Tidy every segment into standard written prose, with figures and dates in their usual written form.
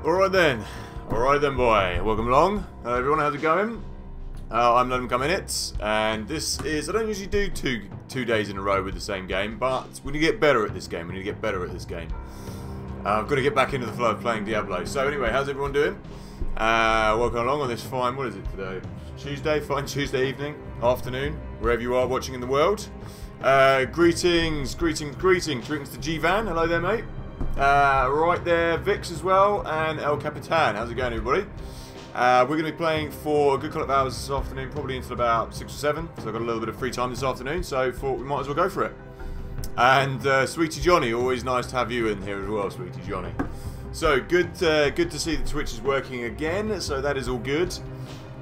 Alright then, boy. Welcome along. Hello everyone, how's it going? I'm LetemcomeInit, and this is, I don't usually do two days in a row with the same game, but we need to get better at this game. I've got to get back into the flow of playing Diablo. So anyway, how's everyone doing? Welcome along on this fine, what is it today? Tuesday, fine Tuesday evening, afternoon, wherever you are watching in the world. Greetings to G-Van, hello there mate. Right there, Vix as well, and El Capitan. How's it going, everybody? We're going to be playing for a good couple of hours this afternoon, probably until about 6 or 7. So I've got a little bit of free time this afternoon, so thought we might as well go for it. And Sweetie Johnny, always nice to have you in here as well, Sweetie Johnny. So good to see the Twitch is working again. So that is all good.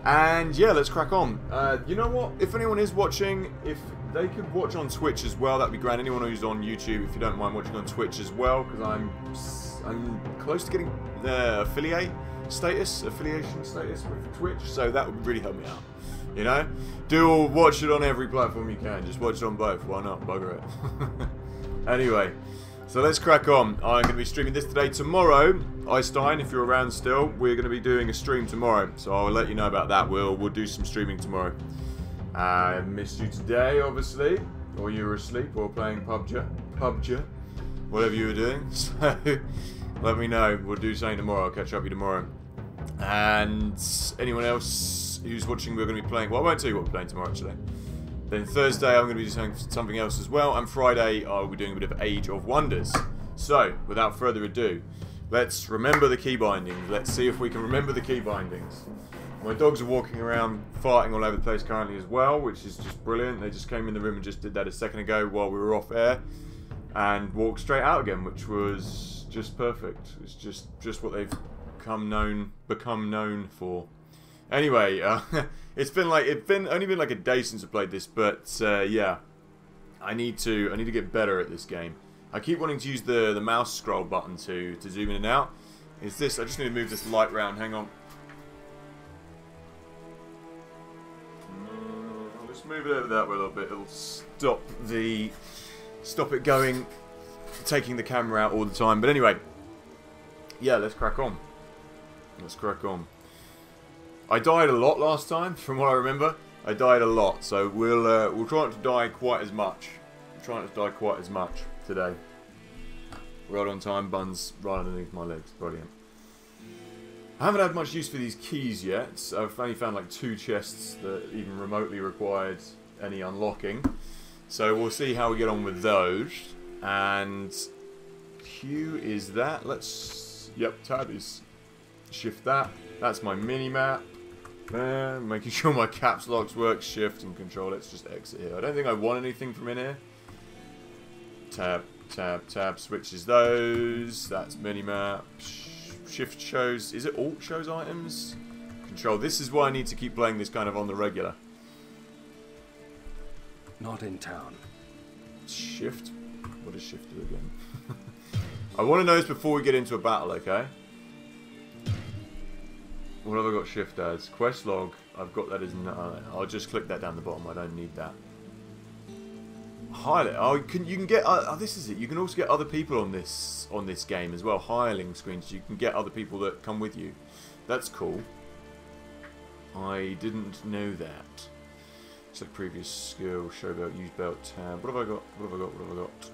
And yeah, let's crack on. You know what? If anyone is watching, if they could watch on Twitch as well, that'd be great. Anyone who's on YouTube, if you don't mind watching on Twitch as well, because I'm close to getting affiliation status with Twitch, so that would really help me out. You know, watch it on every platform you can. Just watch it on both. Why not? Bugger it. Anyway, so let's crack on. I'm going to be streaming this today. Tomorrow, Einstein, if you're around still, we're going to be doing a stream tomorrow. So I'll let you know about that. We'll do some streaming tomorrow. I missed you today, obviously, or you were asleep, or playing PUBG, whatever you were doing. So let me know. We'll do something tomorrow. I'll catch up with you tomorrow. And anyone else who's watching, we're going to be playing. Well, I won't tell you what we're playing tomorrow, actually. Then Thursday, I'm going to be doing something else as well. And Friday, I'll be doing a bit of Age of Wonders. So, without further ado, let's remember the key bindings. Let's see if we can remember the key bindings. My dogs are walking around, farting all over the place currently as well, which is just brilliant. They just came in the room and just did that a second ago while we were off air, and walked straight out again, which was just perfect. It's just what they've become known for. Anyway, it's only been like a day since I played this, but yeah, I need to get better at this game. I keep wanting to use the mouse scroll button to zoom in and out. I just need to move this light round. Hang on. Move it over that way a little bit. It'll stop it going, taking the camera out all the time. But anyway, yeah, let's crack on. I died a lot last time, from what I remember. I died a lot, so we'll try not to die quite as much. Today. Right on time, buns right underneath my legs. Brilliant. I haven't had much use for these keys yet. I've only found like 2 chests that even remotely required any unlocking. So we'll see how we get on with those. And Q is that. Yep, tab is shift that. That's my mini-map. Making sure my caps locks work. Shift and control. Let's just exit here. I don't think I want anything from in here. Tab, tab, tab. Switches those. That's mini-map. Shift shows, is it Alt shows items? Control, this is why I need to keep playing this kind of on the regular. Not in town. Shift? What does shift do again? I want to know this before we get into a battle, okay? What have I got shift as? Quest log, I've got that as no. I'll just click that down the bottom, I don't need that. Highlight. Oh, you can get. This is it. You can also get other people on this game as well. Hireling screens. You can get other people that come with you. That's cool. I didn't know that. Select previous skill. Show belt. Use belt. Tab. What have I got?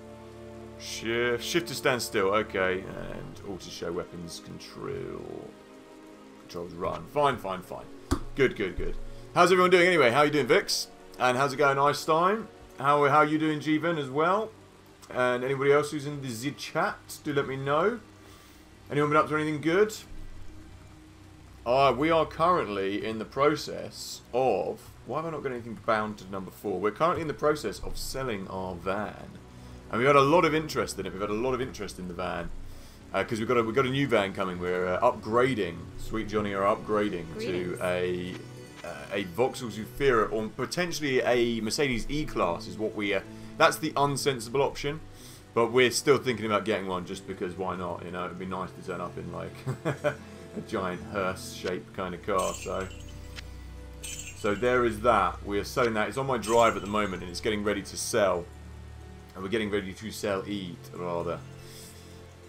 Shift to stand still. Okay. And auto show weapons. Controls run. Fine. Good. How's everyone doing anyway? How are you doing, Vix? And how's it going, Einstein? How are you doing, G-Ven, as well? And anybody else who's in the chat, do let me know. Anyone been up to anything good? We are currently in the process of... Why have I not got anything bound to number 4? We're currently in the process of selling our van. And we've had a lot of interest in it. We've had a lot of interest in the van. Because we've got a new van coming. We're upgrading. Sweet Johnny are upgrading to a Vauxhall Zafira, or potentially a Mercedes E-Class is what we... that's the unsensible option, but we're still thinking about getting one just because why not, you know, it'd be nice to turn up in like a giant hearse-shaped kind of car, so there is that. We are selling that. It's on my drive at the moment and it's getting ready to sell. And we're getting ready to sell it, rather.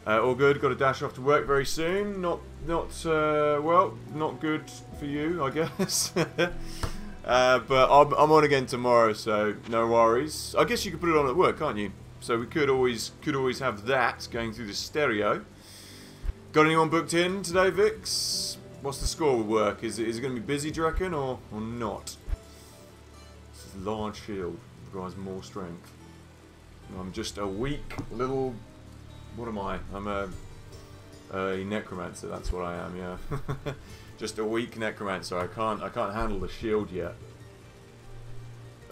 All good. Got to dash off to work very soon. Well, not good for you, I guess. But I'm on again tomorrow, so no worries. I guess you could put it on at work, can't you? So we could always have that going through the stereo. Got anyone booked in today, Vix? What's the score with work? Is it going to be busy, do you reckon, or not? This is a large shield. Requires more strength. I'm just a weak little... What am I? I'm a necromancer. That's what I am. Yeah, just a weak necromancer. I can't handle the shield yet.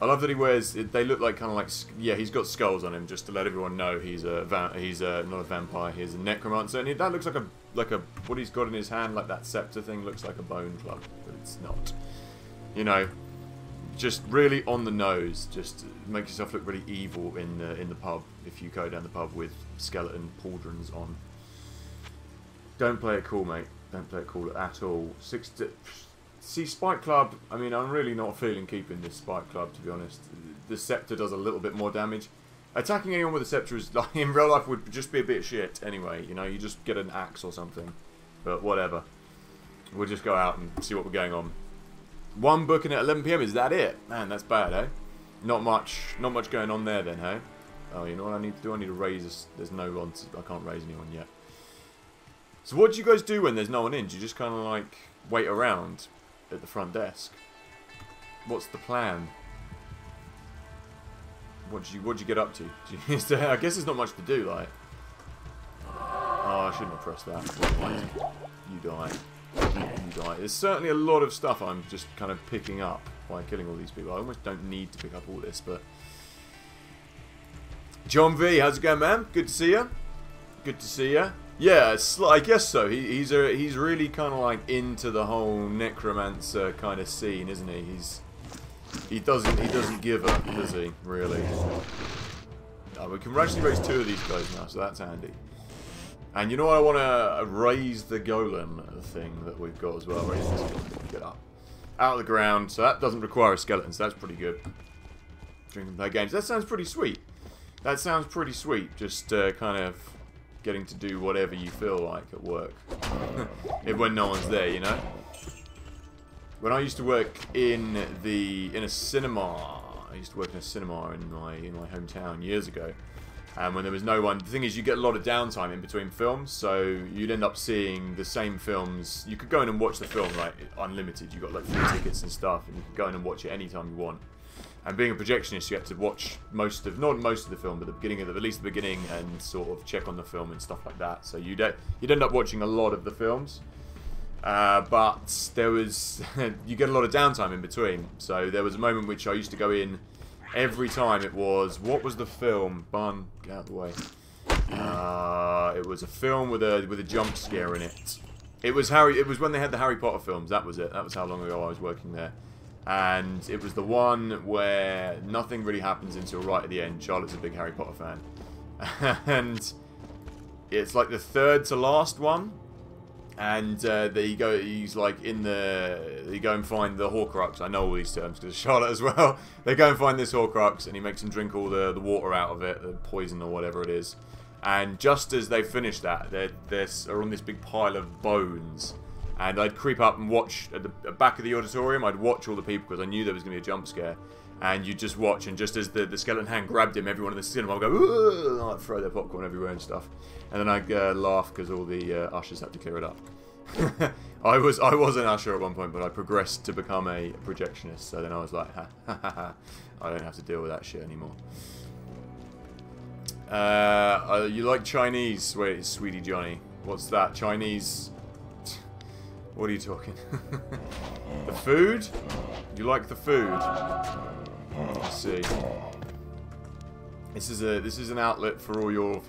I love that he wears. They look like kind of like. Yeah, he's got skulls on him, just to let everyone know he's not a vampire. He's a necromancer, and that looks like a what he's got in his hand, like that scepter thing, looks like a bone club, but it's not. You know, just really on the nose. Just make yourself look really evil in the pub if you go down the pub with skeleton pauldrons on. Don't play it cool, mate. Don't play it cool at all. See, Spike Club, I mean, I'm really not feeling keeping this Spike Club, to be honest. The Scepter does a little bit more damage. Attacking anyone with a Scepter is, like, in real life would just be a bit shit anyway, you know, you just get an axe or something. But whatever. We'll just go out and see what we're going on. One booking at 11 PM, is that it? Man, that's bad, eh? Not much going on there then, hey? Oh, you know what I need to do? I need to raise this. There's no one, I can't raise anyone yet. So what do you guys do when there's no one in? Do you just kind of, like, wait around at the front desk? What's the plan? What'd you get up to? I guess there's not much to do, like. Oh, I shouldn't have pressed that. You die. You die. There's certainly a lot of stuff I'm just kind of picking up by killing all these people. I almost don't need to pick up all this, but... John V, how's it going, man? Good to see you. Good to see you. Yeah, I guess so. He's really kind of like into the whole necromancer kind of scene, isn't he? He doesn't give up, does he? Really? Oh, we can actually raise 2 of these guys now, so that's handy. And you know what? I want to raise the golem thing that we've got as well. Raise this golem. Get up out of the ground. So that doesn't require a skeleton. So that's pretty good. Drink and play games. That sounds pretty sweet. That sounds pretty sweet. Just kind of getting to do whatever you feel like at work. When no one's there, you know. When I used to work in a cinema, I used to work in a cinema in my hometown years ago, and when there was no one, the thing is, you get a lot of downtime in between films, so you'd end up seeing the same films. You could go in and watch the film like unlimited. You got like free tickets and stuff, and you could go in and watch it anytime you want. And being a projectionist, you had to watch not most of the film, but the beginning of at least the beginning, and sort of check on the film and stuff like that. So you'd end up watching a lot of the films, but there was you get a lot of downtime in between. So there was a moment which I used to go in every time. It was, what was the film? Bun, get out of the way. It was a film with a jump scare in it. It was when they had the Harry Potter films. That was it. That was how long ago I was working there. And it was the one where nothing really happens until right at the end. Charlotte's a big Harry Potter fan. And it's like the 3rd to last one. And he's like in you go and find the Horcrux. I know all these terms because Charlotte as well. They go and find this Horcrux, and he makes them drink all the water out of it, the poison or whatever it is. And just as they finish that, they're on this big pile of bones. And I'd creep up and watch at the back of the auditorium. I'd watch all the people because I knew there was going to be a jump scare. And you'd just watch, and just as the skeleton hand grabbed him, everyone in the cinema would go, "Ooh!" and I'd throw their popcorn everywhere and stuff. And then I'd laugh because all the ushers had to clear it up. I was an usher at one point, but I progressed to become a projectionist. So then I was like, ha ha ha ha, I don't have to deal with that shit anymore. You like Chinese? Wait, Sweetie Johnny. What's that? Chinese? What are you talking? The food? You like the food? Let's see. This is an outlet for all your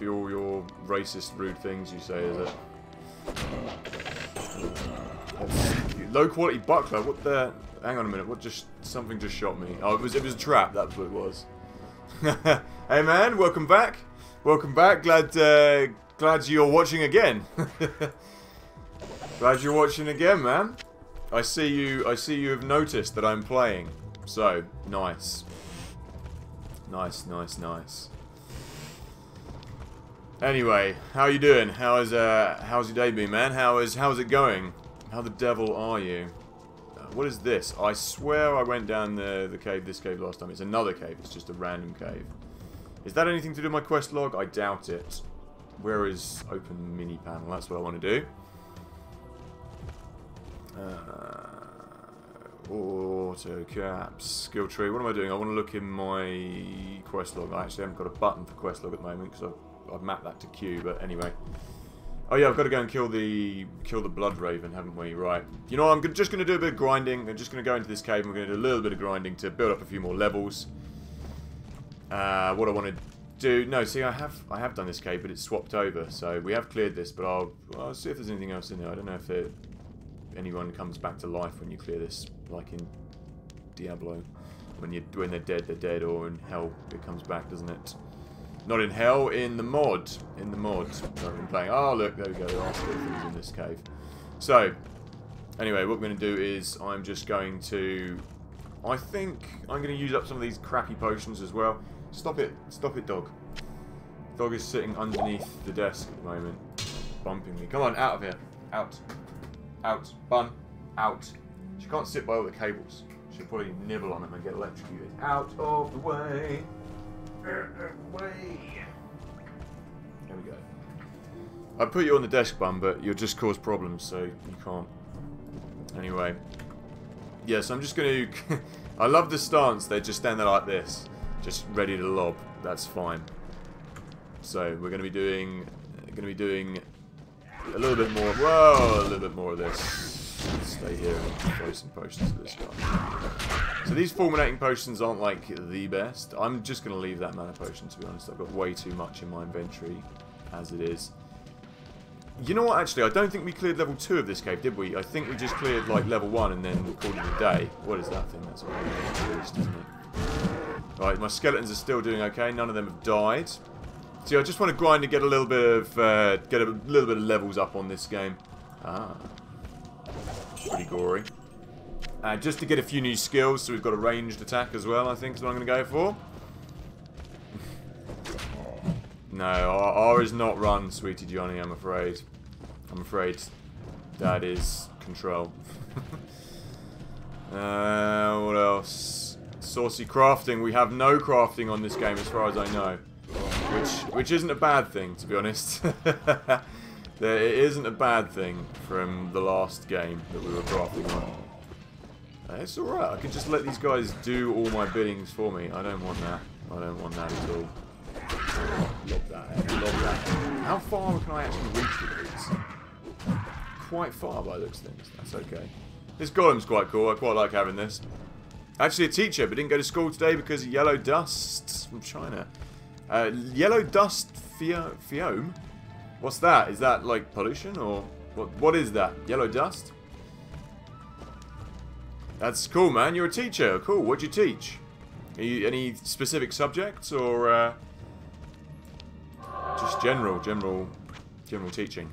racist, rude things you say, is it? Low quality buckler. What the? Hang on a minute. Something just shot me. Oh, it was a trap. That's what it was. Hey man, welcome back. Welcome back. Glad you're watching again. Glad you're watching again, man. I see you have noticed that I'm playing. So, nice. Nice. Anyway, how you doing? How's your day been, man? How's it going? How the devil are you? What is this? I swear I went down this cave last time. It's another cave. It's just a random cave. Is that anything to do with my quest log? I doubt it. Where is open mini panel? That's what I want to do. Auto caps, skill tree. What am I doing? I want to look in my quest log. I actually haven't got a button for quest log at the moment because I've mapped that to Q. But anyway, oh yeah, I've got to go and kill the blood raven, haven't we? Right. You know, I'm just going to do a bit of grinding. I'm just going to go into this cave and we're going to do a little bit of grinding to build up a few more levels. What I want to do? No, see, I have done this cave, but it's swapped over. So we have cleared this, but I'll see if there's anything else in there. I don't know if anyone comes back to life when you clear this, like in Diablo. When they're dead, or in hell it comes back, doesn't it? Not in hell, in the mod. In the mod that I've been playing. Oh look, there we go, there are still things in this cave. So, anyway, what we're going to do is I'm just going to... I think I'm going to use up some of these crappy potions as well. Stop it, dog. Dog is sitting underneath the desk at the moment, bumping me. Come on, out of here. Out. Out. Bun. Out. She can't sit by all the cables. She'll probably nibble on them and get electrocuted. Out of the way. Way. There we go. I put you on the desk, Bun, but you'll just cause problems, so you can't. Anyway. Yes, I'm just going to... I love the stance. They just stand there like this. Just ready to lob. That's fine. So, we're going to be doing... a little bit more. Whoa, a little bit more of this. Stay here and throw some potions at this guy. So these fulminating potions aren't like the best. I'm just going to leave that mana potion, to be honest. I've got way too much in my inventory as it is. You know what, actually, I don't think we cleared level 2 of this cave, did we? I think we just cleared like level 1 and then called it a day. What is that thing? That's already released, isn't it? Right, my skeletons are still doing okay. None of them have died. See, I just want to grind to get a little bit of levels up on this game. Ah, pretty gory. Just to get a few new skills, so we've got a ranged attack as well. I think is what I'm going to go for. No, R is not run, sweetie Johnny. I'm afraid. I'm afraid that is control. What else? Saucy crafting. We have no crafting on this game, as far as I know. Which isn't a bad thing, to be honest. It isn't a bad thing from the last game that we were crafting on. It's alright, I can just let these guys do all my biddings for me. I don't want that. I don't want that at all. Lob that. Lob that. How far can I actually reach with these? Quite far by looks of things. That's okay. This golem's quite cool. I quite like having this. Actually a teacher, but didn't go to school today because of yellow dust from China. Yellow dust fiome? What's that? Is that like pollution or what is that? Yellow dust? That's cool, man. You're a teacher. Cool. What'd you teach? Are you any specific subjects or just general teaching?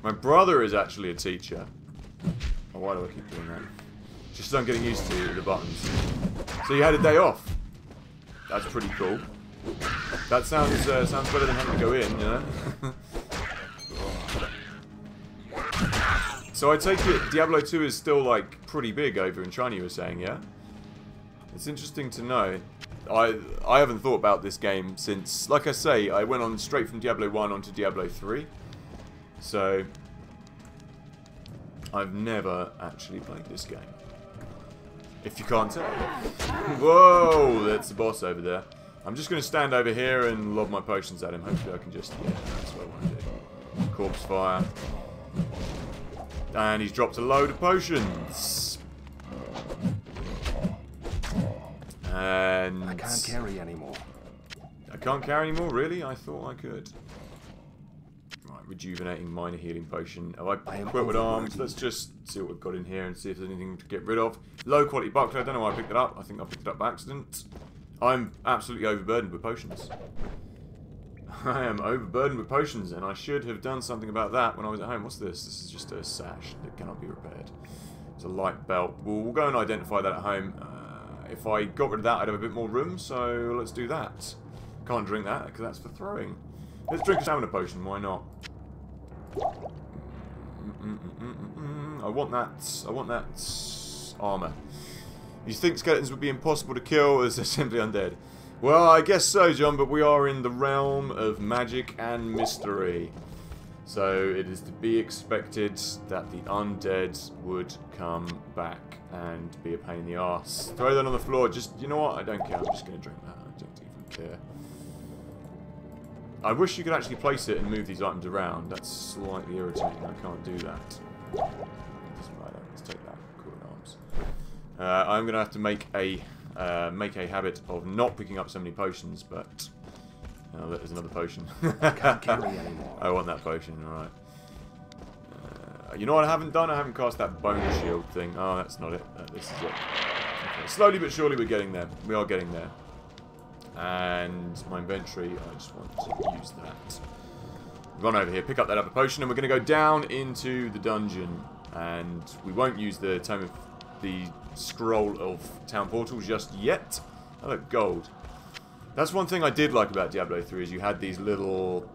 My brother is actually a teacher. Oh, why do I keep doing that? Just I'm getting used to the buttons. So you had a day off. That's pretty cool. That sounds better than having to go in, you know? So I take it Diablo 2 is still like pretty big over in China, you were saying, yeah? It's interesting to know. I haven't thought about this game since, like I say, I went on straight from Diablo 1 onto Diablo 3. So I've never actually played this game. If you can't tell. Whoa, that's the boss over there. I'm just going to stand over here and lob my potions at him. Hopefully I can just... Yeah, that's what I want to do. Corpse fire. And he's dropped a load of potions. And... I can't carry anymore. I can't carry anymore? Really? I thought I could. Right, rejuvenating minor healing potion. Oh, I equipped with arms. Let's just see what we've got in here and see if there's anything to get rid of. Low quality buckler. I don't know why I picked it up. I think I picked it up by accident. I'm absolutely overburdened with potions. I am overburdened with potions, and I should have done something about that when I was at home. What's this? This is just a sash that cannot be repaired. It's a light belt. We'll go and identify that at home. If I got rid of that, I'd have a bit more room, so let's do that. Can't drink that, because that's for throwing. Let's drink a stamina potion, why not? I want that armor. You think skeletons would be impossible to kill as they're simply undead? Well, I guess so, John, but we are in the realm of magic and mystery. So it is to be expected that the undead would come back and be a pain in the arse. Throw that on the floor. Just, you know what? I don't care. I'm just going to drink that. I don't even care. I wish you could actually place it and move these items around. That's slightly irritating. I can't do that. It doesn't matter. Let's take that. Cool arms. I'm going to have to make a habit of not picking up so many potions, but... Oh, there's another potion. Can't carry anymore. I want that potion, alright. You know what I haven't done? I haven't cast that bone shield thing. Oh, that's not it. This is it. Okay. Slowly but surely we're getting there. We are getting there. And my inventory, I just want to use that. Run over here, pick up that other potion, and we're going to go down into the dungeon. And we won't use the tome of the scroll of town portals just yet. Oh, look, gold. That's one thing I did like about Diablo 3 is you had these little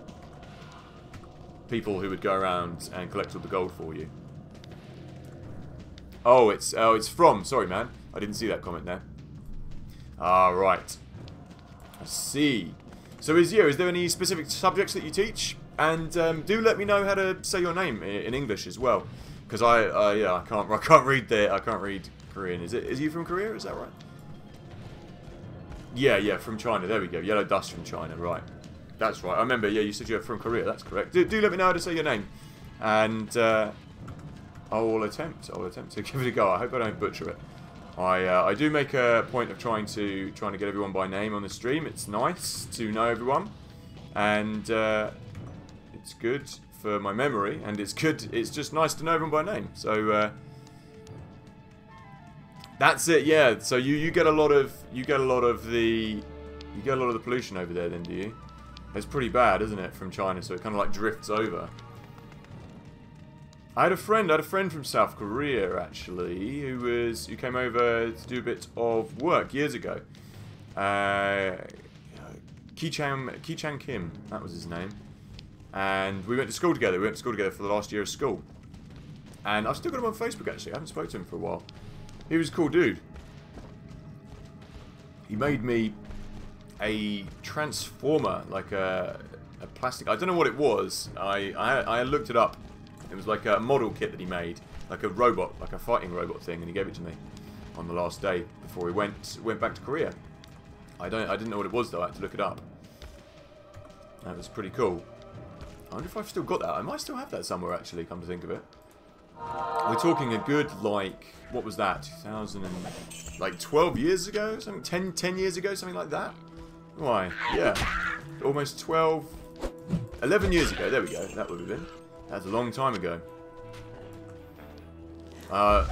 people who would go around and collect all the gold for you. Oh, it's from. Sorry, man. I didn't see that comment there. Ah, right. I see. So is there any specific subjects that you teach? And do let me know how to say your name in English as well, because I can't read Korean. Is you from Korea? Is that right? Yeah, from China. There we go. Yellow dust from China. Right. That's right. I remember. Yeah, you said you're from Korea. That's correct. Do let me know how to say your name, and I will attempt to give it a go. I hope I don't butcher it. I do make a point of trying to get everyone by name on the stream. It's nice to know everyone, and it's good for my memory, and it's just nice to know everyone by name. So that's it. Yeah. So you get a lot of the pollution over there, then, do you? It's pretty bad, isn't it, from China? So it kind of like drifts over. I had a friend from South Korea actually, who came over to do a bit of work years ago. Ki-Chang Kim, that was his name. And we went to school together. We went to school together for the last year of school. And I've still got him on Facebook actually. I haven't spoken to him for a while. He was a cool dude. He made me a transformer, like a plastic. I don't know what it was. I looked it up. It was like a model kit that he made, like a robot, like a fighting robot thing, and he gave it to me on the last day before he went back to Korea. I didn't know what it was though. I had to look it up. That was pretty cool. I wonder if I've still got that. I might still have that somewhere actually. Come to think of it, we're talking a good like what was that? 2000 and like 12 years ago, something 10 years ago, something like that. Why? Yeah, almost 11 years ago. There we go. That would have been. That's a long time ago. I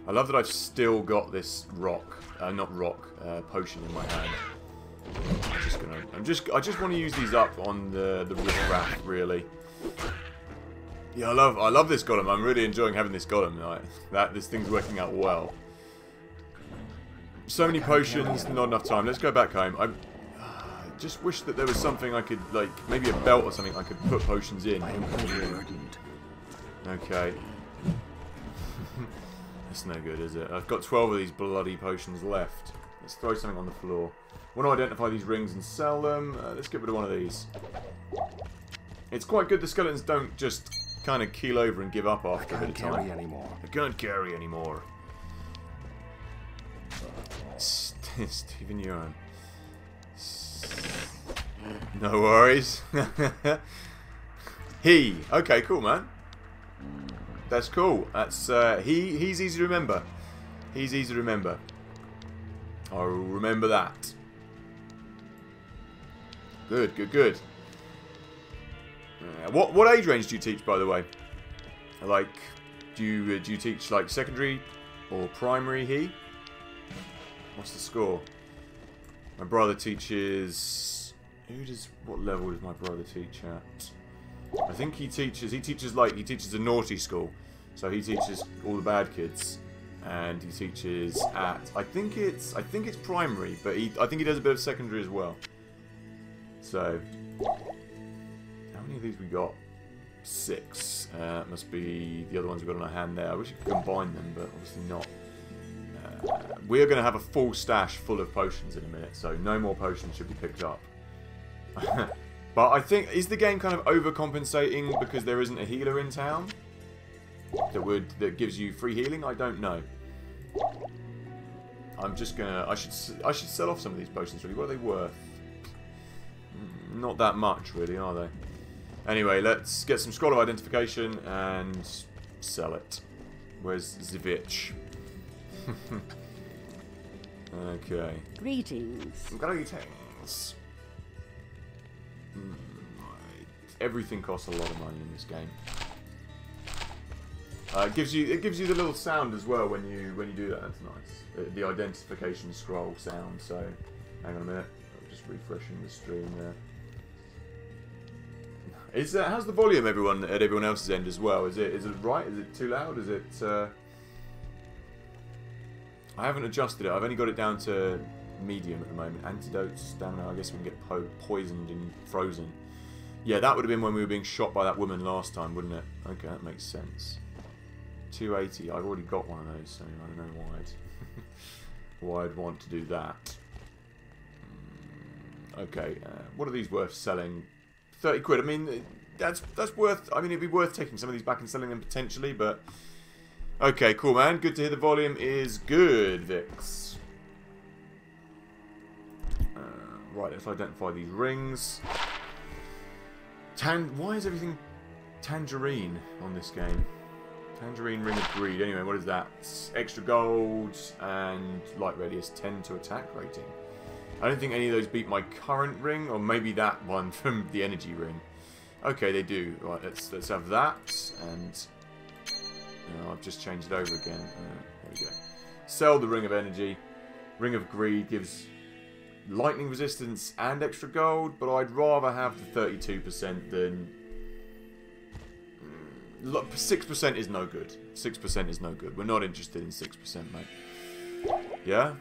love that I've still got this potion in my hand. I just want to use these up on the riffraff, really. Yeah, I love this golem. I'm really enjoying having this golem. This thing's working out well. So many potions, not enough time. Let's go back home. I just wish that there was something I could, like, maybe a belt or something I could put potions in. Okay. That's no good, is it? I've got 12 of these bloody potions left. Let's throw something on the floor. Want to identify these rings and sell them? Let's get rid of one of these. It's quite good the skeletons don't just kind of keel over and give up after a bit of time. I can't carry anymore. Stephen Ewan. No worries. Okay, cool, man. That's cool. That's he's easy to remember. He's easy to remember. I'll remember that. Good. What age range do you teach, by the way? Like, do you teach like secondary or primary? What's the score? My brother teaches. What level does my brother teach at? I think he teaches a naughty school, so he teaches all the bad kids, and he teaches at I think it's primary, but I think he does a bit of secondary as well. So many of these we got? 6. Must be the other ones we've got on our hand there. I wish you could combine them, but obviously not. We are going to have a full stash full of potions in a minute, so no more potions should be picked up. But I think, is the game kind of overcompensating because there isn't a healer in town that gives you free healing? I don't know. I'm just gonna. I should sell off some of these potions. Really, what are they worth? Not that much, really, are they? Anyway, let's get some scroll of identification and sell it. Where's Zvich? Okay. Greetings. Greetings. Everything costs a lot of money in this game. It gives you the little sound as well when you do that. That's nice. The identification scroll sound. So, hang on a minute. I'm just refreshing the stream there. How's the volume, everyone, at everyone else's end as well? Is it right? Is it too loud? Is it? I haven't adjusted it. I've only got it down to medium at the moment. Antidotes down now. I guess we can get poisoned and frozen. Yeah, that would have been when we were being shot by that woman last time, wouldn't it? Okay, that makes sense. 280. I've already got one of those, so I don't know why I'd want to do that. Okay, what are these worth selling? 30 quid. I mean, that's worth. I mean, it'd be worth taking some of these back and selling them potentially, but okay, cool, man. Good to hear the volume is good, Vix. Right, let's identify these rings. Why is everything tangerine on this game? Tangerine Ring of Greed. Anyway, what is that? Extra gold and light radius 10 to attack rating. I don't think any of those beat my current ring, or maybe that one from the energy ring. Okay, they do. Right, let's have that, and I've just changed it over again. There we go. Sell the Ring of Energy. Ring of Greed gives lightning resistance and extra gold, but I'd rather have the 32% than 6% is no good. 6% is no good. We're not interested in 6%, mate. Yeah.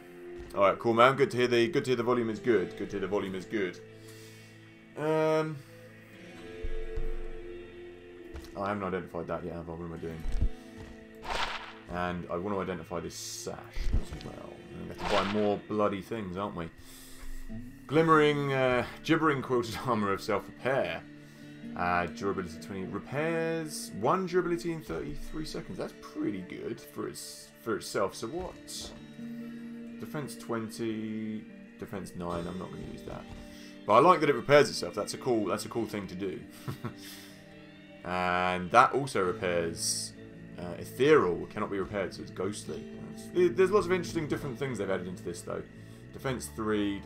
All right, cool, man. Good to hear the volume is good. Good to hear the volume is good. I haven't identified that yet, have I? What am I doing? And I want to identify this sash as well. We have to buy more bloody things, aren't we? Glimmering, gibbering quilted armor of self-repair. Durability 20. Repairs 1 durability in 33 seconds. That's pretty good for itself. So what? Defense 20, defense 9. I'm not going to use that, but I like that it repairs itself. That's a cool thing to do. And that also repairs ethereal. Cannot be repaired, so it's ghostly. There's lots of interesting different things they've added into this though. Defense 3,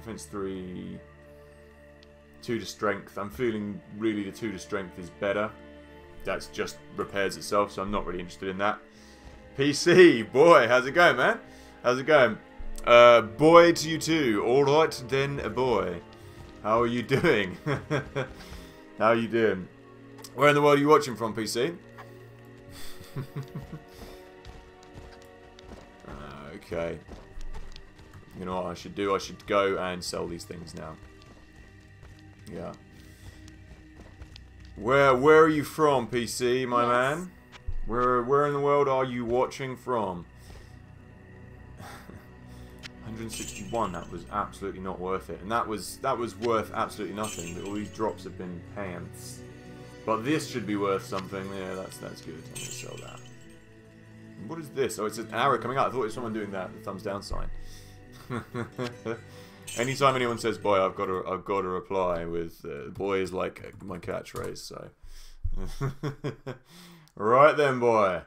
2 to strength. I'm feeling really the 2 to strength is better. That's just repairs itself, so I'm not really interested in that. PC, boy, how's it going, man? How's it going? Boy to you too. Alright then, boy. How are you doing? How are you doing? Where in the world are you watching from, PC? Okay. You know what I should do? I should go and sell these things now. Yeah. Where are you from, PC, my man? Where in the world are you watching from? 161. That was absolutely not worth it, and that was worth absolutely nothing. But all these drops have been pants. But this should be worth something. Yeah, that's good. I'm gonna sell that. What is this? Oh, it's an arrow coming out. I thought it was someone doing that. The thumbs down sign. Anytime anyone says boy, I've got to reply with boy is like my catchphrase. So, right then, boy.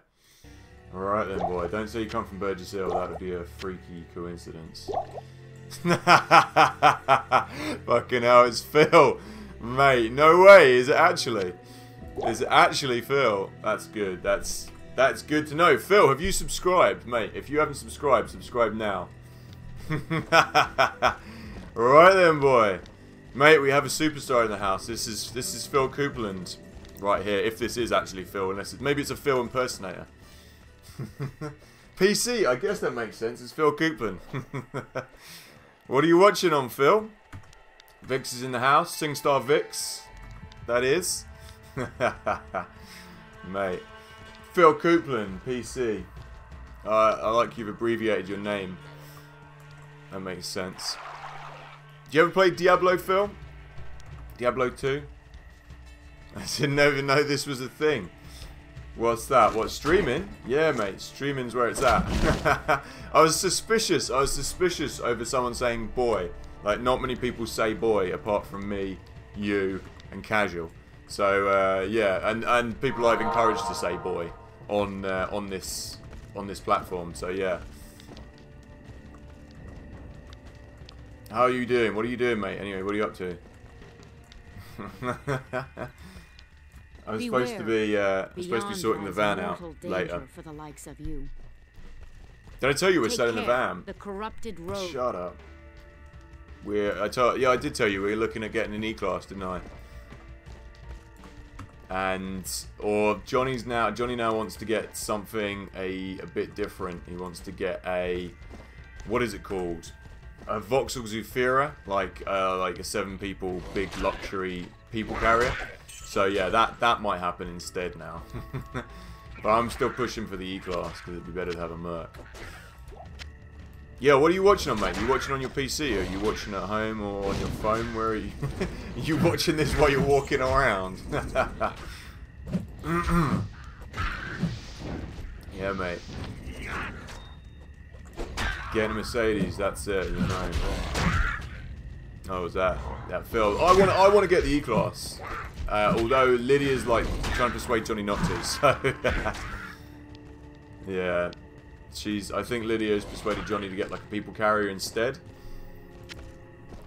Alright then, boy. Don't say you come from Burgess Hill. That would be a freaky coincidence. Fucking hell, it's Phil. Mate, no way. Is it actually? Is it actually Phil? That's good. That's good to know. Phil, have you subscribed? Mate, if you haven't subscribed, subscribe now. Right then, boy. Mate, we have a superstar in the house. This is Phil Coupland right here. If this is actually Phil, unless maybe it's a Phil impersonator. PC, I guess that makes sense. It's Phil Coupland. What are you watching on, Phil? Vix is in the house. SingStar Vix. That is. Mate. Phil Coupland, PC. I like you've abbreviated your name. That makes sense. Do you ever play Diablo, Phil? Diablo 2? I didn't even know this was a thing. What's that? What, streaming? Yeah, mate. Streaming's where it's at. I was suspicious over someone saying boy. Like, not many people say boy apart from me, you, and Casual. So, yeah. And people I've encouraged to say boy on this platform. So, yeah. How are you doing? What are you doing, mate? Anyway, what are you up to? I was supposed to be sorting the van out later. For the likes of you. Did I tell you we're selling the van? The corrupted road. Shut up. I did tell you we were looking at getting an E-Class, didn't I? Johnny now wants to get something a bit different. He wants to get a, what is it called? A Vauxhall Zufira, like a 7-people big luxury people carrier. So yeah, that might happen instead now. But I'm still pushing for the E-Class because it'd be better to have a Merc. Yeah, what are you watching on, mate? Are you watching on your PC? Or are you watching at home or on your phone? Where are you? Are you watching this while you're walking around? Yeah, mate. Getting a Mercedes, that's it, you know. Oh, was that Phil? I want to get the E-Class. Although Lydia's like trying to persuade Johnny not to, so yeah. I think Lydia's persuaded Johnny to get like a people carrier instead.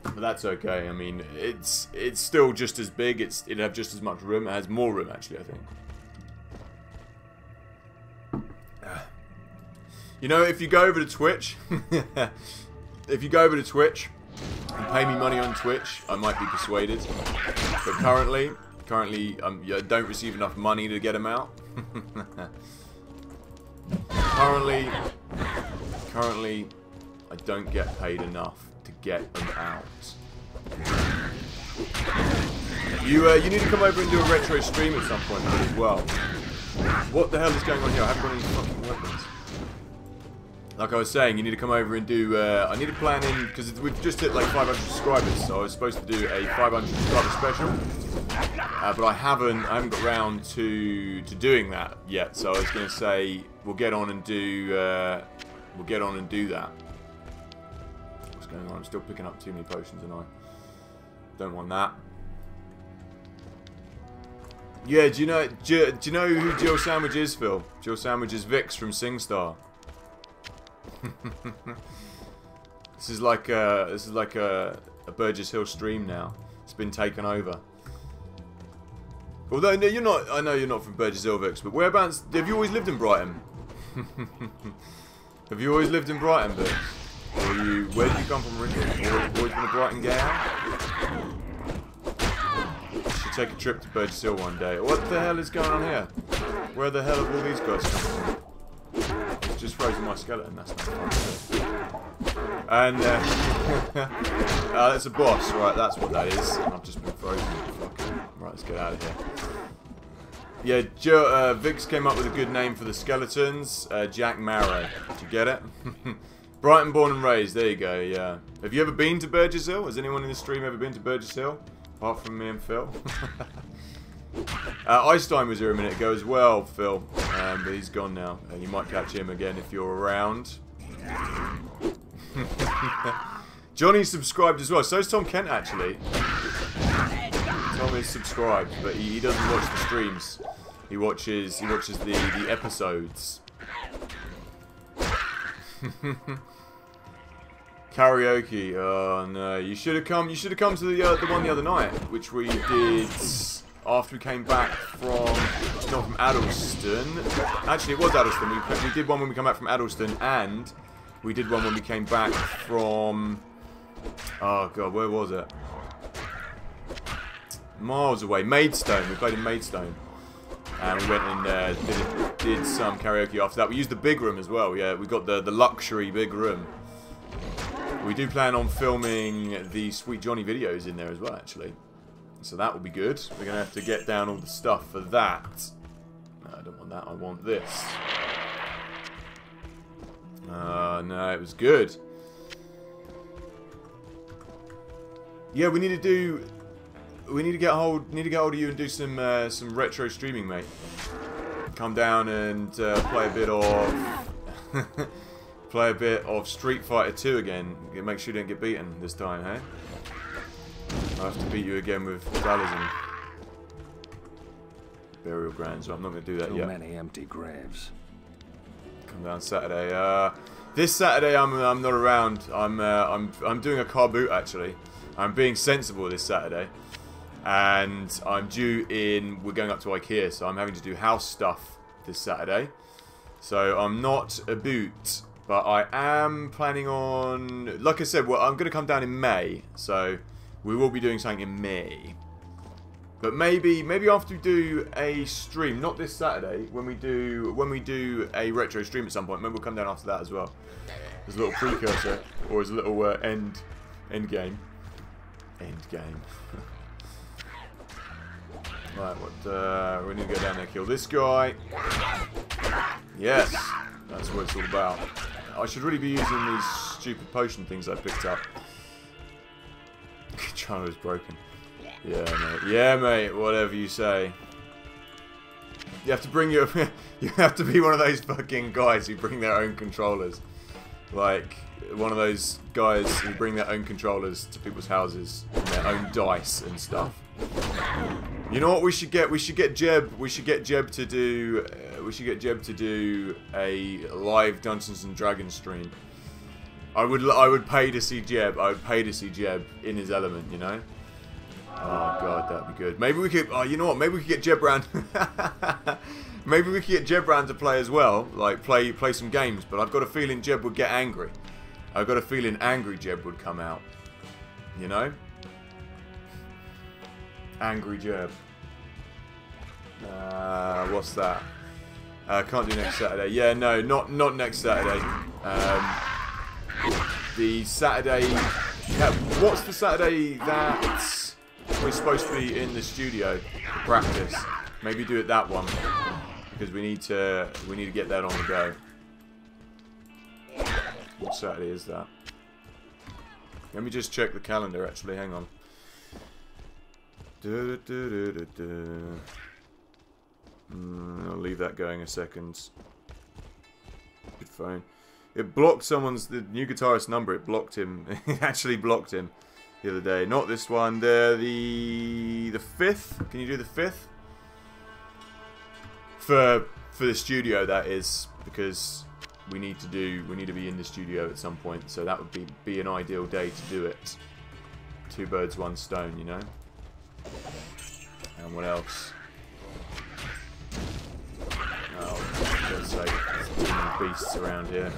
But that's okay. I mean, it's still just as big. It'd have just as much room. It has more room actually, I think. You know, if you go over to Twitch, and pay me money on Twitch, I might be persuaded. But currently, I don't receive enough money to get them out. Currently, I don't get paid enough to get them out. You need to come over and do a retro stream at some point as well. What the hell is going on here? I haven't got any fucking weapons. Like I was saying, you need to come over and do, I need to plan in, because we've just hit like 500 subscribers, so I was supposed to do a 500 subscriber special, but I haven't got round to doing that yet, so I was going to say, we'll get on and do that. What's going on? I'm still picking up too many potions, and I don't want that. Yeah, do you know who Jill Sandwich is, Phil? Jill Sandwich is Vix from SingStar. This is like a Burgess Hill stream now. It's been taken over. Although no, you're not. I know you're not from Burgess Hill, Vix, but whereabouts? Have you always lived in Brighton? Have you always lived in Brighton, Vix? Or where did you come from originally? Or always been a Brighton gal? Should take a trip to Burgess Hill one day. What the hell is going on here? Where the hell have all these guys come from? It's just frozen my skeleton, that's not fun. And, that's a boss, right, that's what that is. I've just been frozen. Right, let's get out of here. Yeah, Vix came up with a good name for the skeletons. Jack Marrow. Did you get it? Brighton born and raised, there you go, yeah. Have you ever been to Burgess Hill? Has anyone in the stream ever been to Burgess Hill? Apart from me and Phil. Einstein was here a minute ago as well, Phil, but he's gone now, and you might catch him again if you're around. Johnny's subscribed as well, so is Tom Kent actually. Tom is subscribed, but he doesn't watch the streams. He watches the episodes. Karaoke. Oh no, you should have come to the one the other night, which we did after we came back from Addleston. Actually, it was Addleston. We did one when we came back from Addleston, and we did one when we came back from, oh god, where was it? Miles away. Maidstone. We played in Maidstone. And we went and did some karaoke after that. We used the big room as well. Yeah, we got the luxury big room. We do plan on filming the Sweet Johnny videos in there as well, actually. So that will be good. We're going to have to get down all the stuff for that. No, I don't want that. I want this. No, it was good. Yeah, we need to get hold of you and do some retro streaming, mate. Come down and play a bit of Street Fighter 2 again. Make sure you don't get beaten this time, hey? I'll have to beat you again with Dualism. Burial grounds. I'm not going to do that yet. Too many empty graves. Come down Saturday. This Saturday I'm not around. I'm doing a car boot actually. I'm being sensible this Saturday, and I'm due in. We're going up to IKEA, so I'm having to do house stuff this Saturday. So I'm not a boot, but I am planning on. Like I said, well, I'm going to come down in May, so we will be doing something in May. But maybe after we do a stream, not this Saturday, when we do a retro stream at some point, maybe we'll come down after that as well. As a little precursor, or as a little end game. End game. Right, we need to go down there, kill this guy. Yes, that's what it's all about. I should really be using these stupid potion things I picked up. Controller is broken. Yeah, mate. Yeah, mate. Whatever you say. You have to bring your. You have to be one of those fucking guys who bring their own controllers. Like one of those guys who bring their own controllers to people's houses and their own dice and stuff. You know what we should get? We should get Jeb. We should get Jeb to do. We should get Jeb to do a live Dungeons and Dragons stream. I would pay to see Jeb. I would pay to see Jeb in his element. You know. Oh god, that'd be good. Maybe we could. Oh, you know what? Maybe we could get Jeb round. Maybe we could get Jeb round to play as well. Like play some games. But I've got a feeling Jeb would get angry. I've got a feeling angry Jeb would come out. You know? Angry Jeb. What's that? Can't do next Saturday. Yeah, no, not next Saturday. The Saturday. Yeah, what's the Saturday that we're supposed to be in the studio to practice? Maybe do it that one because we need to get that on the go. What Saturday is that? Let me just check the calendar. Actually, hang on. I'll leave that going a second. Good phone. It blocked someone's the new guitarist number. It blocked him. It actually blocked him the other day. Not this one. The 5th. Can you do the 5th? For the studio, that is, because we need to be in the studio at some point. So that would be an ideal day to do it. 2 birds, 1 stone, you know. And what else? Oh, for God's sake, there's too many beasts around here.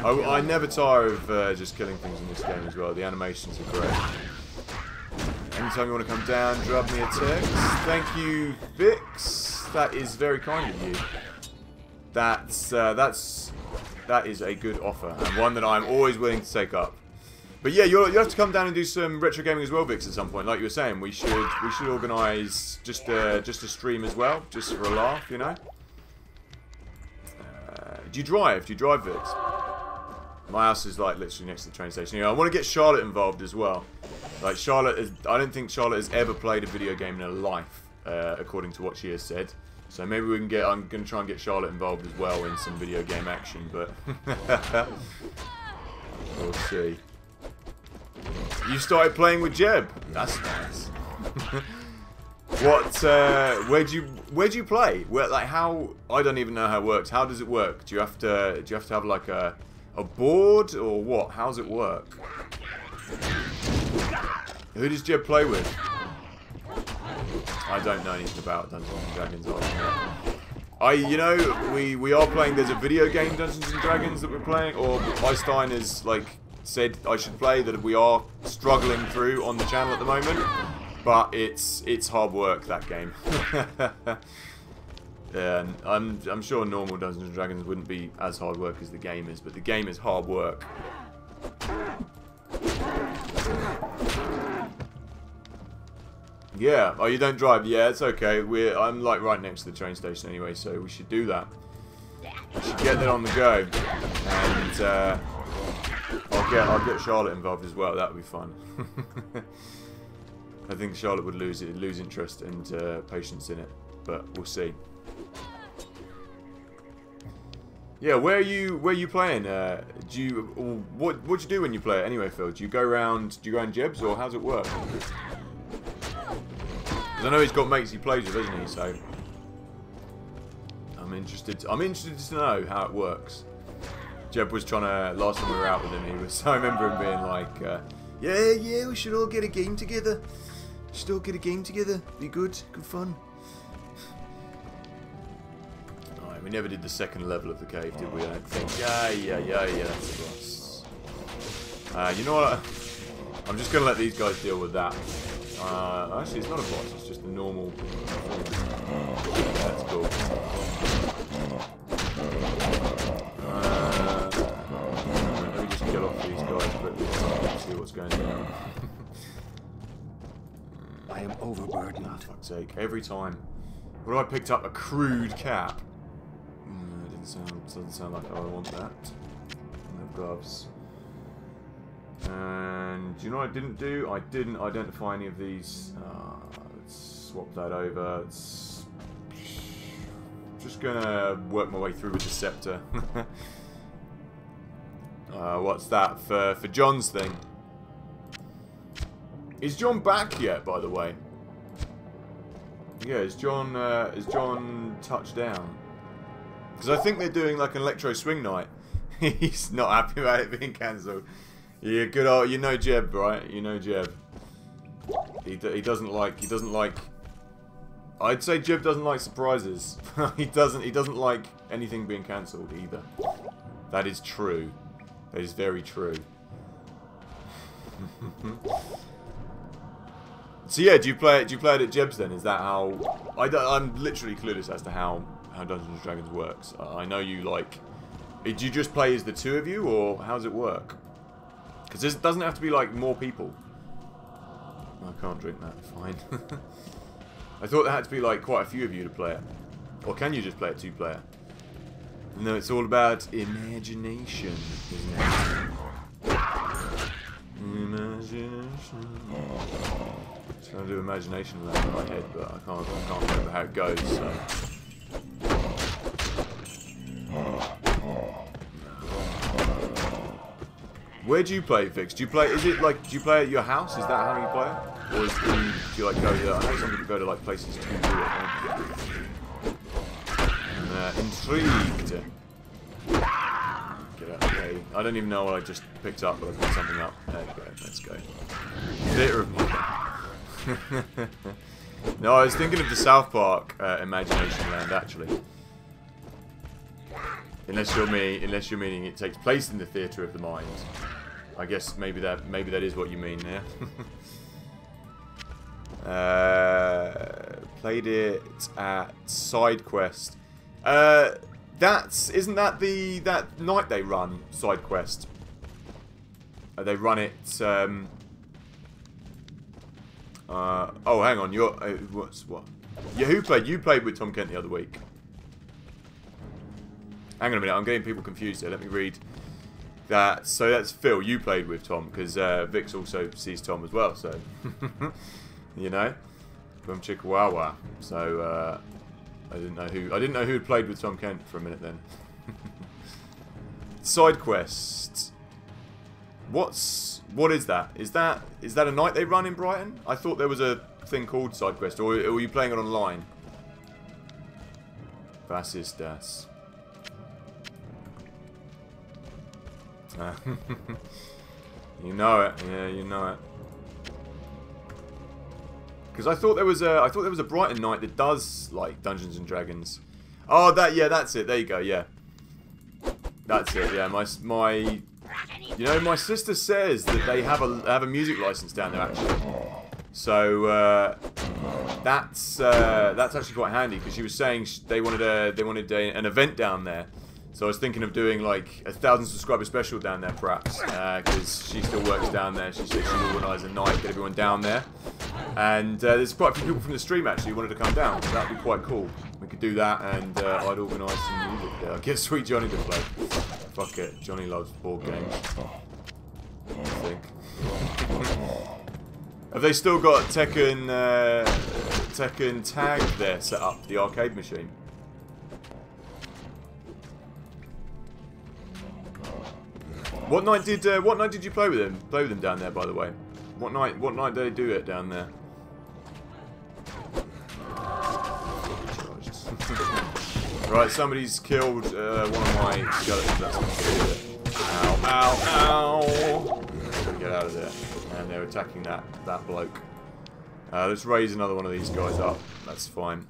I never tire of just killing things in this game as well. The animations are great. Anytime you want to come down, drop me a text. Thank you, Vix. That is very kind of you. That is a good offer and one that I'm always willing to take up. But yeah, you'll have to come down and do some retro gaming as well, Vix, at some point. Like you were saying, we should organise just a stream as well, just for a laugh, you know. Do you drive? Do you drive, Vix? My house is like literally next to the train station. You know, I want to get Charlotte involved as well. Like Charlotte is, I don't think Charlotte has ever played a video game in her life, according to what she has said. So maybe we can get. I'm going to try and get Charlotte involved as well in some video game action, but we'll see. You started playing with Jeb. That's nice. What? Where'd you play? Where? Like how? I don't even know how it works. How does it work? Do you have to have like a board or what? How's it work? Who does Jeb play with? I don't know anything about Dungeons and Dragons. You know, we are playing. There's a video game Dungeons and Dragons that we're playing, or Einstein has like said I should play, that we are struggling through on the channel at the moment, but it's hard work, that game. Yeah, and I'm sure normal Dungeons and Dragons wouldn't be as hard work as the game is, but the game is hard work. Yeah. Oh, you don't drive? Yeah, it's okay. I'm like right next to the train station anyway, so we should do that. We should get that on the go, and I'll get Charlotte involved as well. That would be fun. I think Charlotte would lose interest and patience in it, but we'll see. Yeah, where are you playing? What do you do when you play it anyway, Phil? Do you go around Jeb's, or how's it work? Because I know he's got mates he plays with, doesn't he? So I'm interested to know how it works. Jeb was trying to, last time we were out with him, I remember him being like, yeah, we should all get a game together. Be good fun. Alright, we never did the second level of the cave, did we? I don't think. Yeah, that's the boss. You know what? I'm just gonna let these guys deal with that. Actually, it's not a boss, it's just a normal. That's cool. Let me just get off these guys quickly and see what's going on. I am overburdened. For fuck's sake, every time. What have I picked up? A crude cap. Doesn't sound like I want that. No gloves. And do you know what I didn't do? I didn't identify any of these. Let's swap that over. It's just gonna work my way through with the scepter. What's that for John's thing? Is John back yet, by the way? Yeah, is John touched down? Because I think they're doing like an electro swing night. He's not happy about it being cancelled. Yeah, good old, you know Jeb, right? You know Jeb. He doesn't like. I'd say Jeb doesn't like surprises. He doesn't like anything being cancelled either. That is true. That is very true. So yeah, do you play it at Jeb's then? Is that how? I'm literally clueless as to how Dungeons and Dragons works. I know you like. Do you just play as the two of you, or how does it work? Because it doesn't have to be like more people. I can't drink that. Fine. I thought there had to be like quite a few of you to play it, or can you just play it two-player? No, it's all about imagination, isn't it? Imagination. Trying to do imagination around in my head, but I can't remember how it goes. So. Where do you play, Vix? Do you play? Is it like? Do you play at your house? Is that how you play it, or do you like go to? I know some people go to like places to do it. I'm intrigued. Get out of the way. I don't even know what I just picked up, but I picked something up. There you go. Let's go. Theatre of mind. No, I was thinking of the South Park Imagination Land actually. Unless you're meaning it takes place in the theatre of the mind. I guess maybe that is what you mean there. Played it at Side Quest. Isn't that that night they run Side Quest? They run it. Oh, hang on. You're what? Yeah, who played? You played with Tom Kent the other week. Hang on a minute. I'm getting people confused here. Let me read that. So that's Phil. You played with Tom because Vix also sees Tom as well. So you know, from Chihuahua. So I didn't know who had played with Tom Kent for a minute then. Side quest. What is that? Is that a night they run in Brighton? I thought there was a thing called Side Quest, or were you playing it online? Was ist das? You know it, yeah, you know it. Because I thought there was a Brighton night that does like Dungeons and Dragons. Oh, that's it. There you go. Yeah, that's it. Yeah, my you know, my sister says that they have a music license down there actually. So that's actually quite handy because she was saying they wanted an event down there. So I was thinking of doing like a 1,000 subscriber special down there, perhaps, because she still works down there. She said she'd organise a night, get everyone down there, and there's quite a few people from the stream actually who wanted to come down. So that'd be quite cool. We could do that, and I'd organise some music there. I'd get Sweet Johnny to play. Fuck it, Johnny loves board games. I think. Have they still got Tekken Tag there set up, the arcade machine? What night did you play with them? Play with them down there, by the way. What night did they do it down there? Right, somebody's killed one of my skeletons. That's not good. Ow! Ow! Ow! Gotta get out of there. And they're attacking that bloke. Let's raise another one of these guys up. That's fine.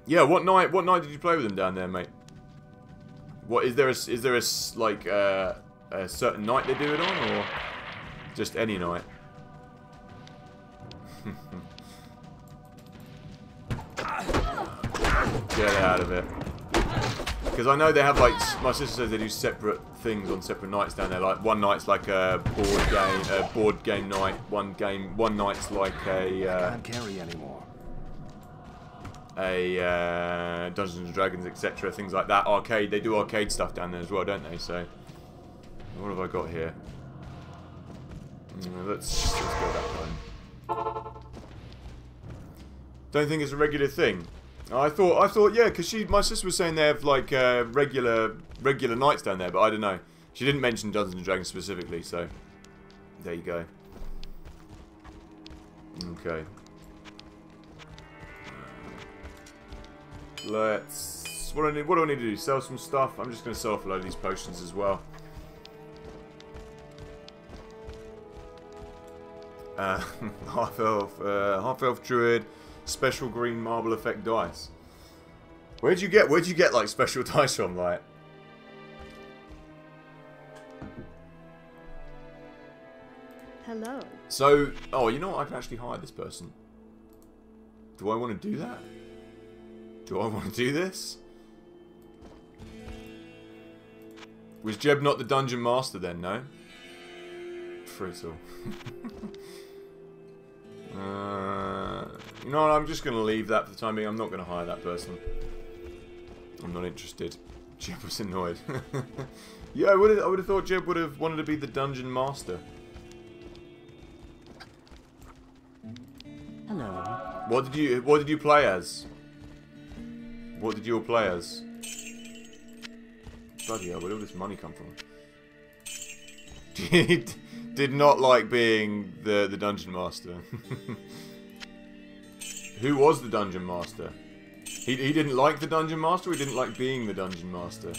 Yeah, what night did you play with them down there, mate? What is there a like a certain night they do it on, or just any night? Get out of it. Because I know they have, like, my sister says they do separate things on separate nights down there. Like one night's like a board game night. One night's like a I can't carry anymore. Dungeons and Dragons, etc. Things like that. Arcade. They do arcade stuff down there as well, don't they? So, what have I got here? Let's go that way. Don't think it's a regular thing. I thought, yeah, because my sister was saying they have like regular nights down there, but I don't know. She didn't mention Dungeons and Dragons specifically, so there you go. Okay. Let's. What do I need to do? Sell some stuff. I'm just going to sell off a load of these potions as well. Half elf druid, special green marble effect dice. Where'd you get like special dice from, like? Hello. So, oh, you know what? I can actually hire this person. Do I want to do that? Do I want to do this? Was Jeb not the dungeon master then? No. Fruital. You know what? I'm just going to leave that for the time being. I'm not going to hire that person. I'm not interested. Jeb was annoyed. Yeah, I would have thought Jeb would have wanted to be the dungeon master. Hello. What did you play as? What did you all play as? Bloody hell, where did all this money come from? Did not like being the dungeon master. Who was the dungeon master? He didn't like the dungeon master, or he didn't like being the dungeon master?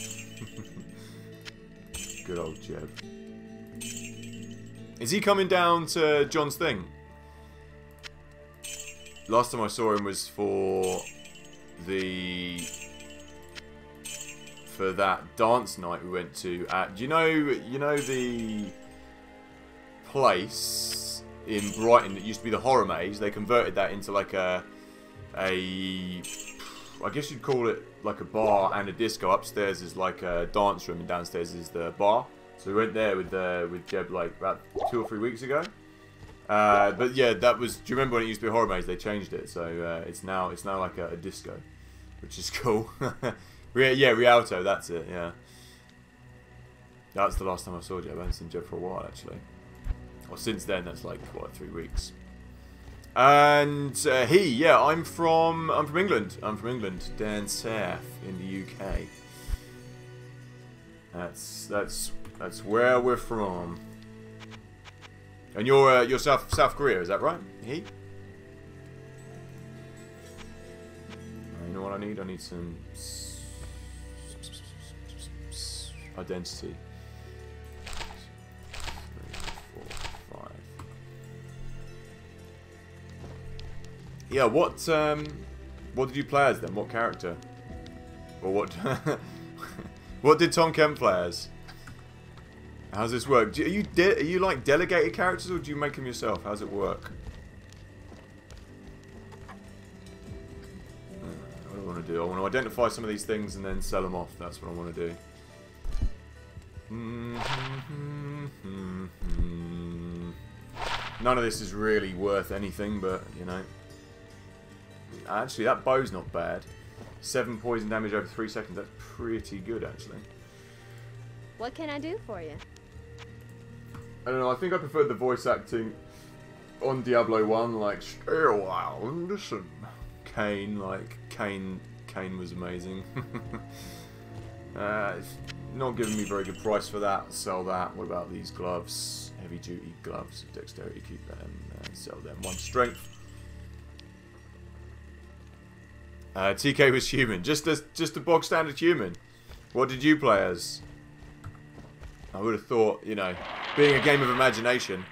Good old Jeb. Is he coming down to John's thing? Last time I saw him was for that dance night we went to at, do you know the place in Brighton that used to be the horror maze? They converted that into like I guess you'd call it like a bar and a disco. Upstairs is like a dance room and downstairs is the bar. So we went there with Jeb like about 2 or 3 weeks ago. But yeah, that was. Do you remember when it used to be a horror maze? They changed it, so it's now like a disco, which is cool. Yeah, Rialto, that's it. Yeah, that's the last time I saw Jeb. I haven't seen Jeb for a while actually. Or since then, that's like what, 3 weeks. And yeah, I'm from England. I'm from England, down south in the UK. That's where we're from. And you're South Korea, is that right? He? You know what I need? I need some identity. 3, 4, 5. Yeah. What did you play as then? What character? Or what? What did Tom Kemp play as? How's this work? Are you like delegated characters, or do you make them yourself? How's it work? What do I want to do. I want to identify some of these things and then sell them off. That's what I want to do. None of this is really worth anything, but, you know. Actually, that bow's not bad. 7 poison damage over 3 seconds. That's pretty good, actually. What can I do for you? I don't know, I think I preferred the voice acting on Diablo 1, like, stay a while and listen. Kane, like, Kane was amazing. It's not giving me very good price for that. Sell that. What about these gloves? Heavy duty gloves. Dexterity, keep them. Sell them. 1 strength. TK was human. Just a bog standard human. What did you play as? I would have thought, you know, being a game of imagination,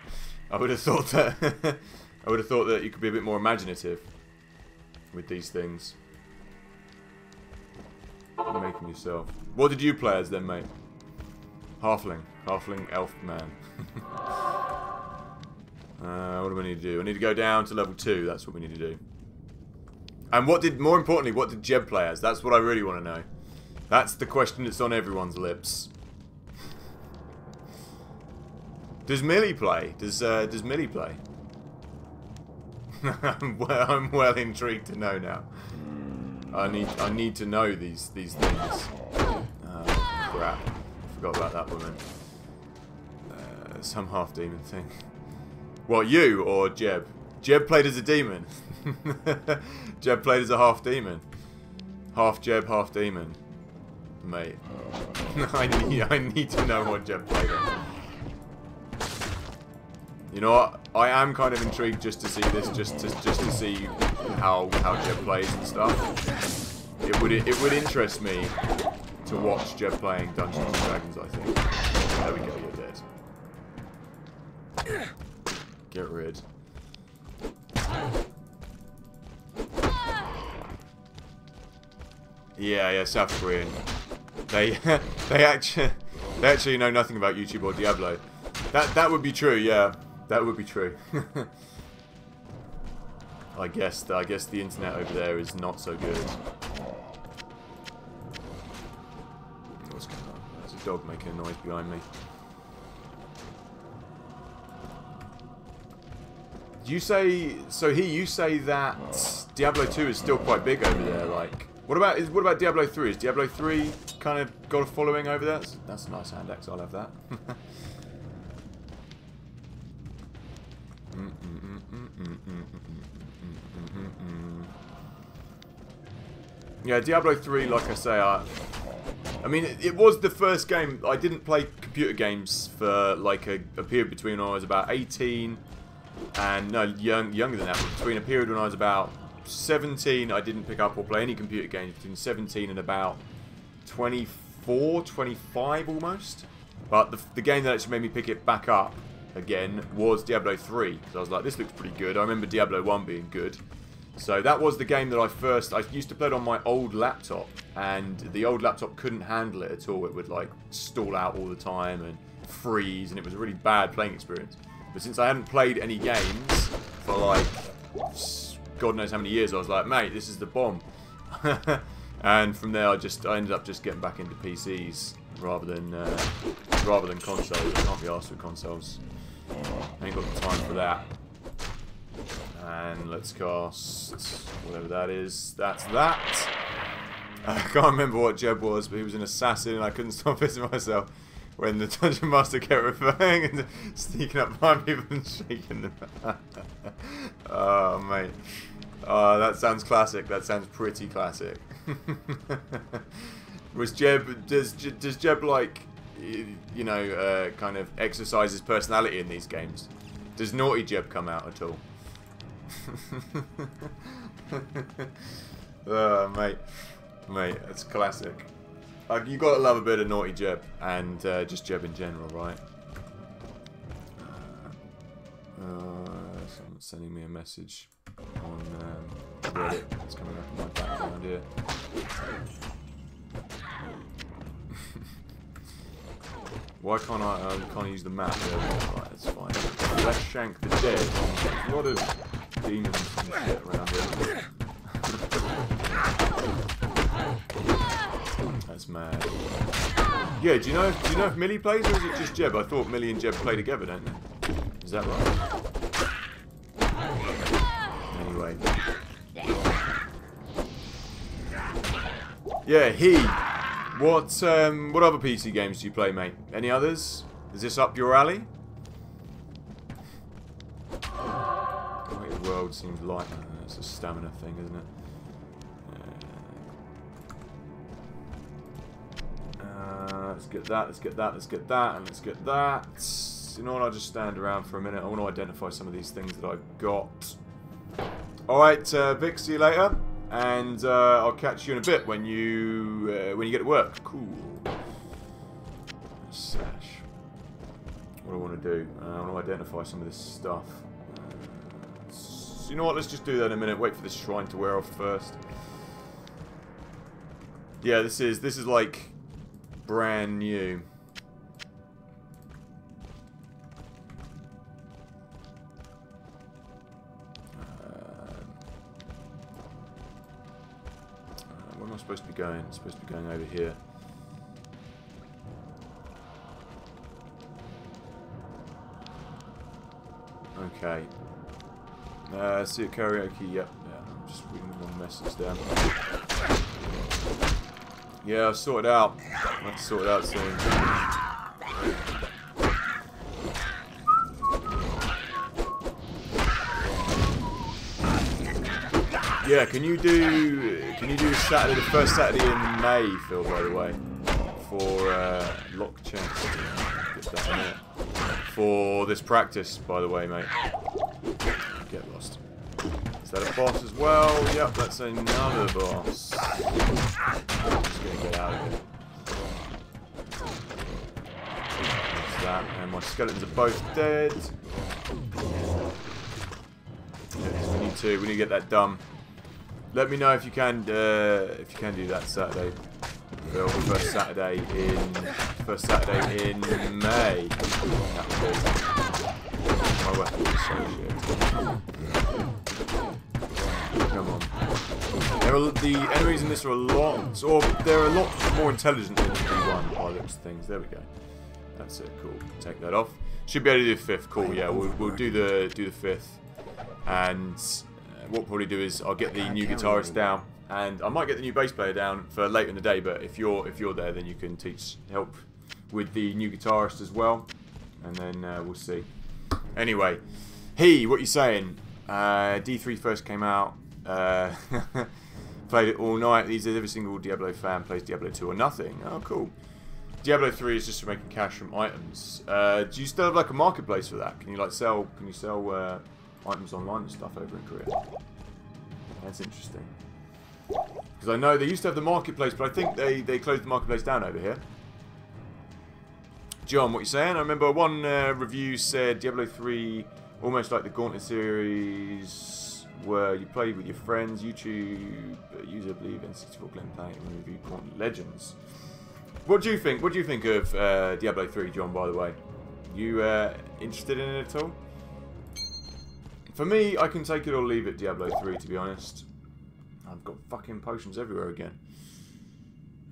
I would have thought that you could be a bit more imaginative with these things. You're making yourself. What did you play as then, mate? Halfling, elf man. What do we need to do? I need to go down to level 2. That's what we need to do. And more importantly, what did Jeb play as? That's what I really want to know. That's the question that's on everyone's lips. Does Millie play? Does Millie play? I'm well intrigued to know now. I need to know these things. Crap. Forgot about that woman. Some half demon thing. What, you or Jeb? Jeb played as a demon. Jeb played as a half demon. Half Jeb, half demon. Mate. I need to know what Jeb played as. You know what? I am kind of intrigued just to see this, just to see how Jeb plays and stuff. It would interest me to watch Jeb playing Dungeons and Dragons. I think. There we go. You're dead. Get rid. Yeah, South Korean. They actually know nothing about YouTube or Diablo. That would be true. Yeah. That would be true. I guess the internet over there is not so good. What's going on? There's a dog making a noise behind me. You say you say that Diablo 2 is still quite big over there. Like, what about Diablo 3? Is Diablo 3 kind of got a following over there? That's a nice hand axe. I'll have that. Yeah, Diablo 3, like I say, I mean, it was the first game. I didn't play computer games for like a period between when I was about 18 and no, younger than that. But between a period when I was about 17, I didn't pick up or play any computer games between 17 and about 24, 25 almost. But the game that actually made me pick it back up again was Diablo 3, because I was like, this looks pretty good. I remember Diablo 1 being good. So that was the game that I used to play it on my old laptop, and the old laptop couldn't handle it at all. It would like stall out all the time and freeze, and it was a really bad playing experience. But since I hadn't played any games for like God knows how many years, I was like, mate, this is the bomb. And from there I ended up just getting back into PCs rather than consoles. I can't be arsed with consoles. I ain't got the time for that. And let's cast whatever that is. That's that. I can't remember what Jeb was, but he was an assassin, and I couldn't stop pissing myself when the Dungeon Master kept referring and sneaking up behind people and shaking them. Oh, mate. Oh, that sounds classic. That sounds pretty classic. Was Jeb? Does Jeb like, you know, kind of exercise his personality in these games? Does Naughty Jeb come out at all? Oh, mate, that's classic. You gotta love a bit of Naughty Jeb and just Jeb in general, right? Someone's sending me a message on Reddit. It's coming up in my background here. Why can't I use the map? Right, that's fine. Let's shank the dead. There's a lot of demons and shit around here. That's mad. Yeah, do you know if Millie plays, or is it just Jeb? I thought Millie and Jeb play together, don't they? Is that right? Anyway. Yeah, What other PC games do you play, mate? Any others? Is this up your alley? The world seems like it's a stamina thing, isn't it? Let's get that, let's get that, let's get that, and let's get that. You know what, I'll just stand around for a minute. I want to identify some of these things that I've got. Alright, Vic, see you later. And I'll catch you in a bit when you get to work. Cool. Sash. What do I want to do? I want to identify some of this stuff. So you know what, let's just do that in a minute. Wait for this shrine to wear off first. Yeah, this is like brand new. Where am I supposed to be going? I'm supposed to be going over here. Okay. See you karaoke. Yep. Yeah, I'm just reading the wrong message down. Yeah, I'll sort it out. Let's sort it out soon. Yeah, can you do Saturday, the first Saturday in May, Phil, by the way, for lock chance? Get that in there. For this practice, by the way, mate. Get lost. Is that a boss as well? Yep, that's another boss. I'm just gonna get out of here. That's that, and my skeletons are both dead. Yes, we need to get that done. Let me know if you can do that Saturday. Phil, first Saturday in May. That would be. My weapon is so shit. Come on. The enemies in this are they're a lot more intelligent than the D1 by the looks of things. There we go. That's it. Cool. Take that off. Should be able to do the 5th. Cool. Yeah, we'll do the 5th. And what we'll probably do is I'll get the new guitarist down, and I might get the new bass player down for later in the day. But if you're there, then you can help with the new guitarist as well, and then we'll see. Anyway, what you saying? D3 first came out. Played it all night. Every single Diablo fan plays Diablo 2 or nothing. Oh, cool. Diablo 3 is just for making cash from items. Do you still have like a marketplace for that? Can you sell items online and stuff over in Korea? That's interesting. Because I know they used to have the marketplace, but I think they closed the marketplace down over here. John, what you saying? I remember one review said Diablo 3, almost like the Gauntlet series, where you play with your friends. YouTube user believe in 64 gameplay and review Gauntlet Legends. What do you think? What do you think of Diablo 3, John? By the way, you interested in it at all? For me, I can take it or leave it, Diablo 3, to be honest. I've got fucking potions everywhere again.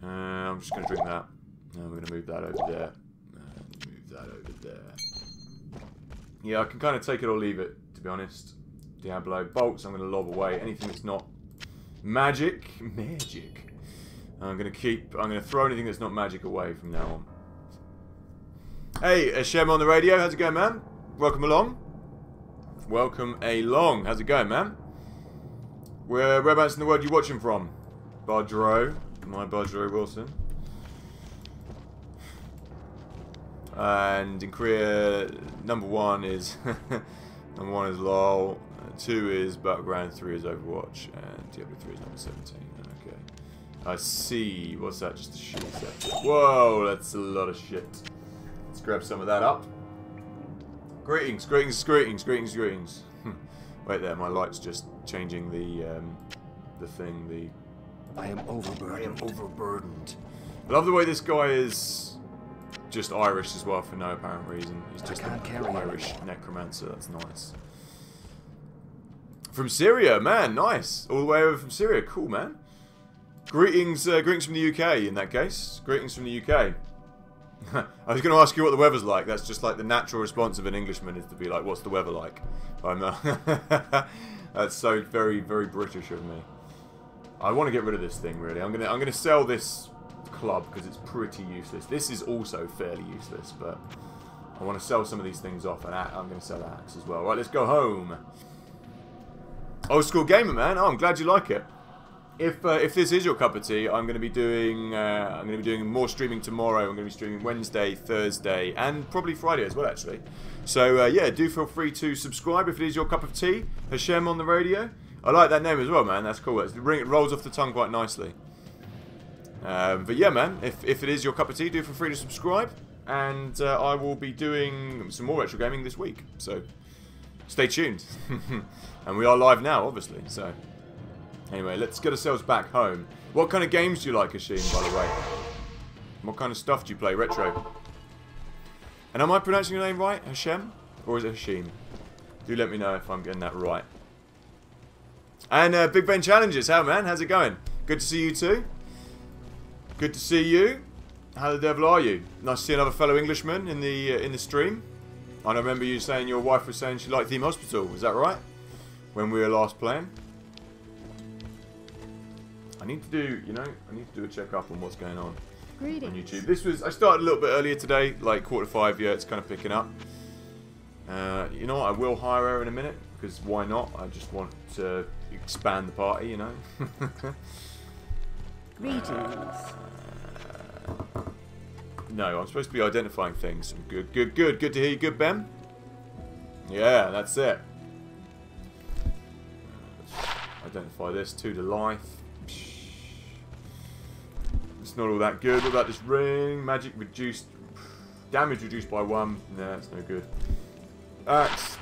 I'm just going to drink that. And we're going to move that over there. Move that over there. Yeah, I can kind of take it or leave it, to be honest. Diablo. Bolts, I'm going to lob away. Anything that's not magic. Magic. I'm going to throw anything that's not magic away from now on. Hey, Shem on the radio. How's it going, man? Welcome along. Welcome along. How's it going, man? Whereabouts in the world are you watching from? Budro. My Budro Wilson. And in Korea, number one is LOL, 2 is Battleground, 3 is Overwatch, and Diablo 3 is number 17. Okay. I see. What's that? Just a shit set. Whoa, that's a lot of shit. Let's grab some of that up. Greetings, greetings, greetings, greetings, greetings. Wait there, my light's just changing the thing. I am overburdened. I love the way this guy is just Irish as well for no apparent reason. He's just an Irish necromancer. That's nice. From Syria, man, nice. All the way over from Syria. Cool, man. Greetings, greetings from the UK in that case. Greetings from the UK. I was going to ask you what the weather's like. That's just like the natural response of an Englishman is to be like, what's the weather like? I'm that's so very, very British of me. I want to get rid of this thing, really. I'm gonna sell this club because it's pretty useless. This is also fairly useless, but I want to sell some of these things off, and I'm going to sell the axe as well. Right, let's go home. Old school gamer, man. Oh, I'm glad you like it. If this is your cup of tea, I'm going to be doing more streaming tomorrow. I'm going to be streaming Wednesday, Thursday, and probably Friday as well, actually. So yeah, do feel free to subscribe if it is your cup of tea. Hashem on the radio. I like that name as well, man. That's cool. It rolls off the tongue quite nicely. But yeah, man, if it is your cup of tea, do feel free to subscribe. And I will be doing some more retro gaming this week. So stay tuned. And we are live now, obviously. So anyway, let's get ourselves back home. What kind of games do you like, Hashim, by the way? What kind of stuff do you play retro? And am I pronouncing your name right, Hashem? Or is it Hashim? Do let me know if I'm getting that right. And Big Ben Challenges, how man? How's it going? Good to see you too. Good to see you. How the devil are you? Nice to see another fellow Englishman in the stream. I remember you saying your wife was saying she liked Theme Hospital. Was that right? When we were last playing. I need to do, I need to do a check-up on what's going on YouTube. I started a little bit earlier today, like 4:45. Yeah, it's kind of picking up. You know what? I will hire her in a minute because why not? I just want to expand the party, you know. Greetings. No, I'm supposed to be identifying things. Good to hear you, good Ben. Yeah, that's it. Identify this, 2 to life. It's not all that good. What about this ring? Magic reduced. Damage reduced by 1. Nah, that's no good. Axe.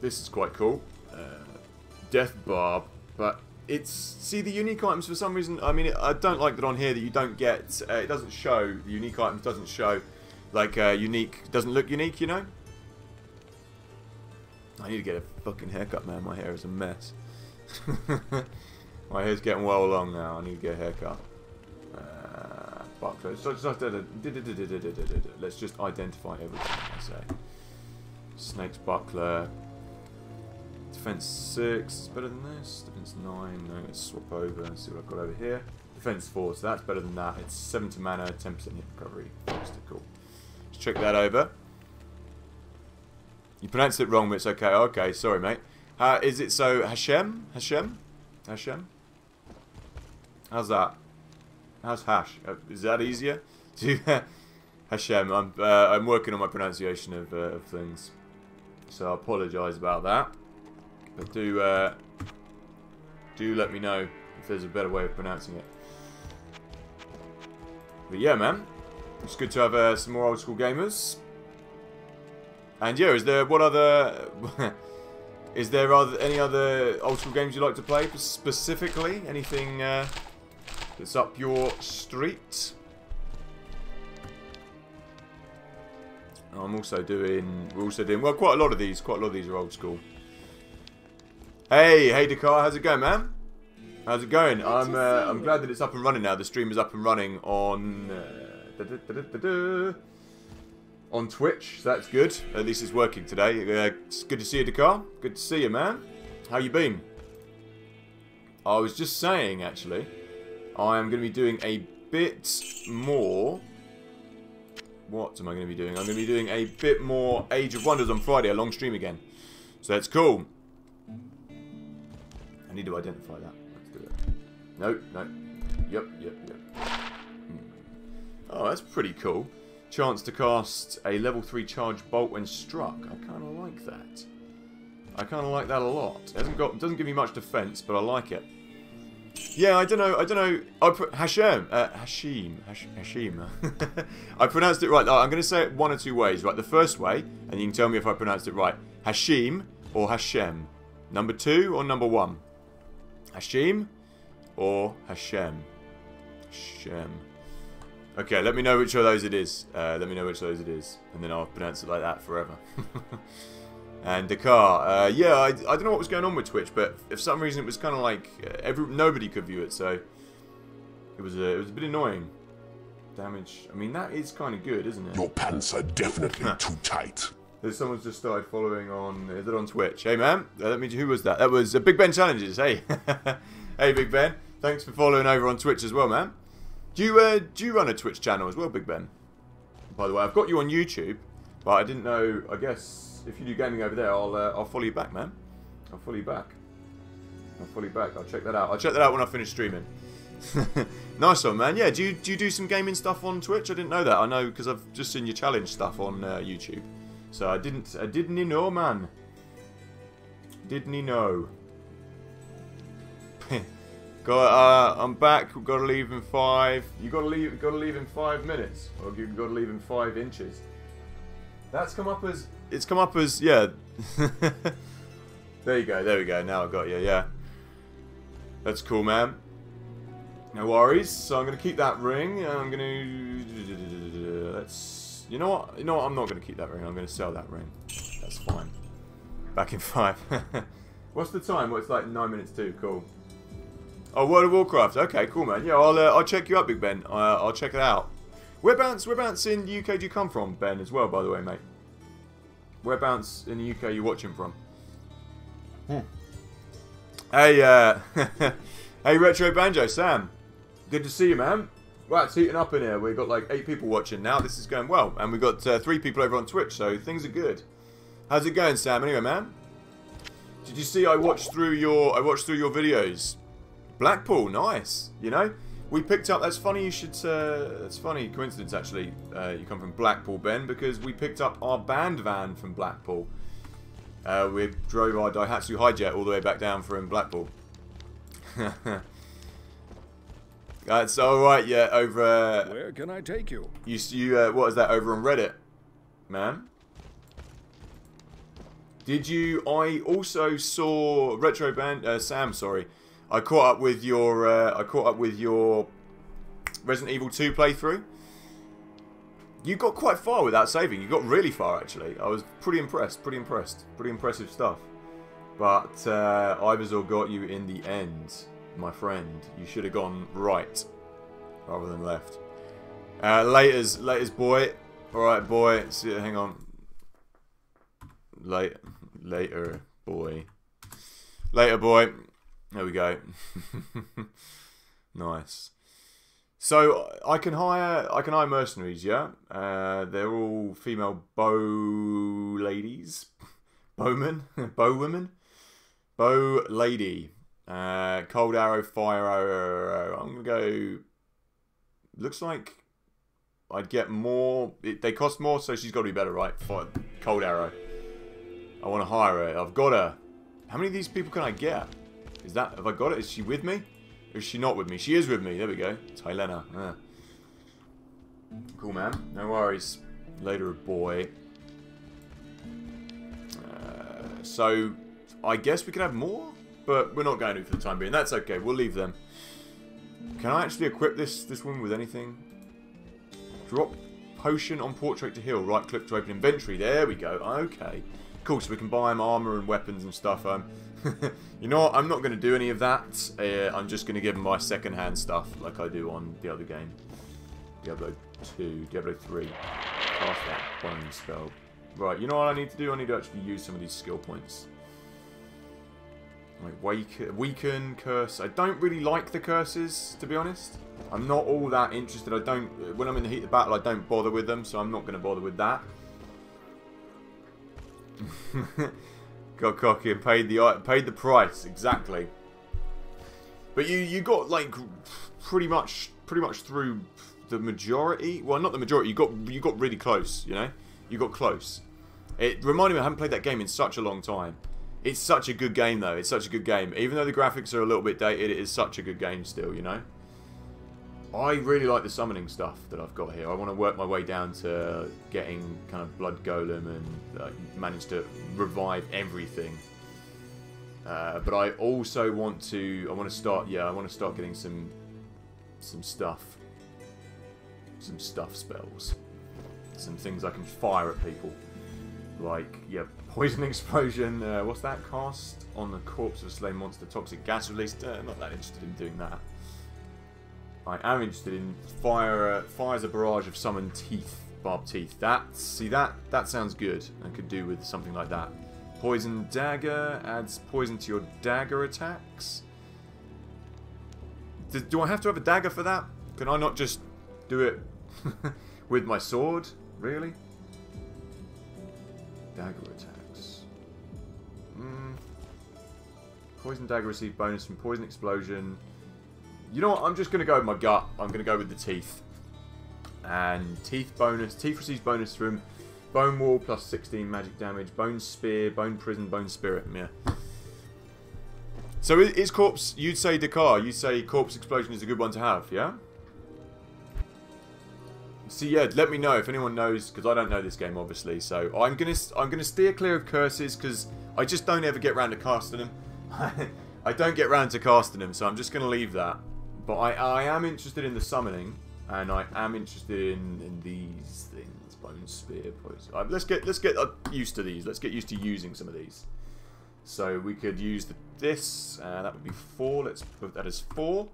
This is quite cool. Death barb. But it's... See, the unique items for some reason... I mean, I don't like that on here that you don't get... it doesn't show... The unique items doesn't show... Like, unique... Doesn't look unique, you know? I need to get a fucking haircut, man. My hair is a mess. My hair's getting well along now. I need to get a haircut. Buckler. Let's just identify everything, I say. Snake's buckler. Defense 6 is better than this. Defense 9. No, let's swap over and see what I've got over here. Defense 4, so that's better than that. It's 7 to mana, 10% hit recovery. Cool. Let's check that over. You pronounced it wrong, but it's okay. Okay, sorry, mate. Is it so Hashem? Hashem? Hashem? How's that? How's hash? Is that easier? Hashem. I'm working on my pronunciation of things, so I apologise about that. But do let me know if there's a better way of pronouncing it. But yeah, man, it's good to have some more old school gamers. And yeah, is there any other old school games you like to play specifically? Anything that's up your street? We're also doing well, quite a lot of these are old school. Hey Dakar, how's it going, man? How's it going? I'm glad that it's up and running now. The stream is up and running on on Twitch, so that's good. At least it's working today. It's good to see you, Dakar. Good to see you, man. How you been? I was just saying, actually, I am going to be doing a bit more... What am I going to be doing? I'm going to be doing a bit more Age of Wonders on Friday, a long stream again. So that's cool. I need to identify that. Let's do it. No. Yep. Oh, that's pretty cool. Chance to cast a level 3 charge bolt when struck. I kind of like that. I kind of like that a lot. It doesn't give me much defense, but I like it. Yeah, I don't know. Hashem. I pronounced it right. I'm going to say it one or two ways. Right, the first way, and you can tell me if I pronounced it right. Hashim or Hashem. Number 2 or number 1. Hashim or Hashem. Hashem. Okay, let me know which of those it is. And then I'll pronounce it like that forever. And Dakar, yeah, I don't know what was going on with Twitch, but for some reason it was kind of like nobody could view it. So It was a bit annoying. Damage. I mean, that is kind of good, isn't it? Your pants are definitely too tight. There's someone's just started following on. Is it on Twitch? Hey man, who was that? That was Big Ben Challenges. Hey, hey Big Ben. Thanks for following over on Twitch as well, man. Do you run a Twitch channel as well, Big Ben? By the way, I've got you on YouTube, but I didn't know. I guess if you do gaming over there, I'll follow you back, man. I'll follow you back. I'll follow you back. I'll check that out. I'll check that out when I finish streaming. Nice one, man. Yeah, do you do some gaming stuff on Twitch? I didn't know that. I know because I've just seen your challenge stuff on YouTube. So I didn't know, man. Didn't know. I'm back. We've got to leave in 5. You got to leave in 5 minutes, or you got to leave in 5 inches. That's come up as. It's come up as yeah. There you go. There we go. Now I got you. Yeah. That's cool, man. No worries. So I'm gonna keep that ring, and I'm gonna let's. You know what? You know what? I'm not gonna keep that ring. I'm gonna sell that ring. That's fine. Back in 5. What's the time? Well, it's like 9 minutes too. Cool. Oh, World of Warcraft. Okay, cool, man. Yeah, I'll check you up, Big Ben. I'll check it out. Whereabouts in the UK do you come from, Ben? As well, by the way, mate. Whereabouts in the UK are you watching from? Hey, hey, Retro Banjo, Sam. Good to see you, man. Right, it's heating up in here. We've got like 8 people watching now. This is going well, and we've got 3 people over on Twitch, so things are good. How's it going, Sam? Anyway, man. Did you see I watched through your videos? Blackpool, nice. You know, we picked up. That's funny. You should. That's funny coincidence actually. You come from Blackpool, Ben, because we picked up our band van from Blackpool. We drove our Daihatsu Hijet all the way back down from Blackpool. That's all right. Yeah, over. Where can I take you? You what is that over on Reddit, man? Did you? I also saw Retro Band. Sam, sorry. I caught up with your Resident Evil 2 playthrough. You got quite far without saving. You got really far, actually. I was pretty impressed. Pretty impressed. Pretty impressive stuff. But Iversor got you in the end, my friend. You should have gone right rather than left. Later's boy. All right, boy. See, hang on. Later, boy. Later, boy. There we go. Nice. So I can hire mercenaries, yeah? They're all female bow ladies. Bowmen? Bow women? Bow lady. Cold arrow, fire arrow. I'm gonna go. Looks like I'd get more. They cost more, so she's got to be better, right? For cold arrow. I want to hire her. I've got her. How many of these people can I get? Is that, have I got it? Is she with me? Or is she not with me? She is with me. There we go. It's Helena. Yeah. Cool, man. No worries. Later, boy. So, I guess we can have more, but we're not going to for the time being. That's okay. We'll leave them. Can I actually equip this woman with anything? Drop potion on portrait to heal. Right click to open inventory. There we go. Okay. Cool. So we can buy him armor and weapons and stuff. You know what? I'm not going to do any of that. I'm just going to give him my second-hand stuff like I do on the other game. Diablo 2, Diablo 3. Cast that bone spell. Right, you know what I need to do? I need to actually use some of these skill points. Like weaken, curse. I don't really like the curses, to be honest. I'm not all that interested. When I'm in the heat of battle, I don't bother with them, so I'm not going to bother with that. Got cocky and paid the price, exactly. But you got like pretty much through the majority. Well, not the majority. You got really close. You know, you got close. It reminded me I haven't played that game in such a long time. It's such a good game though. It's such a good game. Even though the graphics are a little bit dated, it is such a good game still. You know. I really like the summoning stuff that I've got here. I want to work my way down to getting kind of blood golem and manage to revive everything. But I also want to. I want to start getting some stuff spells, some things I can fire at people, like poison explosion. What's that? Cast on the corpse of a slain monster, toxic gas released. Not that interested in doing that. I am interested in fires a barrage of summoned teeth, barbed teeth. That sounds good. I could do with something like that. Poison dagger adds poison to your dagger attacks. Do I have to have a dagger for that? Can I not just do it with my sword? Really? Dagger attacks. Poison dagger receive bonus from poison explosion. You know what? I'm just going to go with my gut. I'm going to go with the teeth. And teeth bonus. Teeth receives bonus from bone wall plus 16 magic damage. Bone spear, bone prison, bone spirit. Yeah. So is corpse, you'd say Dakar, you'd say corpse explosion is a good one to have, yeah? See, yeah, let me know if anyone knows, because I don't know this game, obviously. So I'm gonna steer clear of curses, because I just don't ever get around to casting them. I don't get around to casting them, so I'm just gonna leave that. But I am interested in the summoning, and I am interested in these things. Bone spear, poison. Let's get used to these. Let's get used to using some of these. So we could use this. That would be 4. Let's put that as 4,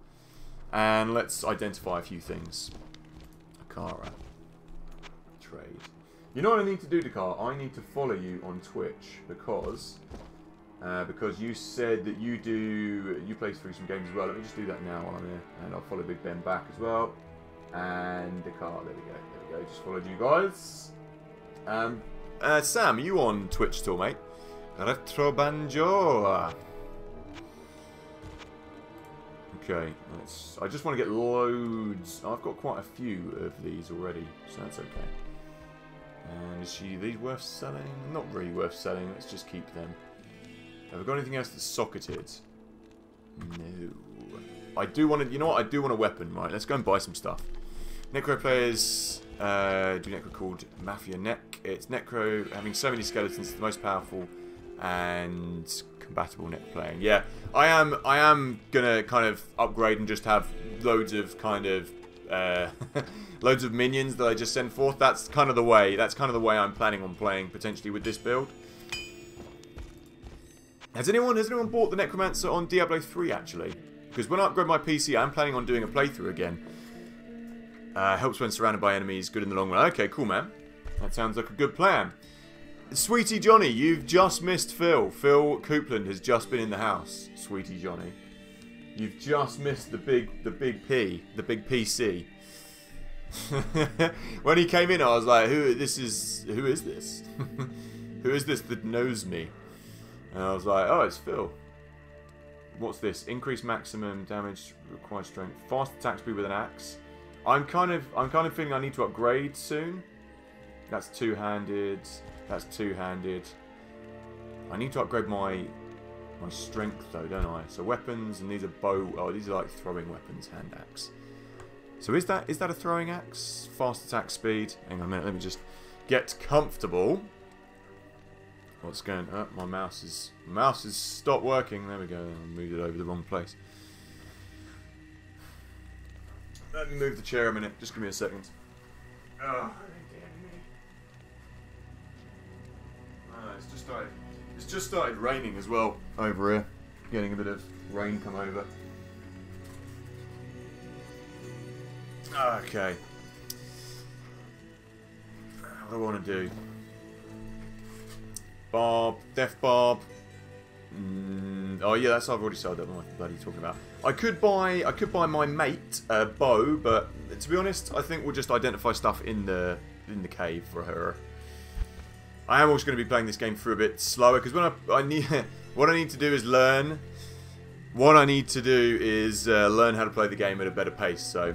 and let's identify a few things. Akara. Trade. You know what I need to do, Dakar? I need to follow you on Twitch because you said that you play through some games as well. Let me just do that now while I'm here, and I'll follow Big Ben back as well. And Dakar, there we go. Just followed you guys. Sam, are you on Twitch at all, mate? Retro Banjo. Okay, I just want to get loads. I've got quite a few of these already, so that's okay. And is these worth selling? Not really worth selling. Let's just keep them. Have I got anything else that's socketed? No. I do want to. You know what? I do want a weapon. Right. Let's go and buy some stuff. Necro players do Necro called Mafia Neck. It's Necro having so many skeletons. It's the most powerful and compatible Necro playing. Yeah, I am gonna kind of upgrade and just have loads of kind of loads of minions that I just send forth. That's kind of the way. That's kind of the way I'm planning on playing potentially with this build. Has anyone bought the Necromancer on Diablo 3 actually? Because when I upgrade my PC, I'm planning on doing a playthrough again. Helps when surrounded by enemies. Good in the long run. Okay, cool, man. That sounds like a good plan. Sweetie Johnny, you've just missed Phil. Phil Coupland has just been in the house. Sweetie Johnny, you've just missed the big P, the big PC. When he came in, I was like, who is this? Who is this that knows me? And I was like, oh, it's Phil. What's this? Increased maximum damage, required strength, fast attack speed with an axe. I'm kind of feeling I need to upgrade soon. That's two-handed. That's two-handed. I need to upgrade my strength though, don't I? So weapons, and these are bow. Oh, these are like throwing weapons. Hand axe. So is that a throwing axe? Fast attack speed. Hang on a minute. Let me just get comfortable. What's going on? My mouse is stopped working. There we go. I moved it over the wrong place. Let me move the chair a minute. Just give me a second. Oh, it's just started raining as well over here. Getting a bit of rain come over. Okay. What do I want to do? Barb, Death Barb. Oh yeah, that's I've already sold that. What am I bloody talking about? I could buy my mate a bow, but to be honest, I think we'll just identify stuff in the cave for her. I am also going to be playing this game through a bit slower because when I need what I need to do is learn. What I need to do is learn how to play the game at a better pace. So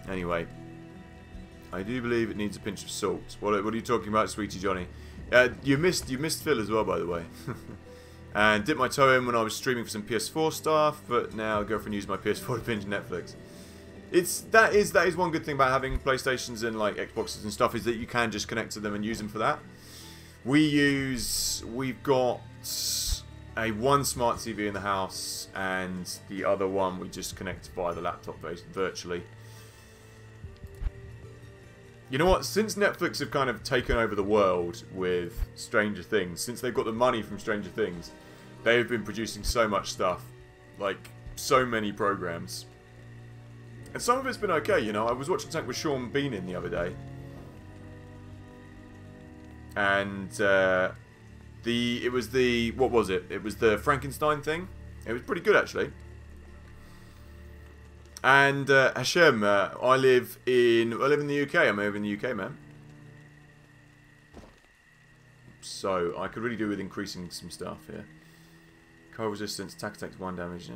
anyway, I do believe it needs a pinch of salt. What are you talking about, Sweetie Johnny? You missed Phil as well, by the way. And dipped my toe in when I was streaming for some PS4 stuff, but now girlfriend used my PS4 to binge Netflix. That is one good thing about having PlayStations and like Xboxes and stuff, is that you can just connect to them and use them for that. We've got one smart TV in the house, and the other one we just connect via the laptop virtually. You know what? Since Netflix have kind of taken over the world with Stranger Things, since they've got the money from Stranger Things, they've been producing so much stuff. Like, so many programs. And some of it's been okay, you know. I was watching something with Sean Bean in the other day. And it was the, what was it? It was the Frankenstein thing. It was pretty good, actually. And Hashem, I live in the UK. I'm over in the UK, man. So I could really do with increasing some stuff here. Cold resistance, attack takes 1 damage.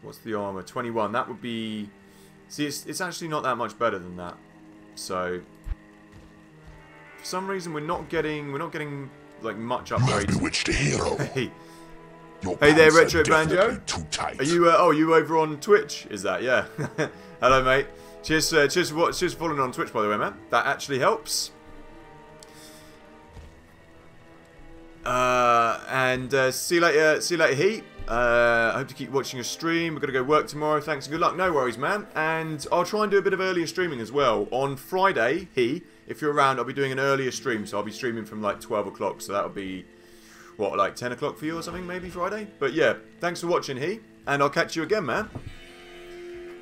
What's the armor? 21. That would be. See, it's actually not that much better than that. So for some reason we're not getting like much upgrades. You have bewitched a hero. Hey. Your Hey there, pants Retro are definitely Banjo. too tight. Are you? Oh, you over on Twitch? Is that? Yeah. Hello, mate. Cheers for following on Twitch, by the way, man. That actually helps. And see you later. See you later, Heat. I hope to keep watching your stream. We're gonna go work tomorrow. Thanks and good luck. No worries, man. And I'll try and do a bit of earlier streaming as well on Friday. If you're around, I'll be doing an earlier stream. So I'll be streaming from like 12 o'clock. So that'll be. What, like 10 o'clock for you or something, maybe Friday? But yeah, thanks for watching, and I'll catch you again, man.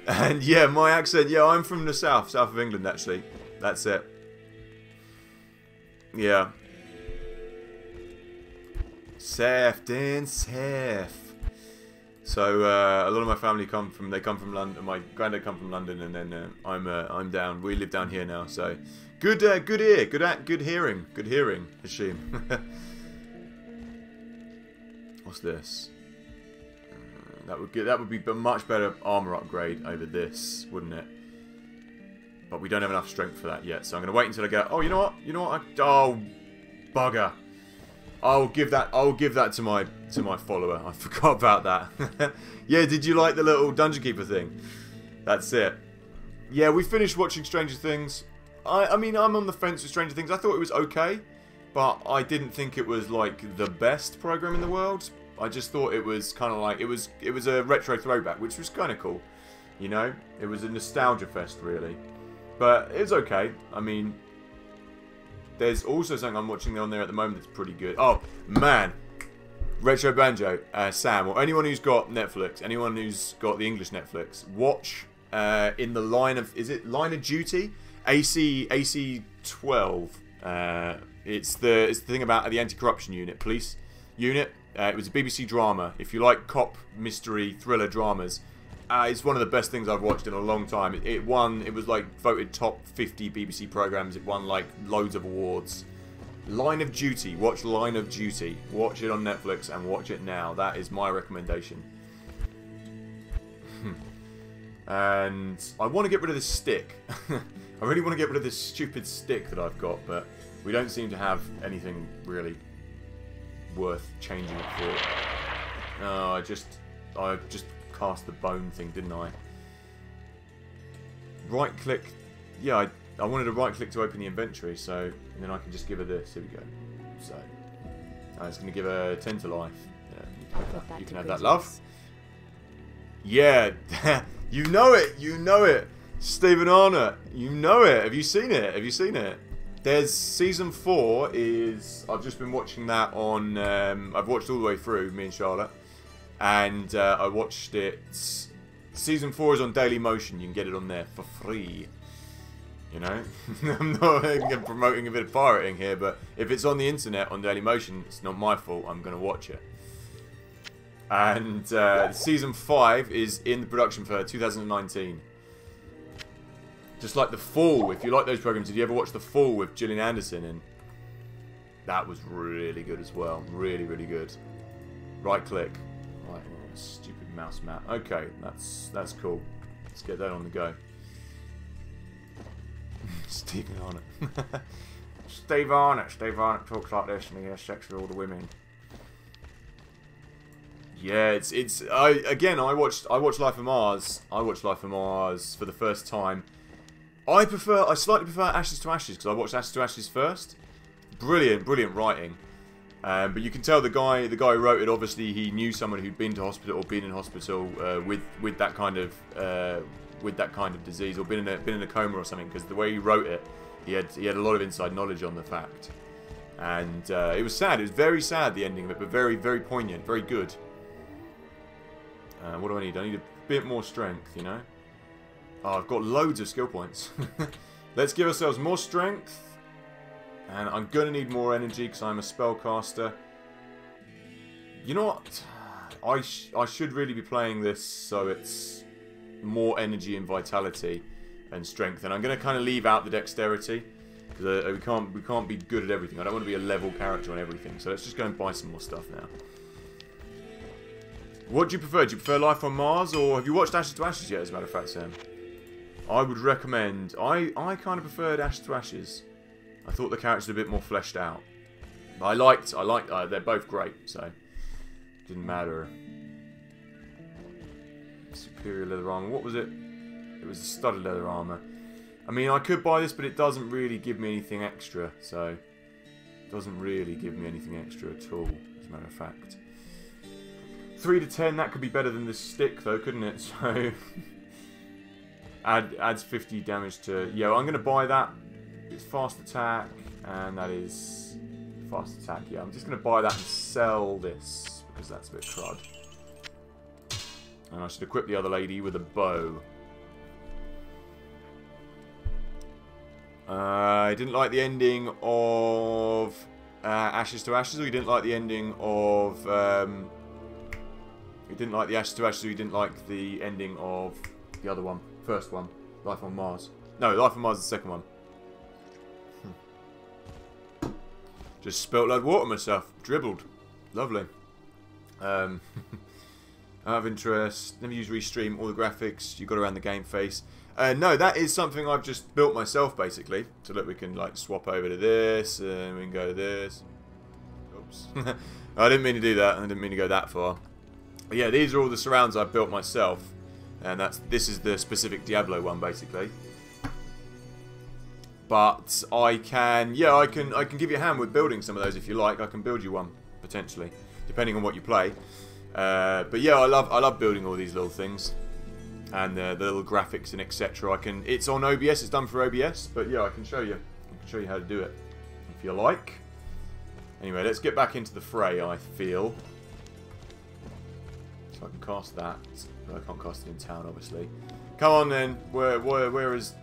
And yeah, my accent, yeah, I'm from the south of England, actually. That's it. Yeah. Safe, Dan, safe. So, a lot of my family come from London. My granddad come from London, and then I'm down. We live down here now, so good ear, good hearing, Hashim. What's this? That would be a much better armor upgrade over this, wouldn't it? But we don't have enough strength for that yet, so I'm gonna wait until I get. Oh, you know what? Oh, bugger! I'll give that to my follower. I forgot about that. Yeah, did you like the little Dungeon Keeper thing? That's it. Yeah, we finished watching Stranger Things. I mean, I'm on the fence with Stranger Things. I thought it was okay. But I didn't think it was like the best program in the world. I just thought it was kind of like it was a retro throwback, which was kind of cool. You know, it was a nostalgia fest really. But it's okay. I mean, there's also something I'm watching on there at the moment that's pretty good. Oh man, Retro Banjo, Sam, or anyone who's got Netflix, anyone who's got the English Netflix, watch in the line of Line of Duty, AC 12. It's the thing about the anti-corruption unit, police unit. It was a BBC drama. If you like cop, mystery, thriller dramas, it's one of the best things I've watched in a long time. It was like voted top 50 BBC programs. It won like loads of awards. Line of Duty. Watch Line of Duty. Watch it on Netflix and watch it now. That is my recommendation. And I want to get rid of this stick. I really want to get rid of this stupid stick that I've got, but we don't seem to have anything really worth changing it for. Oh, I just cast the bone thing, didn't I? Right click. Yeah, I wanted to right click to open the inventory, so and then I can just give her this. Here we go. So it's going to give her 10 to life. Yeah, you can have that, love. Yeah, you know it, Stephen Arnott. You know it. Have you seen it? There's season 4 is. I've just been watching that on. I've watched all the way through, me and Charlotte, and I watched it. Season 4 is on Daily Motion. You can get it on there for free. You know, I'm not promoting a bit of pirating here, but if it's on the internet on Daily Motion, it's not my fault. I'm gonna watch it. And season 5 is in the production for 2019. Just like The Fall, if you like those programs, did you ever watch The Fall with Gillian Anderson? And that was really good as well. Really, really good. Right click. Right, stupid mouse map. Okay, that's cool. Let's get that on the go. Stephen Arnott. Steve Arnott talks like this and he has sex with all the women. Yeah, I watched Life of Mars. I watched Life of Mars for the first time. I slightly prefer Ashes to Ashes because I watched Ashes to Ashes first. Brilliant writing. But you can tell the guy who wrote it, obviously he knew someone who'd been to hospital or been in hospital with that kind of disease or been in a coma or something, because the way he wrote it, he had a lot of inside knowledge on the fact. And it was sad. It was very sad, the ending of it, but very, very poignant, very good. What do I need? I need a bit more strength, you know. Oh, I've got loads of skill points. Let's give ourselves more strength. And I'm going to need more energy because I'm a spellcaster. You know what? I should really be playing this so it's more energy and vitality and strength. And I'm going to kind of leave out the dexterity. Because we can't be good at everything. I don't want to be a level character on everything. So let's just go and buy some more stuff now. What do you prefer? Do you prefer Life on Mars, or have you watched Ashes to Ashes yet, as a matter of fact, Sam? I would recommend... I kind of preferred Ashes to Ashes. I thought the characters were a bit more fleshed out. I liked they're both great, so... Didn't matter. Superior leather armor. What was it? It was the studded leather armor. I mean, I could buy this, but it doesn't really give me anything extra, so... It doesn't really give me anything extra at all, as a matter of fact. 3 to 10, that could be better than this stick, though, couldn't it? So... adds 50 damage to... Yeah, well, I'm going to buy that. It's fast attack, and that is... Fast attack, yeah. I'm just going to buy that and sell this, because that's a bit crud. And I should equip the other lady with a bow. I didn't like the ending of Ashes to Ashes, or you didn't like the ending of... you didn't like the Ashes to Ashes, or you didn't like the ending of the other one. First one. Life on Mars. No, Life on Mars is the second one. Just spilt load of water myself. Dribbled. Lovely. Out of interest. Never use Restream. All the graphics. You got around the game face. No, that is something I've just built myself, basically. So that we can, like, swap over to this. And we can go to this. Oops. I didn't mean to do that. I didn't mean to go that far. But yeah, these are all the surrounds I've built myself. And this is the specific Diablo one, basically. But I can give you a hand with building some of those if you like. I can build you one potentially, depending on what you play. But yeah, I love building all these little things and the little graphics and etc. It's on OBS. It's done for OBS, but yeah, I can show you. I can show you how to do it if you like. Anyway, let's get back into the fray. I feel so I can cast that. But I can't cast it in town, obviously. Come on then. Where is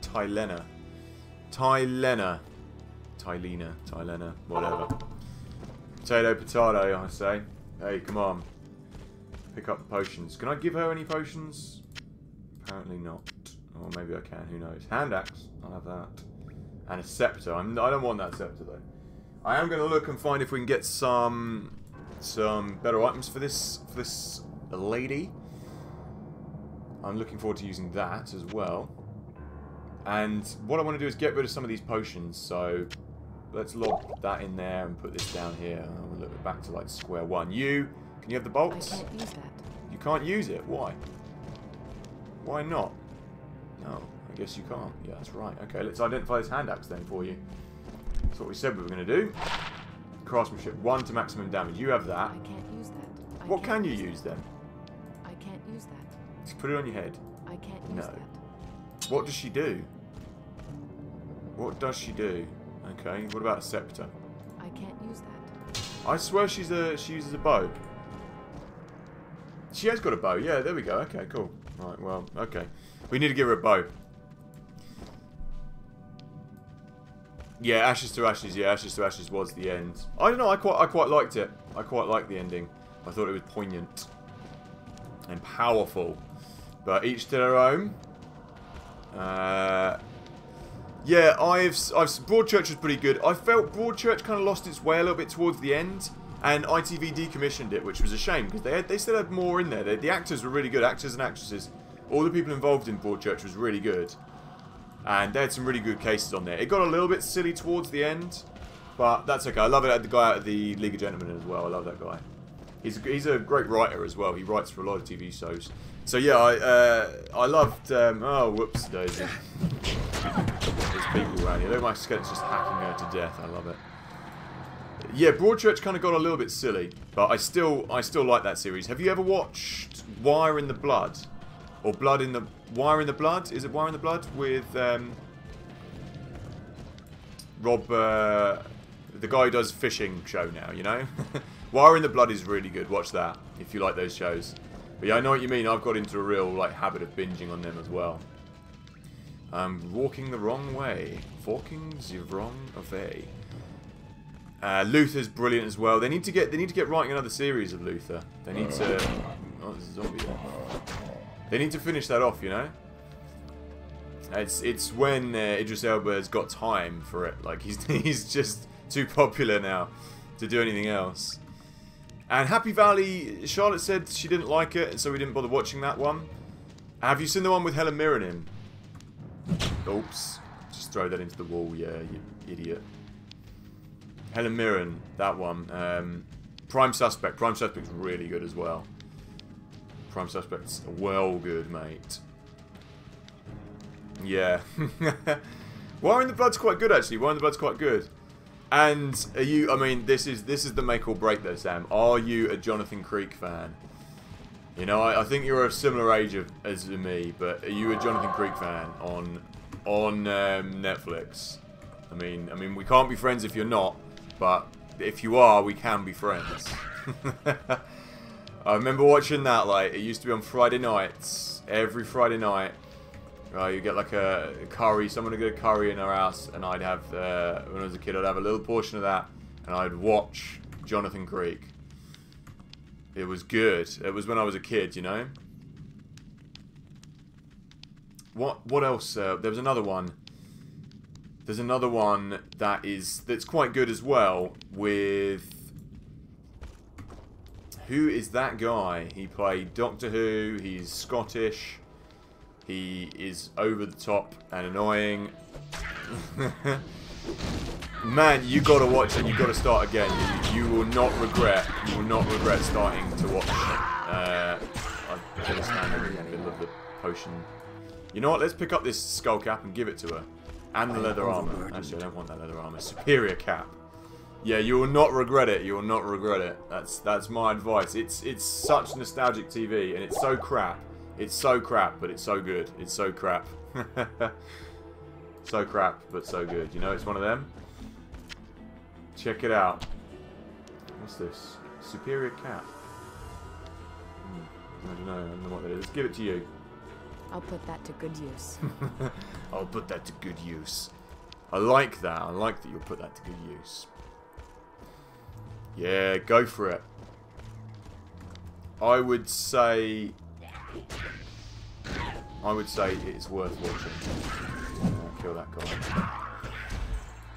Tylena? Tylena, whatever. Potato, I say. Hey, come on. Pick up the potions. Can I give her any potions? Apparently not. Or maybe I can, who knows. Hand axe, I'll have that. And a scepter. I don't want that scepter though. I am going to look and find if we can get some better items for this lady. I'm looking forward to using that as well. And what I want to do is get rid of some of these potions, so let's lob that in there and put this down here. And we'll look back to like square one. Can you have the bolts? I can't use that. You can't use it? Why? Why not? No, I guess you can't. Yeah, that's right. Okay, let's identify this hand axe then for you. That's what we said we were going to do. Craftsmanship, 1 to maximum damage. You have that. I can't use that. What can you use then? I can't use that. Just put it on your head. I can't use that. What does she do? What does she do? Okay, what about a scepter? I can't use that. I swear she uses a bow. She has got a bow. Yeah, there we go. Okay, cool. Right, well, okay. We need to give her a bow. Yeah, Ashes to Ashes. Yeah, Ashes to Ashes was the end. I don't know. I quite liked it. I quite liked the ending. I thought it was poignant and powerful. But each to their own. Yeah, Broadchurch was pretty good. I felt Broadchurch kind of lost its way a little bit towards the end, and ITV decommissioned it, which was a shame because they still had more in there. The actors were really good, actors and actresses. All the people involved in Broadchurch was really good, and they had some really good cases on there. It got a little bit silly towards the end, but that's okay. I love it. I had the guy out of the League of Gentlemen as well. I love that guy. He's a great writer as well. He writes for a lot of TV shows. So yeah, I loved. Oh, whoops, daisy. There's people around here. Look, my skelet's just hacking her to death. I love it. Yeah, Broadchurch kind of got a little bit silly, but I still like that series. Have you ever watched Wire in the Blood, or Wire in the Blood? Is it Wire in the Blood with Rob, the guy who does fishing show now? You know, Wire in the Blood is really good. Watch that if you like those shows. But yeah, I know what you mean. I've got into a real like habit of binging on them as well. I'm walking the wrong way. Walking the wrong way. Luther's brilliant as well. They need to get writing another series of Luther. They need to. Oh, there's a zombie there. They need to finish that off, you know. It's when Idris Elba's got time for it. Like he's just too popular now to do anything else. And Happy Valley, Charlotte said she didn't like it, and so we didn't bother watching that one. Have you seen the one with Helen Mirren in? Oops. Just throw that into the wall, yeah, you idiot. Helen Mirren, that one. Prime Suspect. Prime Suspect's really good as well. Prime Suspect's well good, mate. Yeah. Wire in the Blood's quite good, actually. Wire in the Blood's quite good. And are you, I mean, this is the make or break though, Sam. Are you a Jonathan Creek fan? You know, I think you're a similar age as me, but are you a Jonathan Creek fan on Netflix? I mean, we can't be friends if you're not, but if you are, we can be friends. I remember watching that, like, it used to be on Friday nights, every Friday night. You get like a curry, someone would get a curry in our house, and I'd have, when I was a kid, I'd have a little portion of that, and I'd watch Jonathan Creek. It was good. It was when I was a kid, you know. What else? There was another one. There's another one that's quite good as well. With who is that guy? He played Doctor Who. He's Scottish. He is over the top and annoying. Man, you gotta watch it. You gotta start again. You will not regret. You will not regret starting to watch. I couldn't stand in the middle of the potion. You know what? Let's pick up this skull cap and give it to her, and the leather armor. Actually, I don't want that leather armor. Superior cap. Yeah, you will not regret it. You will not regret it. That's my advice. It's such nostalgic TV, and it's so crap. It's so crap, but it's so good. It's so crap. So crap, but so good. You know, it's one of them. Check it out. What's this? Superior cap. I don't know what that is. Let's give it to you. I'll put that to good use. I'll put that to good use. I like that. I like that you'll put that to good use. Yeah, go for it. I would say it's worth watching. Kill that guy.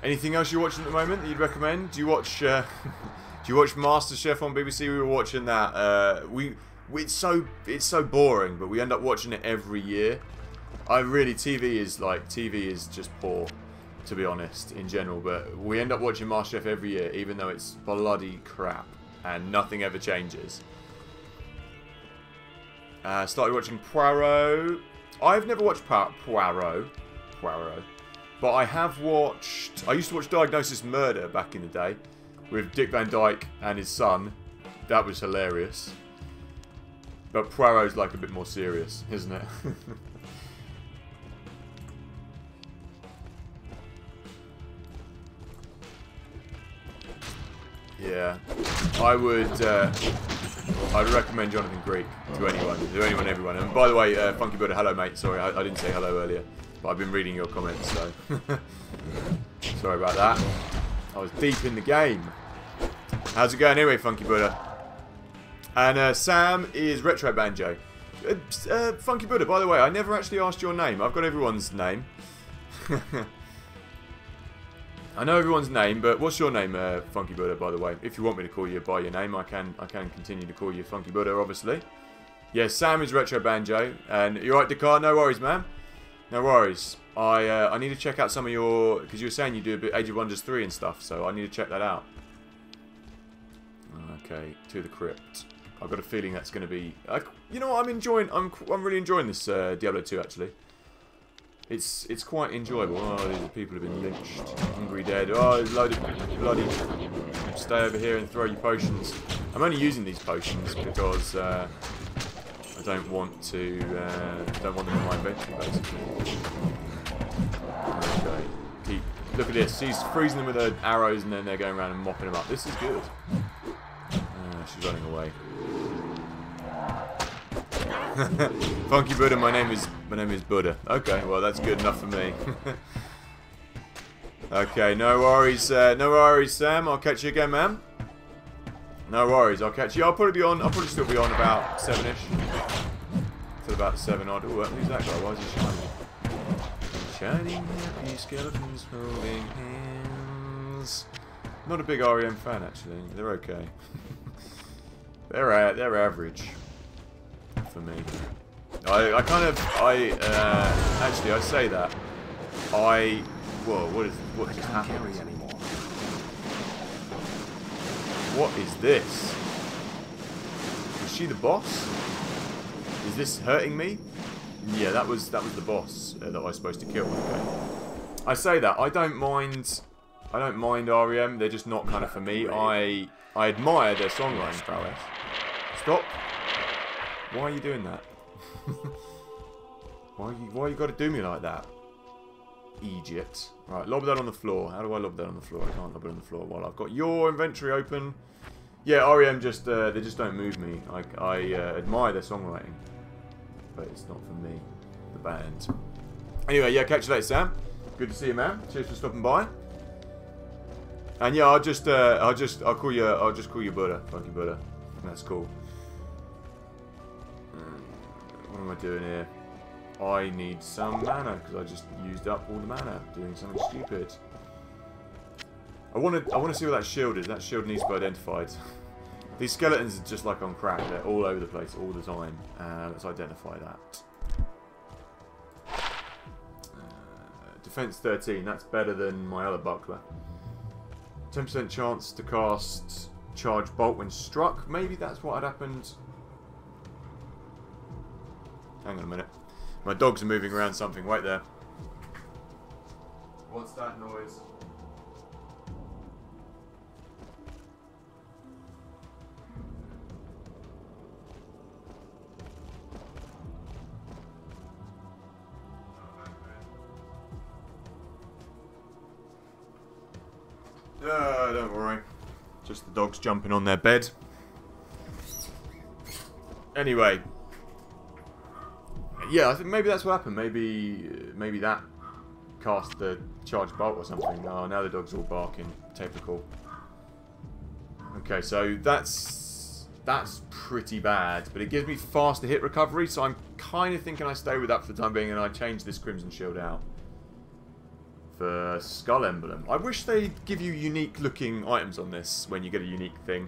Anything else you're watching at the moment that you'd recommend? Do you watch MasterChef on BBC? We were watching that. It's so boring, but we end up watching it every year. TV is just poor, to be honest, in general. But we end up watching MasterChef every year, even though it's bloody crap and nothing ever changes. Started watching Poirot. I've never watched Poirot, but I have watched. I used to watch Diagnosis Murder back in the day with Dick Van Dyke and his son. That was hilarious. But Poirot's like a bit more serious, isn't it? Yeah, I'd recommend Jonathan Creek to anyone, everyone. And by the way, Funky Buddha, hello mate. Sorry, I didn't say hello earlier, but I've been reading your comments, so sorry about that. I was deep in the game. How's it going anyway, Funky Buddha? And Sam is Retro Banjo. Funky Buddha, by the way, I never actually asked your name. I've got everyone's name. I know everyone's name, but what's your name, Funky Buddha, by the way? If you want me to call you by your name, I can continue to call you Funky Buddha, obviously. Yeah, Sam is Retro Banjo. And you're right, Dakar? No worries, man. No worries. I need to check out some of your... Because you were saying you do a bit Age of Wonders 3 and stuff, so I need to check that out. Okay, To the Crypt. I've got a feeling that's going to be... you know what, I'm really enjoying this Diablo 2, actually. It's quite enjoyable. Oh, these people have been lynched. Hungry Dead. Oh, there's a load of bloody... Stay over here and throw your potions. I'm only using these potions because I don't want to... don't want them in my inventory, basically. Okay. Look at this. She's freezing them with her arrows and then they're going around and mopping them up. This is good. She's running away. Funky Buddha, my name is Buddha. Okay, well that's good enough for me. Okay, no worries, Sam. I'll catch you again, man. No worries, I'll catch you. I'll probably still be on about 7ish. Till about 7 odd. Ooh, who's that guy? Why is he shining? Shining happy skeletons holding hands. Not a big REM fan actually. They're okay. they're average for me. Actually I say that. Whoa, what just happened? What is this? Is she the boss? Is this hurting me? Yeah, that was the boss that I was supposed to kill. Okay. I say that I don't mind REM. They're just not kind of for me. I admire their songwriting prowess. Stop. Why are you doing that? Why you got to do me like that? Egypt. Right, lob that on the floor. How do I lob that on the floor? I can't lob it on the floor while I've got your inventory open. Yeah, REM just they just don't move me. I admire their songwriting, but it's not for me, the band. Anyway, yeah, catch you later, Sam. Good to see you, man. Cheers for stopping by. And yeah, I'll just call you Buddha, Funky Buddha. That's cool. What am I doing here? I need some mana because I just used up all the mana doing something stupid. I want to see what that shield is. That shield needs to be identified. These skeletons are just like on crack. They're all over the place all the time. Let's identify that. Defense 13. That's better than my other buckler. 10% chance to cast charge bolt when struck. Maybe that's what had happened. Hang on a minute. My dogs are moving around something. Wait there. What's that noise? Don't worry. Just the dogs jumping on their bed. Anyway. Yeah, I think maybe that's what happened. Maybe that cast the charge bolt or something. Oh, now the dog's all barking. Typical. Okay, so that's pretty bad, but it gives me faster hit recovery, so I'm kind of thinking I stay with that for the time being, and I change this Crimson Shield out for Skull Emblem. I wish they'd give you unique looking items on this when you get a unique thing.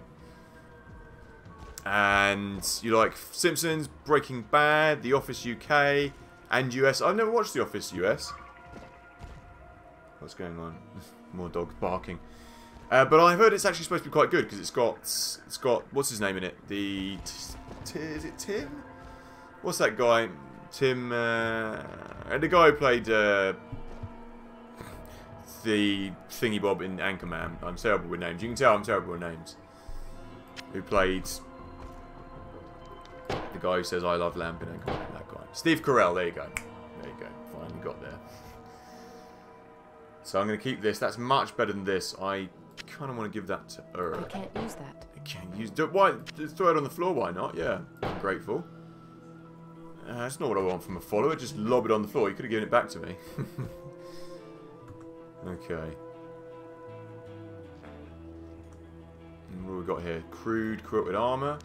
And you like Simpsons, Breaking Bad, The Office UK, and US. I've never watched The Office US. What's going on? More dogs barking. But I've heard it's actually supposed to be quite good because it's got what's his name in it? Is it Tim? What's that guy? Tim. The guy who played the thingy bob in Anchorman. I'm terrible with names. You can tell I'm terrible with names. Who played the guy who says I love lamp in Anchorman? That guy. Steve Carell. There you go. There you go. Finally got there. So I'm going to keep this. That's much better than this. I kind of want to give that to her. I can't use that. I can't use it. Why? Just throw it on the floor. Why not? Yeah. I'm grateful. That's not what I want from a follower. Just lob it on the floor. You could have given it back to me. Okay. And what have we got here? Crude quilted armor.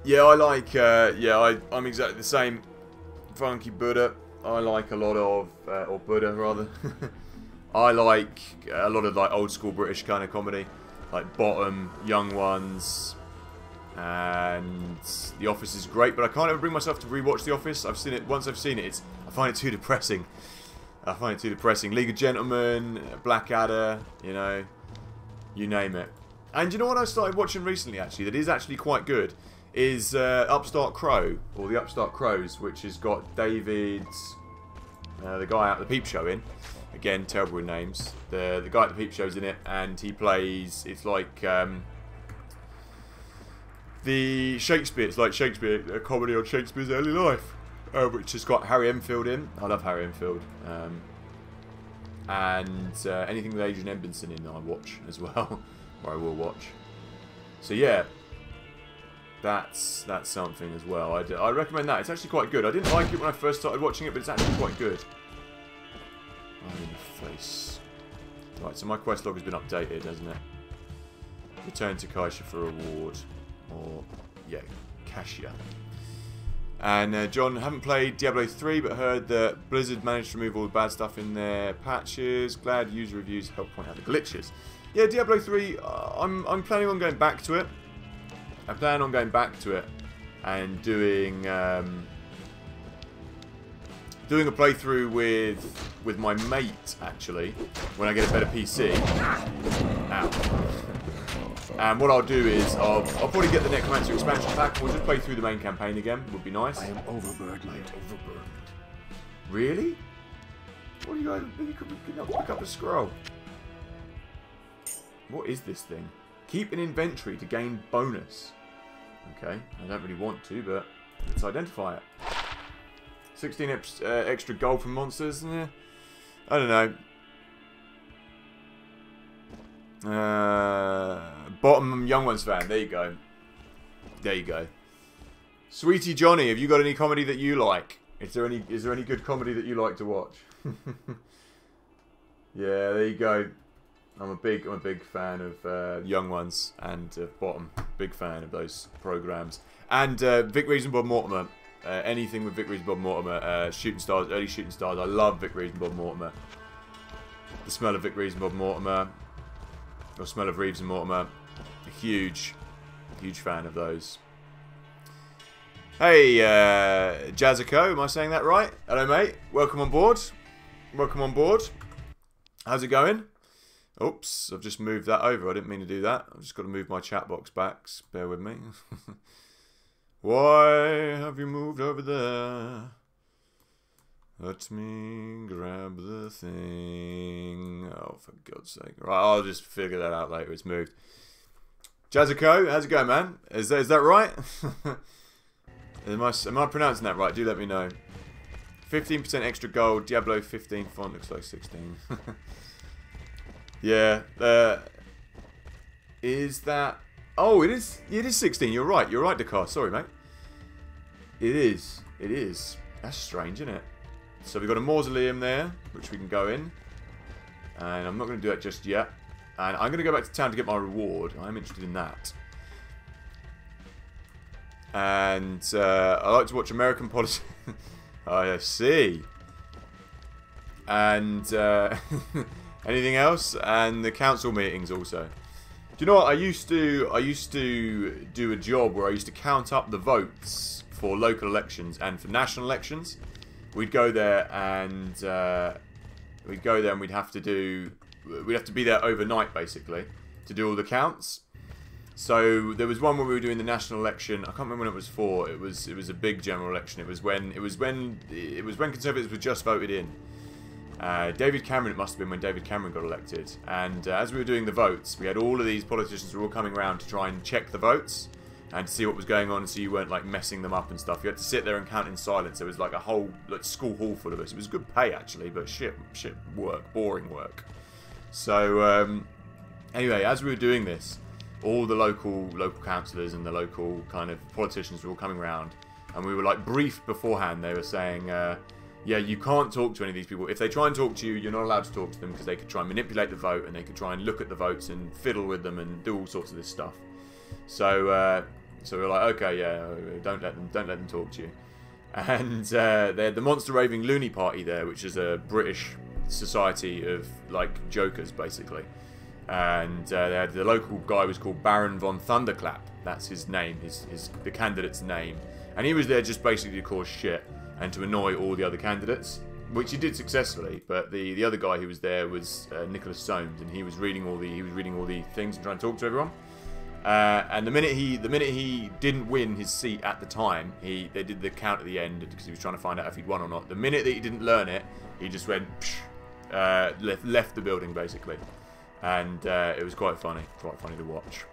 Yeah, I like. I'm exactly the same. Funky Buddha. I like a lot of, or Buddha rather. I like a lot of like old school British kind of comedy, like Bottom, Young Ones. And The Office is great, but I can't ever bring myself to rewatch The Office. I've seen it once. I've seen it. I find it too depressing. I find it too depressing. League of Gentlemen, Blackadder, you know, you name it. And you know what I started watching recently? Actually, that is actually quite good. Is Upstart Crow, or the Upstart Crows, which has got David, the guy out the Peep Show in. Again, terrible with names. The guy at the Peep Show's in it, and he plays. It's like. The Shakespeare, it's like Shakespeare, a comedy on Shakespeare's early life, which has got Harry Enfield in. I love Harry Enfield. and anything with Adrian Edmondson in I watch as well, or I will watch. So yeah, that's something as well. I recommend that. It's actually quite good. I didn't like it when I first started watching it, but it's actually quite good. I'm in the face. Right, so my quest log has been updated, hasn't it? Return to Kaisha for reward. Or, yeah, Kasia. And John, haven't played Diablo 3, but heard that Blizzard managed to remove all the bad stuff in their patches. Glad user reviews help point out the glitches. Yeah, Diablo 3, I'm planning on going back to it. I plan on going back to it and doing doing a playthrough with my mate, actually, when I get a better PC. Ow. And what I'll do is I'll probably get the Necromancer expansion pack. We'll just play through the main campaign again. Would be nice. I am overburdened. Really? What are you guys? You could pick up the scroll. What is this thing? Keep an inventory to gain bonus. Okay, I don't really want to, but let's identify it. 16 extra gold from monsters. I don't know. Bottom Young Ones fan. There you go. There you go. Sweetie Johnny, have you got any comedy that you like? Is there any good comedy that you like to watch? Yeah, there you go. I'm a big fan of Young Ones and Bottom. Big fan of those programs. And Vic Reeves and Bob Mortimer. Anything with Vic Reeves and Bob Mortimer. Shooting Stars, early Shooting Stars. I love Vic Reeves and Bob Mortimer. The smell of Vic Reeves and Bob Mortimer. Or smell of Reeves and Mortimer. A huge fan of those. Hey, Jazzico, am I saying that right? Hello, mate. Welcome on board. Welcome on board. How's it going? Oops, I've just moved that over. I didn't mean to do that. I've just got to move my chat box back. Bear with me. Why have you moved over there? Let me grab the thing. Oh, for God's sake. Right, I'll just figure that out later. It's moved. Jazzico, how's it going, man? Is that right? Am I pronouncing that right? Do let me know. 15% extra gold. Diablo 15 font looks like 16. Yeah. Is that... Oh, it is 16. You're right. You're right, Dakar. Sorry, mate. It is. It is. That's strange, isn't it? So we've got a mausoleum there, which we can go in. And I'm not going to do that just yet. And I'm going to go back to town to get my reward. I'm interested in that. And I like to watch American politics. I see. And anything else? And the council meetings also. Do you know what? I used to do a job where I used to count up the votes for local elections and for national elections. We'd go there and we'd have to be there overnight basically to do all the counts. So there was one when we were doing the national election. I can't remember when it was for. It was a big general election. It was when Conservatives were just voted in. David Cameron, it must have been when David Cameron got elected. And as we were doing the votes, we had all of these politicians who were all coming around to try and check the votes and to see what was going on, so you weren't like messing them up and stuff. You had to sit there and count in silence. There was like a whole school hall full of us. It was good pay actually, but shit work, boring work. So anyway, as we were doing this, all the local councillors and the local kind of politicians were all coming around, and we were like briefed beforehand. They were saying, yeah, you can't talk to any of these people. If they try and talk to you, you're not allowed to talk to them because they could try and manipulate the vote, and they could try and look at the votes and fiddle with them and do all sorts of this stuff. So so we were like, okay, yeah, don't let them talk to you. And they had the Monster Raving Loony Party there, which is a British society of like jokers basically. And they had the local guy was called Baron von Thunderclap. That's his name, the candidate's name. And he was there just basically to cause shit and to annoy all the other candidates, which he did successfully. But the other guy who was there was Nicholas Soames, and he was reading all the things and trying to talk to everyone. And the minute he didn't win his seat at the time, they did the count at the end because he was trying to find out if he'd won or not. The minute that he didn't learn it, he just went left the building basically. And it was quite funny to watch.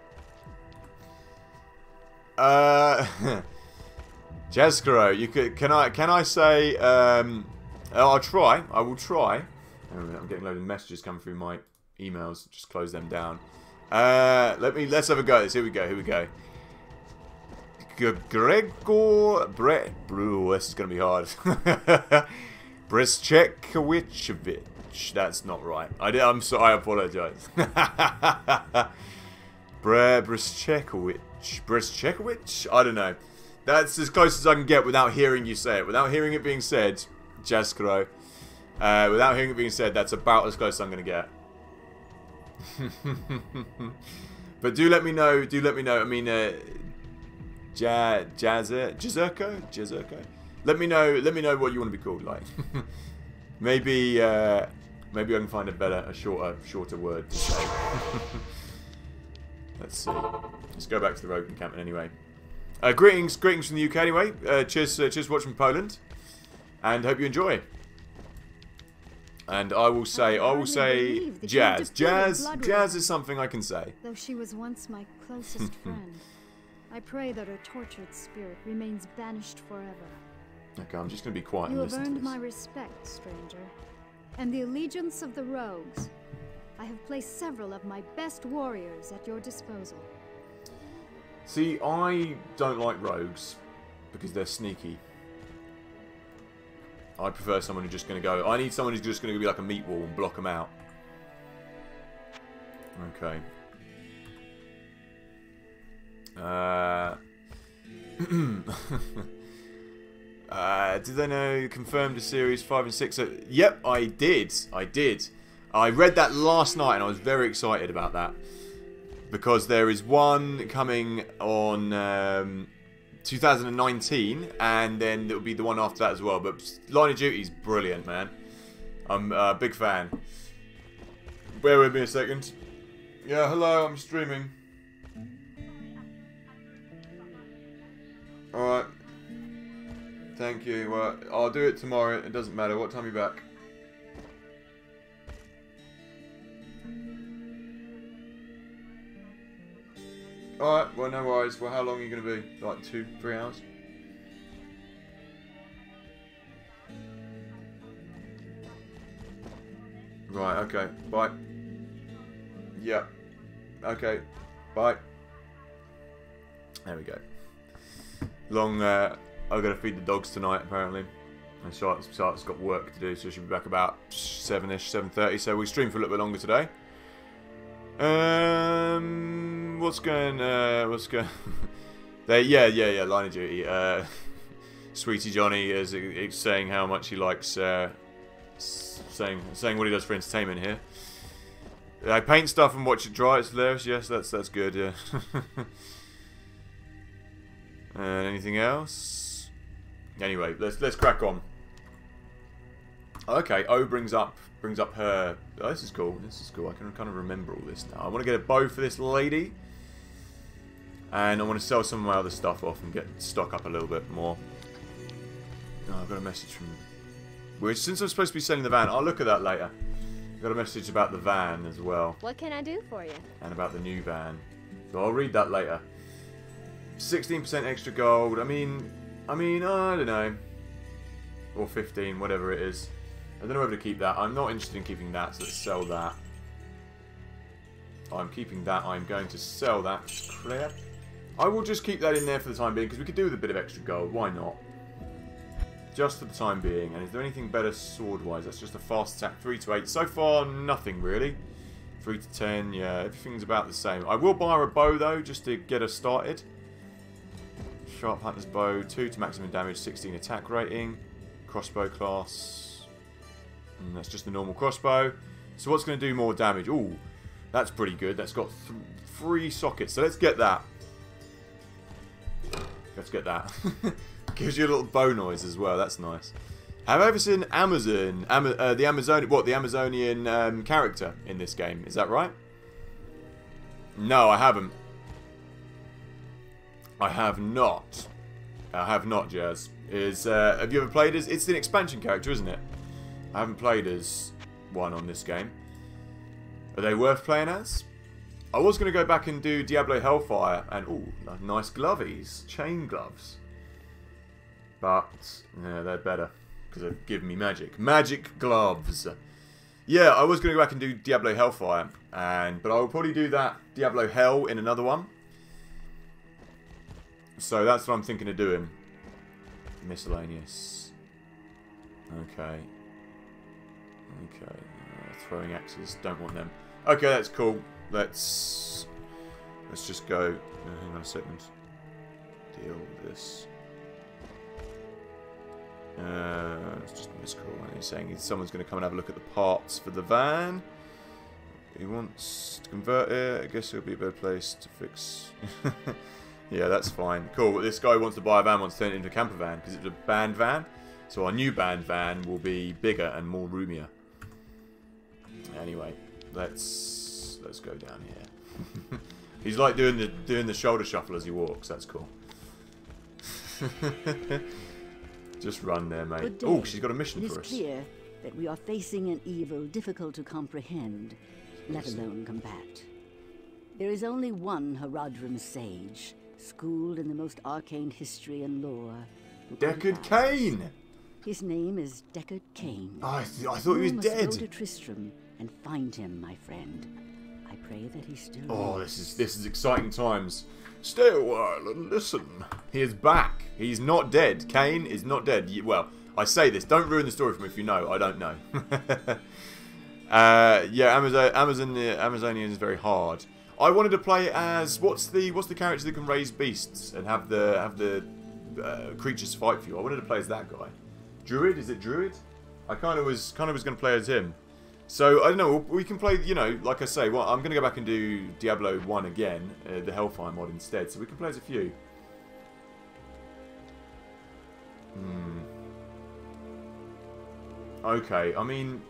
Jazzcaro, can I say? I'll try. I will try. I'm getting a load of messages coming through my emails. Just close them down. Let's have a go at this. Here we go. Gregor Brett. This is gonna be hard. Brischekowicz. That's not right. I'm sorry. I apologize. Brischekowicz. I don't know. That's as close as I can get without hearing you say it. Without hearing it being said, Jaskro. Without hearing it being said, that's about as close as I'm gonna get. But do let me know. I mean, Jazerko. Let me know what you want to be called. Like, maybe I can find a shorter word to say. Let's see. Let's go back to the rogue encampment anyway. Greetings from the UK anyway. Cheers watching from Poland, and hope you enjoy. And I will say, Jazz is something I can say. Though she was once my closest friend, I pray that her tortured spirit remains banished forever. Okay, I'm just going to be quiet You and have listen to earned this. my respect, stranger, and the allegiance of the rogues. I have placed several of my best warriors at your disposal. See, I don't like rogues because they're sneaky. I prefer someone who's just going to go... I need someone who's just going to be like a meat wall and block them out. Okay. Did they know confirmed a series 5 and 6? Yep, I did. I read that last night and I was very excited about that. Because there is one coming on 2019, and then it'll be the one after that as well. But Line of Duty's brilliant, man. I'm a big fan. Bear with me a second. Yeah, hello, I'm streaming. Alright. Thank you. Well, I'll do it tomorrow. It doesn't matter. What time are you back? Alright, well, no worries. Well, how long are you going to be? Like 2-3 hours? Right, okay. Bye. Yeah. Okay. Bye. There we go. I've got to feed the dogs tonight, apparently. And Charlotte's got work to do, so she'll be back about 7-ish, 7:30. So we stream for a little bit longer today. What's going? There, yeah. Line of Duty. Sweetie Johnny is saying how much he likes saying what he does for entertainment here. I paint stuff and watch it dry. It's hilarious. Yes, that's good. Yeah. Anything else? Anyway, let's crack on. Okay, O brings up her. Oh, this is cool. I can kind of remember all this now. I want to get a bow for this lady, and I want to sell some of my other stuff off and stock up a little bit more. Oh, I've got a message from. Since I'm supposed to be selling the van, I'll look at that later. I've got a message about the van as well. What can I do for you? And about the new van. So I'll read that later. 16% extra gold. I mean, I don't know. Or 15, whatever it is. I don't know whether to keep that. I'm not interested in keeping that, so let's sell that. I'm keeping that. I'm going to sell that. Crap. I will just keep that in there for the time being, because we could do with a bit of extra gold. Why not? Just for the time being. And is there anything better sword-wise? That's just a fast attack. 3 to 8. So far, nothing really. 3 to 10. Yeah, everything's about the same. I will buy her a bow, though, just to get her started. Sharp Hunter's Bow. 2 to maximum damage. 16 attack rating. Crossbow class. And that's just the normal crossbow. So what's going to do more damage? Ooh, that's pretty good. That's got 3 sockets. So let's get that. Let's get that. Gives you a little bow noise as well. That's nice. Have I ever seen the Amazonian character in this game? Is that right? No, I haven't. I have not. Jazz. Have you ever played as? It's an expansion character, isn't it? I haven't played as one on this game. Are they worth playing as? I was going to go back and do Diablo Hellfire, and ooh, nice glovies, chain gloves. But yeah, they're better because they've given me magic gloves. Yeah, I was going to go back and do Diablo Hellfire, but I will probably do that Diablo Hell in another one. So that's what I'm thinking of doing. Miscellaneous. Okay. Okay. Throwing axes. Don't want them. Okay, that's cool. Let's just go. Hang on a second. Deal with this. It's just a miscall. He's saying someone's going to come and have a look at the parts for the van. He wants to convert it. I guess it'll be a better place to fix. Yeah, that's fine. Cool. This guy wants to buy a van, wants to turn it into a camper van because it's a band van. So our new band van will be bigger and more roomier. Anyway, let's go down here. He's like doing the shoulder shuffle as he walks. That's cool. Just run there, mate. Oh, she's got a mission for us. It is clear that we are facing an evil difficult to comprehend, let alone combat. There is only one Haradrim sage, schooled in the most arcane history and lore. Deckard Cain! His name is Deckard Cain. Oh, I thought he was dead. Go to Tristram and find him, my friend. I pray that he's still. Oh, this is exciting times. Stay a while and listen. He is back. He's not dead. Cain is not dead. Well, I say this. Don't ruin the story for me if you know. I don't know. Yeah, Amazonian is very hard. I wanted to play as what's the character that can raise beasts and have the creatures fight for you. I wanted to play as that guy. Druid? Is it Druid? I kind of was going to play as him. So, I don't know, we can play, you know, like I say, well, I'm going to go back and do Diablo 1 again, the Hellfire mod instead, so we can play as a few. Okay, I mean,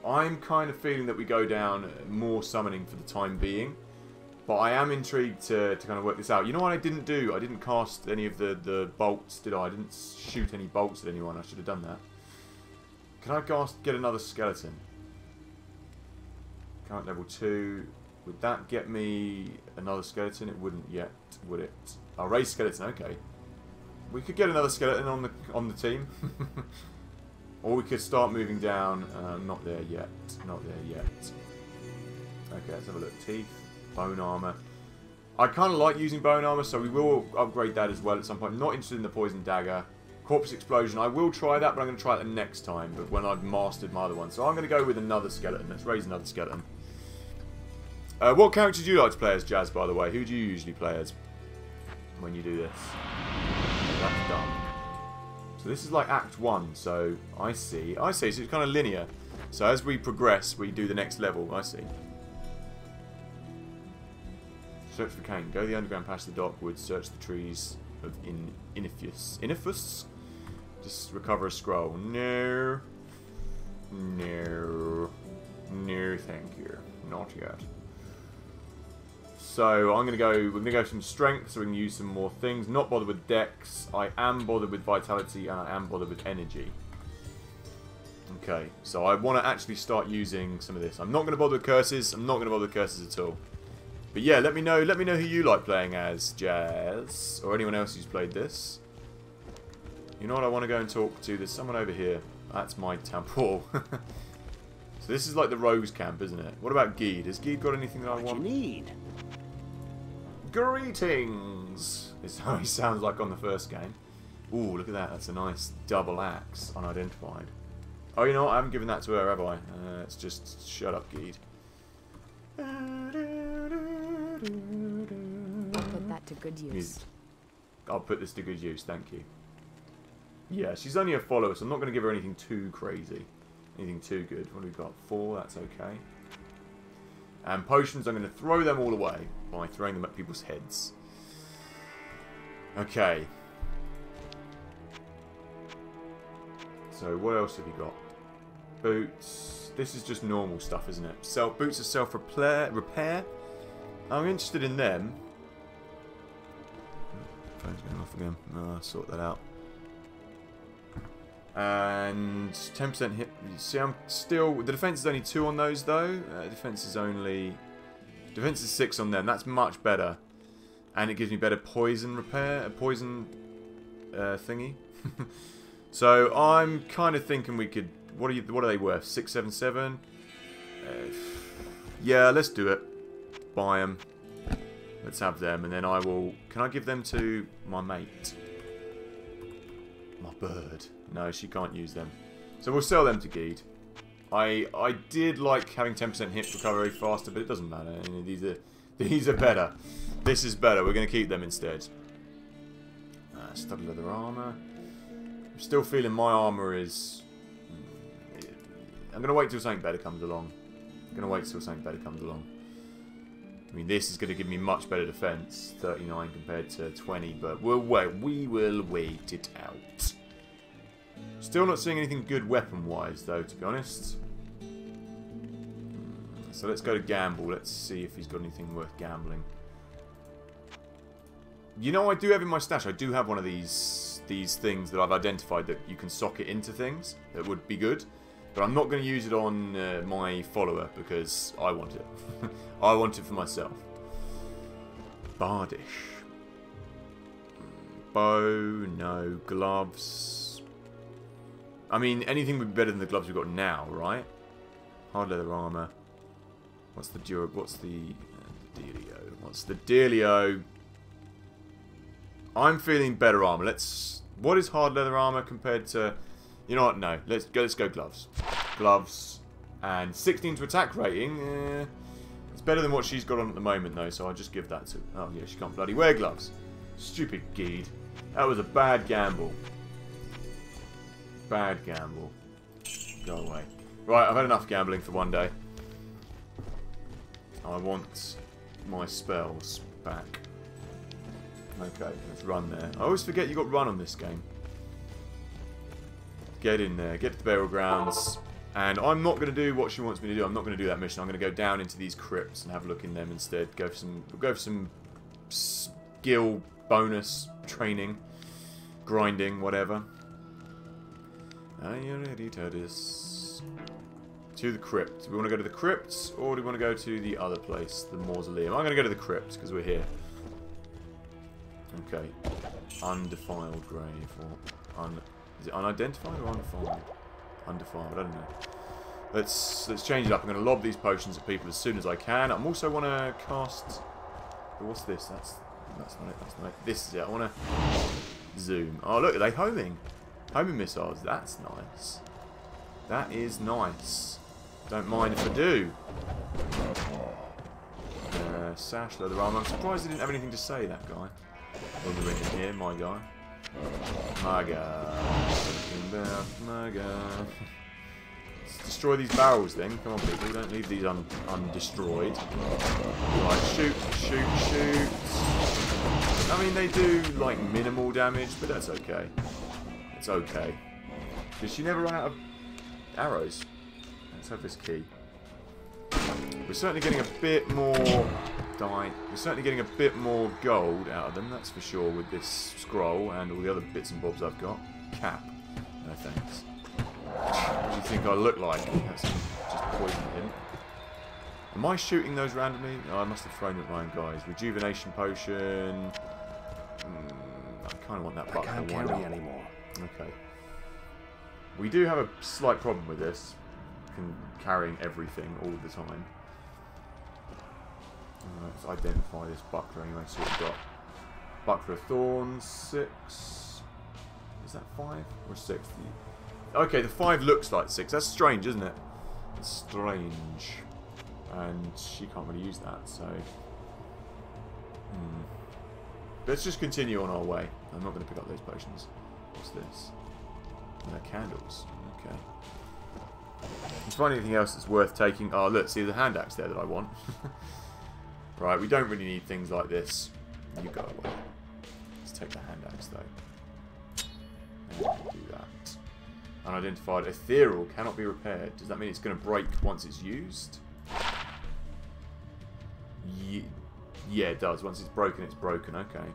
I'm kind of feeling that we go down more summoning for the time being, but I am intrigued to kind of work this out. You know what I didn't do? I didn't cast any of the bolts, did I? I didn't shoot any bolts at anyone. I should have done that. Can I get another skeleton? Current level 2. Would that get me another skeleton? It wouldn't yet, would it? Oh, raise skeleton, okay. We could get another skeleton on the team. Or we could start moving down. Not there yet. Not there yet. Okay, let's have a look. Teeth. Bone armor. I kind of like using bone armor, so we will upgrade that as well at some point. I'm not interested in the poison dagger. Corpse explosion, I will try that, but I'm going to try it the next time, but when I've mastered my other one. So I'm going to go with another skeleton. Let's raise another skeleton. What character do you like to play as, Jazz, by the way? Who do you usually play as when you do this? That's done. So this is like Act 1, so I see. So it's kind of linear. So as we progress, we do the next level. I see. Search for Cain. Go the underground past the dock woods. Search the trees of Inifus? Just recover a scroll. No. No. No, thank you. Not yet. So we're gonna go some strength so we can use some more things. Not bothered with dex. I am bothered with vitality and I am bothered with energy. Okay, so I want to actually start using some of this. I'm not gonna bother with curses. I'm not gonna bother with curses at all. But yeah, let me know who you like playing as, Jazz, or anyone else who's played this. You know what I want to go and talk to? There's someone over here. That's my temple. So this is like the rogues camp, isn't it? What about Geed? Has Geed got anything that I want? What you need? Greetings! Is how he sounds like on the first game. Ooh, look at that. That's a nice double axe, unidentified. Oh, you know what? I haven't given that to her, have I? Let's just shut up, Geed. I'll put that to good use. I'll put this to good use, thank you. Yeah, she's only a follower, so I'm not going to give her anything too crazy. Anything too good. What have we got? 4, that's okay. And potions, I'm going to throw them all away by throwing them at people's heads. Okay. So, what else have you got? Boots. This is just normal stuff, isn't it? Boots of self-repair. I'm interested in them. Phone's going off again. Oh, I'll sort that out. And 10% hit. See, I'm still. The defense is only 2 on those, though. Defense is 6 on them. That's much better. And it gives me better poison repair. Poison thingy. So I'm kind of thinking we could What are they worth? 677. Yeah, let's do it. Buy them. Let's have them, and then I will. Can I give them to my mate? My bird. No, she can't use them. So we'll sell them to Geed. I did like having 10% hit recovery faster, but it doesn't matter. These are better. This is better. We're going to keep them instead. Studded leather armor. I'm still feeling my armor is. I'm going to wait till something better comes along. I mean, this is going to give me much better defense, 39 compared to 20, but we will wait it out. Still not seeing anything good weapon-wise, though, to be honest. So let's go to gamble. Let's see if he's got anything worth gambling. You know, I do have in my stash, I do have one of these things that I've identified that you can socket into things that would be good. But I'm not going to use it on my follower because I want it. I want it for myself. Bardish. Bow, no. Gloves. I mean, anything would be better than the gloves we've got now, right? Hard leather armor. What's the dealio? What's the dealio? I'm feeling better armor. What is hard leather armor compared to? You know what? No. Let's go gloves. Gloves and 16 to attack rating. It's better than what she's got on at the moment, though. So I'll just give that to. Oh yeah, she can't bloody wear gloves. Stupid Geed. That was a bad gamble. Bad gamble. Go away. Right, I've had enough gambling for one day. I want my spells back. Okay, let's run there. I always forget you got run on this game. Get in there, get to the burial grounds. And I'm not going to do what she wants me to do. I'm not going to do that mission. I'm going to go down into these crypts and have a look in them instead. Go for some skill bonus training, grinding, whatever. Are you ready, Turdis? To the crypt. Do we want to go to the crypts or do we want to go to the other place, the mausoleum? I'm going to go to the crypt because we're here. Okay. Undefiled grave or is it unidentified or undefiled? Undefiled, I don't know. Let's change it up. I'm going to lob these potions at people as soon as I can. I'm also want to cast. What's this? That's not it. That's not it. This is it. I want to zoom. Oh look, are they homing? Homing missiles. That's nice. That is nice. Don't mind if I do. Sash, leather armor. I'm surprised he didn't have anything to say, that guy. On the ring in here, my guy. My guy. My guy. Let's destroy these barrels then. Come on, people. Don't leave these undestroyed. Right, shoot, shoot, shoot. I mean, they do, like, minimal damage, but that's okay. It's okay. Did she never run out of arrows? Let's have this key. We're certainly getting a bit more We're certainly getting a bit more gold out of them, that's for sure, with this scroll and all the other bits and bobs I've got. Cap. No thanks. What do you think I look like? That's just poisoned him. Am I shooting those randomly? Oh, I must have thrown it at my own guys. Rejuvenation potion. I kind of want that buckler. I can't carry anymore. Okay. We do have a slight problem with this. Carrying everything all the time. Let's identify this buckler anyway. So we've got buckler of thorns, 6. Is that 5 or 6? Okay, the 5 looks like 6. That's strange, isn't it? It's strange. And she can't really use that, so... Let's just continue on our way. I'm not going to pick up those potions. What's this? Candles. Okay. Let's find anything else that's worth taking. Oh, look, see the hand axe there that I want. Right, we don't really need things like this. You go away. Let's take the hand axe, though. And we'll do that. Unidentified ethereal cannot be repaired. Does that mean it's going to break once it's used? Yeah, it does. Once it's broken, it's broken. Okay.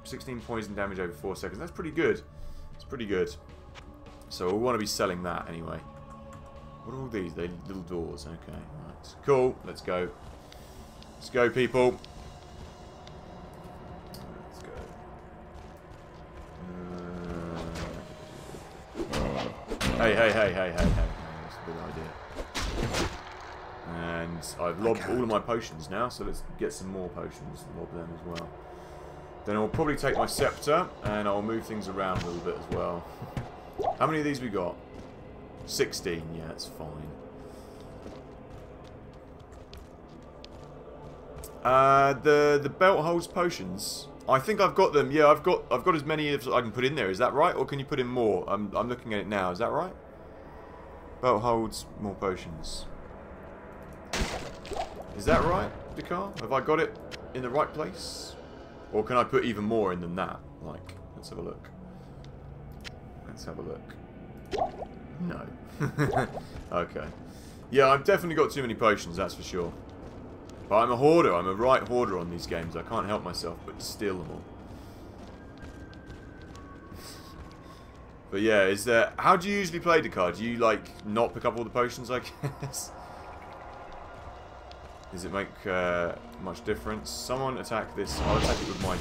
16 poison damage over 4 seconds. That's pretty good. It's pretty good. So we'll want to be selling that anyway. What are all these? They're little doors. Okay, right. Cool. Let's go. Let's go, people. Let's go. Hey. Good idea. And I've lobbed all of my potions now, so let's get some more potions and lob them as well. Then I'll probably take my scepter, and I'll move things around a little bit as well. How many of these we got? 16, yeah, that's fine. The belt holds potions. I think I've got them. Yeah, I've got as many as I can put in there. Is that right? Or can you put in more? I'm looking at it now. Is that right? Belt holds more potions. Is that right, Dakar? Have I got it in the right place? Or can I put even more in than that? Like, let's have a look. Let's have a look. No. Okay. Yeah, I've definitely got too many potions, that's for sure. But I'm a hoarder. I'm a right hoarder on these games. I can't help myself but steal them all. But yeah, is there... How do you usually play Dakar? Do you, like, not pick up all the potions, I guess? Does it make much difference? Someone attack this. I'll attack it with my...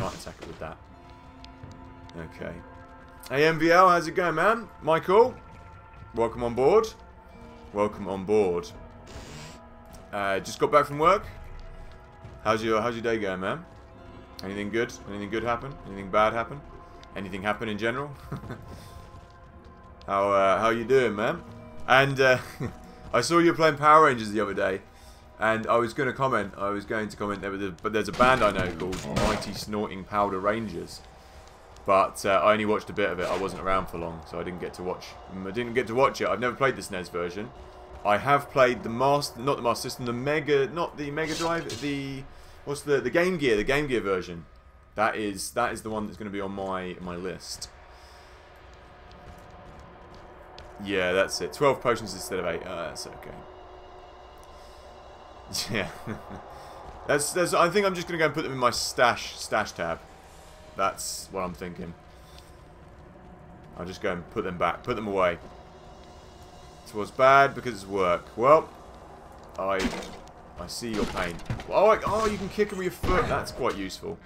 Can't attack it with that. Okay. Hey MVL, how's it going, man? Michael, welcome on board. Welcome on board. Just got back from work. How's your day going, man? Anything good? Anything good happen? Anything bad happen? Anything happen in general? How you doing, man? And I saw you were playing Power Rangers the other day, and I was going to comment. But there's a band I know called Mighty Snorting Powder Rangers. But I only watched a bit of it. I wasn't around for long, so I didn't get to watch. It. I've never played the SNES version. I have played the not the Master System, not the Mega Drive, the Game Gear, the Game Gear version. That is the one that's going to be on my list. Yeah, that's it. 12 potions instead of 8. That's okay. Yeah. that's. I think I'm just going to go and put them in my stash tab. That's what I'm thinking. I'll just go and put them back. Put them away. So what's bad? Because it's work. Well, I see your pain. Oh, you can kick him with your foot. That's quite useful.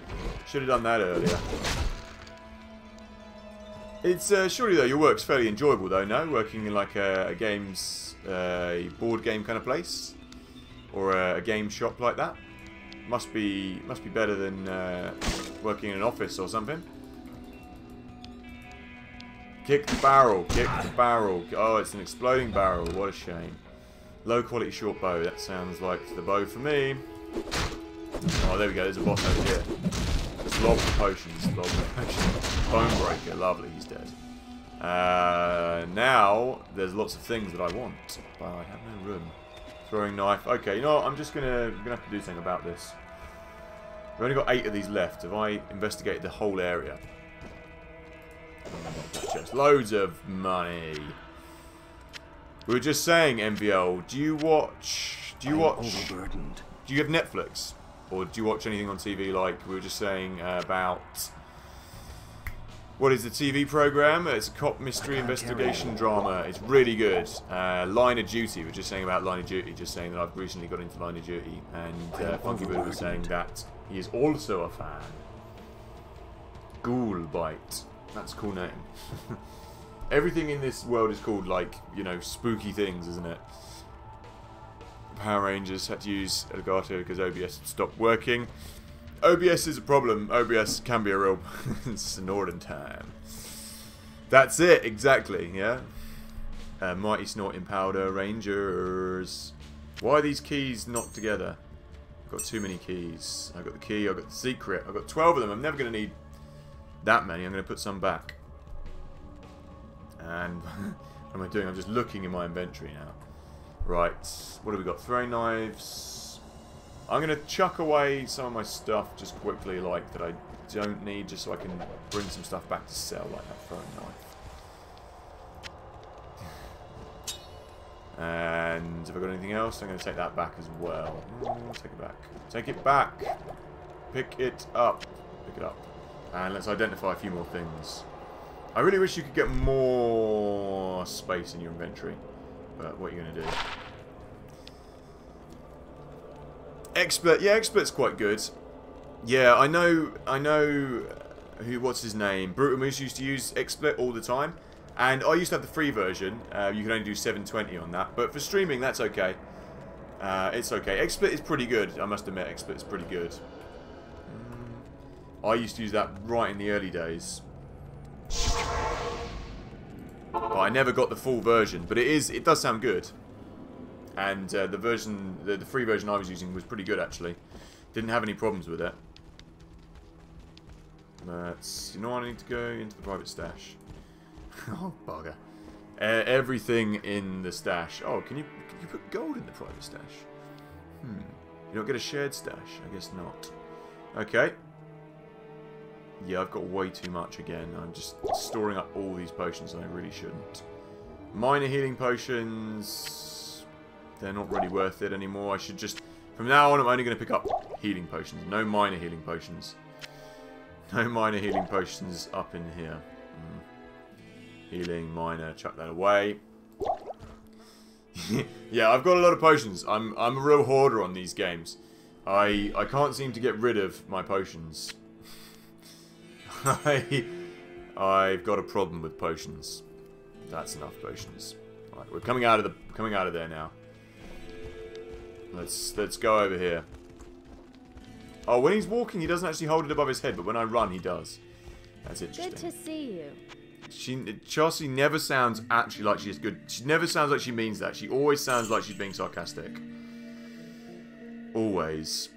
Should have done that earlier. It's surely though your work's fairly enjoyable though. No, working in like a board game kind of place, or a game shop like that. Must be better than working in an office or something. Kick the barrel. Kick the barrel. Oh, it's an exploding barrel. What a shame. Low quality short bow. That sounds like the bow for me. Oh, there we go. There's a boss over here. Just lob the potions. Lob the potions. Bone breaker. Lovely. He's dead. Now, there's lots of things that I want. But I have no room. Throwing knife. Okay, you know what? I'm just gonna have to do something about this. We've only got 8 of these left. Have I investigated the whole area? Just loads of money. We were just saying, MVL, do you have Netflix? Or do you watch anything on TV like we were just saying about... What is the TV program? It's a cop mystery investigation drama. It's really good. Line of Duty. We're just saying about Line of Duty. Just saying that I've recently got into Line of Duty. And Funky Bird was saying that he is also a fan. Ghoulbite. That's a cool name. Everything in this world is called, like, you know, spooky things, isn't it? Power Rangers had to use Elgato because OBS had stopped working. OBS is a problem. OBS can be a real snorting time. That's it, exactly, yeah? Mighty Snorting Powder Rangers. Why are these keys not together? I've got too many keys. I've got the key, I've got the secret. I've got 12 of them. I'm never going to need that many. I'm going to put some back. And what am I doing? I'm just looking in my inventory now. Right, what have we got? Throwing knives. I'm going to chuck away some of my stuff just quickly, like, that I don't need, just so I can bring some stuff back to sell, like that throwing knife. And have I got anything else? I'm going to take that back as well. Take it back. Take it back! Pick it up. Pick it up. And let's identify a few more things. I really wish you could get more space in your inventory. But what are you going to do? Expert. Yeah, Expert's quite good. Yeah, I know what's his name? Brutal Moose used to use XSplit all the time. And I used to have the free version. You can only do 720 on that. But for streaming, that's okay. It's okay. XSplit is pretty good. I must admit, XSplit is pretty good. I used to use that right in the early days. But I never got the full version. But it does sound good. And the free version I was using was pretty good, actually. Didn't have any problems with it. But, you know what, I need to go into the private stash. Oh, bugger. Everything in the stash. Oh, can you put gold in the private stash? You don't get a shared stash? I guess not. Okay. Yeah, I've got way too much again. I'm just storing up all these potions and I really shouldn't. Minor healing potions... They're not really worth it anymore. I should just... From now on, I'm only going to pick up healing potions. No minor healing potions. No minor healing potions up in here. Healing, minor, chuck that away. Yeah, I've got a lot of potions. I'm a real hoarder on these games. I can't seem to get rid of my potions. I've got a problem with potions. That's enough potions. Right, we're coming out of there now. Let's go over here. Oh, when he's walking, he doesn't actually hold it above his head, but when I run, he does. That's interesting. Good to see you. Chelsea never sounds actually like she's good. She never sounds like she means that. She always sounds like she's being sarcastic. Always.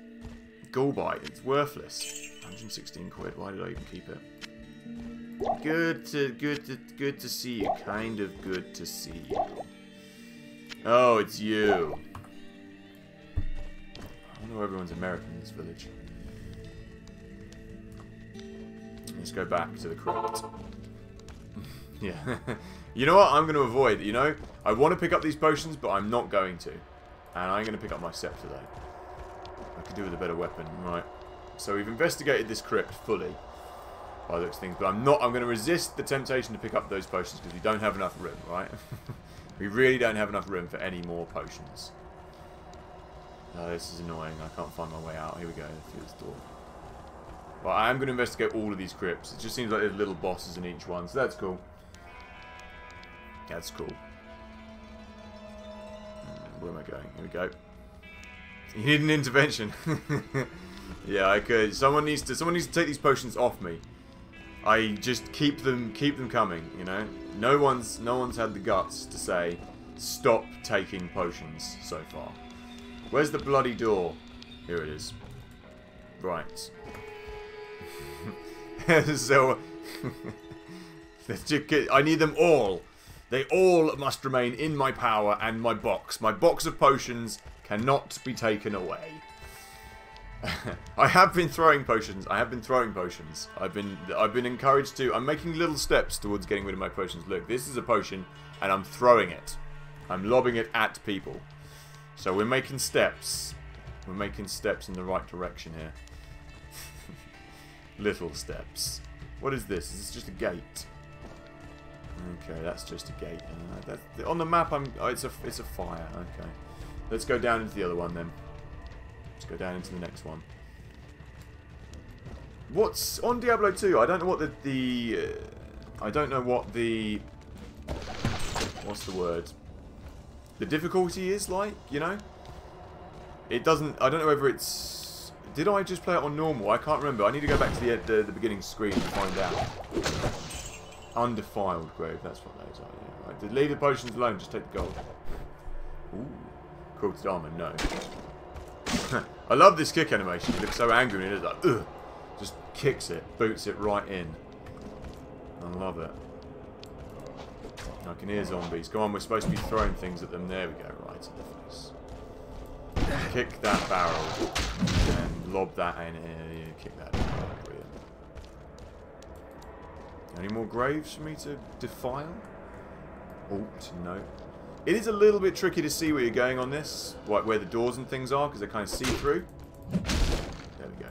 Gallbite, it's worthless. 116 quid. Why did I even keep it? Good to see you. Kind of good to see you. Oh, it's you. I wonder if everyone's American in this village. Let's go back to the crypt. Yeah. You know what? I'm going to avoid. You know, I want to pick up these potions, but I'm not going to. And I'm going to pick up my scepter, though. I could do with a better weapon. Right. So we've investigated this crypt fully. By those things. But I'm going to resist the temptation to pick up those potions because we don't have enough room, right? We really don't have enough room for any more potions. This is annoying. I can't find my way out. Here we go. Through this door. Well, I am going to investigate all of these crypts. It just seems like there's little bosses in each one, so that's cool. That's cool. Where am I going? Here we go. You need an intervention. Yeah, I could. Someone needs to take these potions off me. I just keep them coming. You know, no one's had the guts to say stop taking potions so far. Where's the bloody door? Here it is. Right. So, I need them all. They all must remain in my power and my box. My box of potions cannot be taken away. I have been throwing potions. I've been encouraged to. I'm making little steps towards getting rid of my potions. Look, this is a potion, and I'm throwing it. I'm lobbing it at people. So we're making steps. We're making steps in the right direction here. Little steps. What is this? Is this just a gate? Okay, that's just a gate. That's, on the map, it's a fire. Okay, let's go down into the other one then. Let's go down into the next one. What's on Diablo 2? I don't know what I don't know what the what's the word? The difficulty is like, you know? It doesn't. I don't know whether it's. Did I just play it on normal? I can't remember. I need to go back to the beginning screen and find out. Undefiled grave. That's what those are. Yeah, right. Leave the potions alone. Just take the gold. Ooh. Quilted armor. No. I love this kick animation. He looks so angry and it's like, ugh. Just kicks it, boots it right in. I love it. I can hear zombies. Come on, we're supposed to be throwing things at them. There we go, right in the face. Kick that barrel and lob that in here. Kick that barrel. Brilliant. Any more graves for me to defile? Alt, no. It is a little bit tricky to see where you're going on this, like where the doors and things are, because they're kind of see-through. There we go.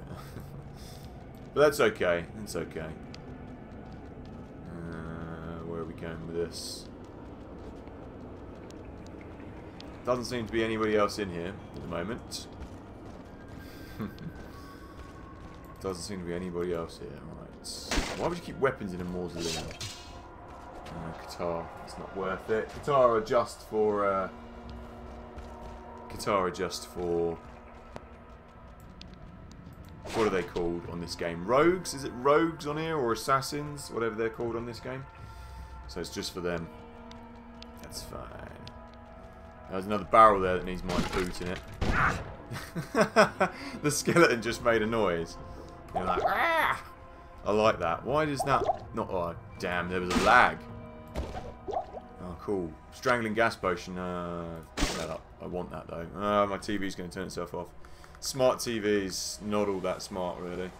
But that's okay. It's okay. Where are we going with this? Doesn't seem to be anybody else in here at the moment. Doesn't seem to be anybody else here. Right. Why would you keep weapons in a mausoleum? Guitar. It's not worth it. Guitar are just for... what are they called on this game? Rogues? Is it rogues on here? Or assassins? Whatever they're called on this game. So it's just for them. That's fine. There's another barrel there that needs my boot in it. The skeleton just made a noise. You're like, ah! I like that. Why does that not... Oh, damn, there was a lag. Oh, cool. Strangling gas potion. I want that, though. My TV's going to turn itself off. Smart TV's not all that smart, really.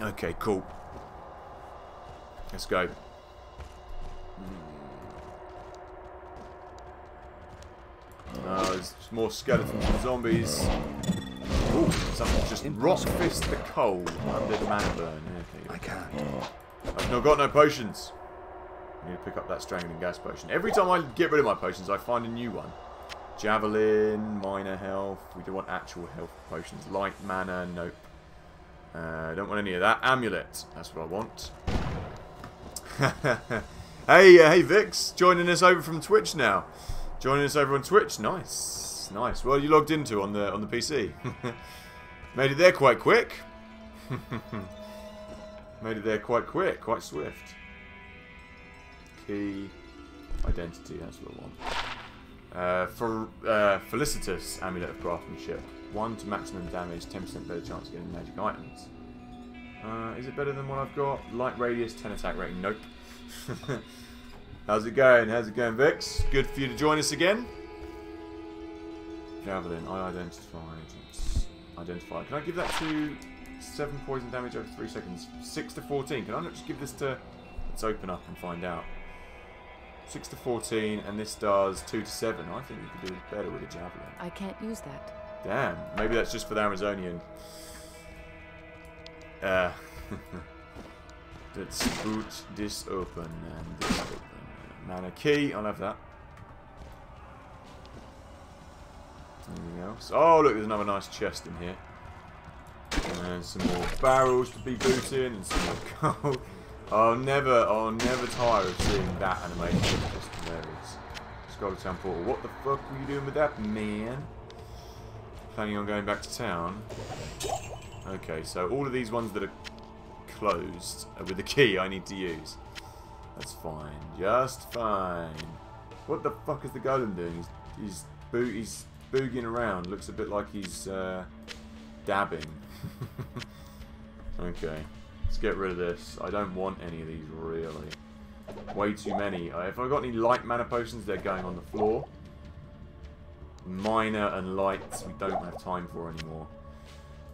Okay, cool. Let's go. There's more skeletons and zombies. Ooh, something just rock fist the coal under the mana burn. Okay, I can't. I've got no potions. I need to pick up that strangling gas potion. Every time I get rid of my potions, I find a new one. Javelin, minor health. We don't want actual health potions. Light mana, nope. Don't want any of that. Amulet, that's what I want. Hey Vix, joining us over from Twitch now. Joining us over on Twitch, nice, nice. Well, you logged into on the PC. Made it there quite quick. Made it there quite quick, quite swift. Key, identity, that's what I want. Felicitous Amulet of Craftsmanship. 1 to maximum damage, 10% better chance of getting magic items. Is it better than what I've got? Light radius, 10 attack rating. Nope. How's it going? How's it going, Vix? Good for you to join us again. Javelin, I identify agents. Identify. Can I give that to 7 poison damage over 3 seconds? 6 to 14. Can I not just give this to... Let's open up and find out. 6 to 14, and this does 2 to 7. I think you could do better with a javelin. I can't use that. Damn. Maybe that's just for the Amazonian. Let's boot this open and this open. Mana key. I'll have that. Anything else? Oh, look, there's another nice chest in here. And some more barrels to be booting and some more gold. I'll never tire of seeing that animation. It's just hilarious. Scholar Town Portal. What the fuck were you doing with that, man? Planning on going back to town? Okay, so all of these ones that are closed with the key I need to use. That's fine. Just fine. What the fuck is the golem doing? He's boogieing around. Looks a bit like he's dabbing. Okay. Let's get rid of this. I don't want any of these, really. Way too many. If I've got any light mana potions, they're going on the floor. Minor and lights, we don't have time for anymore.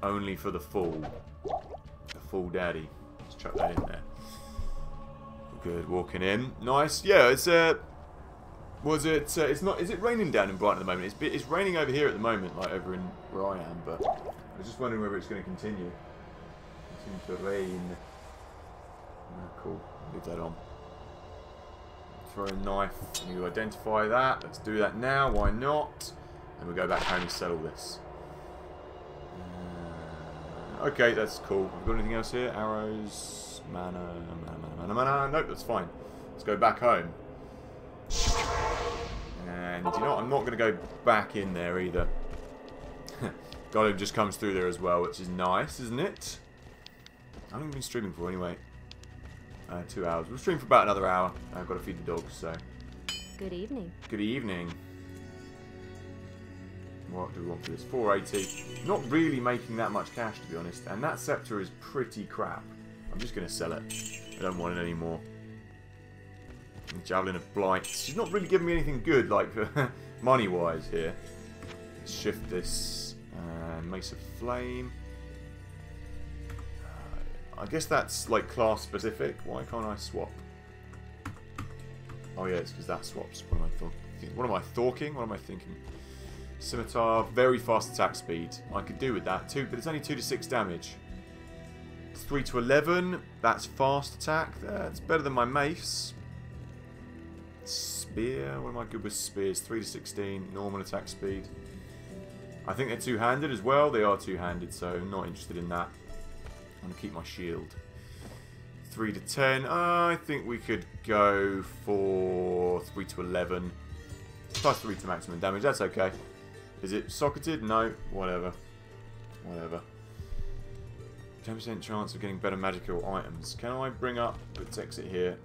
Only for the full. The full daddy. Let's chuck that in there. Good, walking in. Nice. Yeah, it's it's not. Is it raining down in Brighton at the moment? It's raining over here at the moment, like over in where I am. But I was just wondering whether it's going to continue. Continue to rain. Oh, cool. Leave that on. Throw a knife. I need to identify that. Let's do that now. Why not? And we'll go back home and settle this. Okay, that's cool. Have we got anything else here? Arrows, mana. Nope, that's fine. Let's go back home. And you know what? I'm not going to go back in there either. Golem just comes through there as well, which is nice, isn't it? How long have we been streaming for anyway? 2 hours. We'll stream for about another hour. I've got to feed the dogs, so. Good evening. Good evening. What do we want for this? 480. Not really making that much cash, to be honest. And that scepter is pretty crap. I'm just going to sell it. I don't want it anymore. Javelin of Blight. She's not really giving me anything good, like, money-wise here. Let's shift this. Mace of Flame. I guess that's, like, class-specific. Why can't I swap? Oh, yeah, it's because that swaps. What am I thinking? Scimitar, very fast attack speed. I could do with that, but it's only 2 to 6 damage. 3 to 11, that's fast attack. That's better than my mace. Spear, what am I good with spears? 3 to 16, normal attack speed. I think they're two-handed as well. They are two-handed, so I'm not interested in that. I'm going to keep my shield. 3 to 10. I think we could go for 3 to 11. Plus 3 to maximum damage. That's okay. Is it socketed? No. Whatever. Whatever. 10% chance of getting better magical items. Can I bring up... Let's exit here.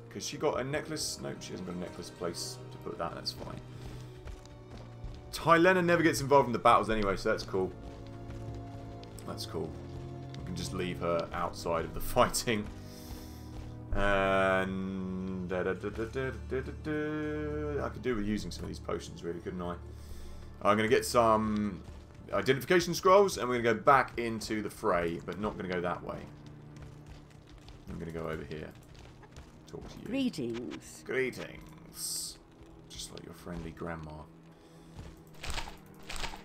Because she got a necklace. Nope, she hasn't got a necklace place to put that. That's fine. Tylena never gets involved in the battles anyway, so that's cool. That's cool. We can just leave her outside of the fighting. And... I could do with using some of these potions, really, couldn't I? I'm going to get some identification scrolls, and we're going to go back into the fray, but not going to go that way. I'm going to go over here. Talk to you. Greetings. Greetings. Just like your friendly grandma.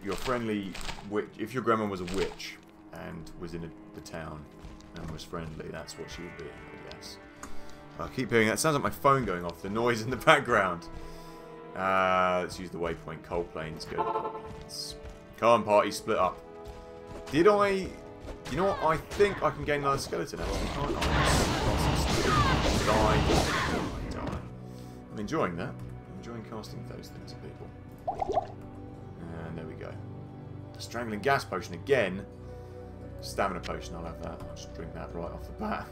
Your friendly witch. If your grandma was a witch and was in the town and was friendly, that's what she would be, I guess. I keep hearing that. Sounds like my phone going off. The noise in the background. Let's use the waypoint. Coal plains. Go to the coal plains. Come on, party. Split up. Did I... You know what? I think I can gain another skeleton, actually. Can't I? Die. I'm enjoying that. I'm enjoying casting those things at people. And there we go. Strangling gas potion again. Stamina potion, I'll have that. I'll just drink that right off the bat.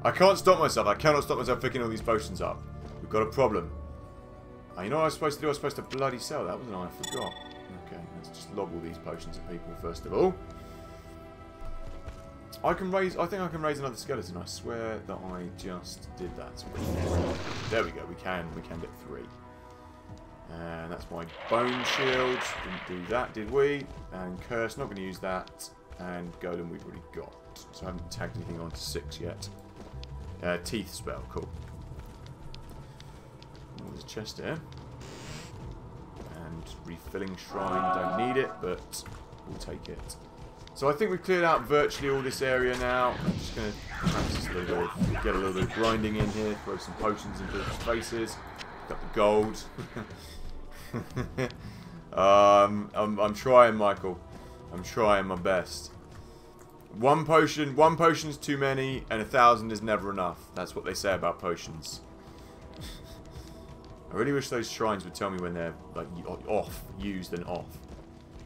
I can't stop myself. I cannot stop myself picking all these potions up. We've got a problem. You know what I was supposed to do? I was supposed to bloody sell that, wasn't I? I forgot. Okay, let's just lob all these potions at people first of all. I think I can raise another skeleton. I swear that I just did that. There we go. We can get 3. And that's my bone shield. Didn't do that, did we? And curse, not going to use that. And golem we've already got. So I haven't tagged anything on to 6 yet. Teeth spell, cool. Oh, there's a chest here. And refilling shrine, don't need it, but we'll take it. So I think we've cleared out virtually all this area now. I'm just going to practice a little bit, get a little bit of grinding in here, throw some potions into people's faces, pick up the gold. I'm trying, Michael. I'm trying my best. One potion's too many, and 1,000 is never enough. That's what they say about potions. I really wish those shrines would tell me when they're like off, used, and off.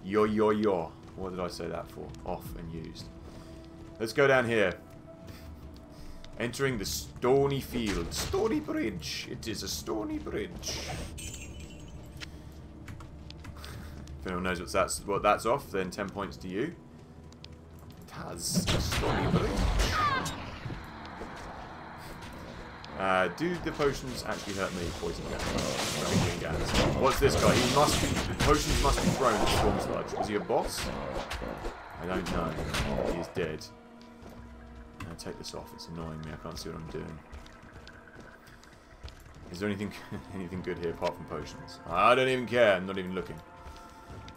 Yo. What did I say that for? Off and used. Let's go down here. Entering the stony field. Stony bridge. It is a stony bridge. If anyone knows what that's off, then 10 points to you. It has a stony bridge. Do the potions actually hurt me? Poison gas. What's this guy? He must be... Potions must be thrown at Storm Sludge. Was he a boss? I don't know. He is dead. I'll take this off. It's annoying me. I can't see what I'm doing. Is there anything good here apart from potions? I don't even care. I'm not even looking.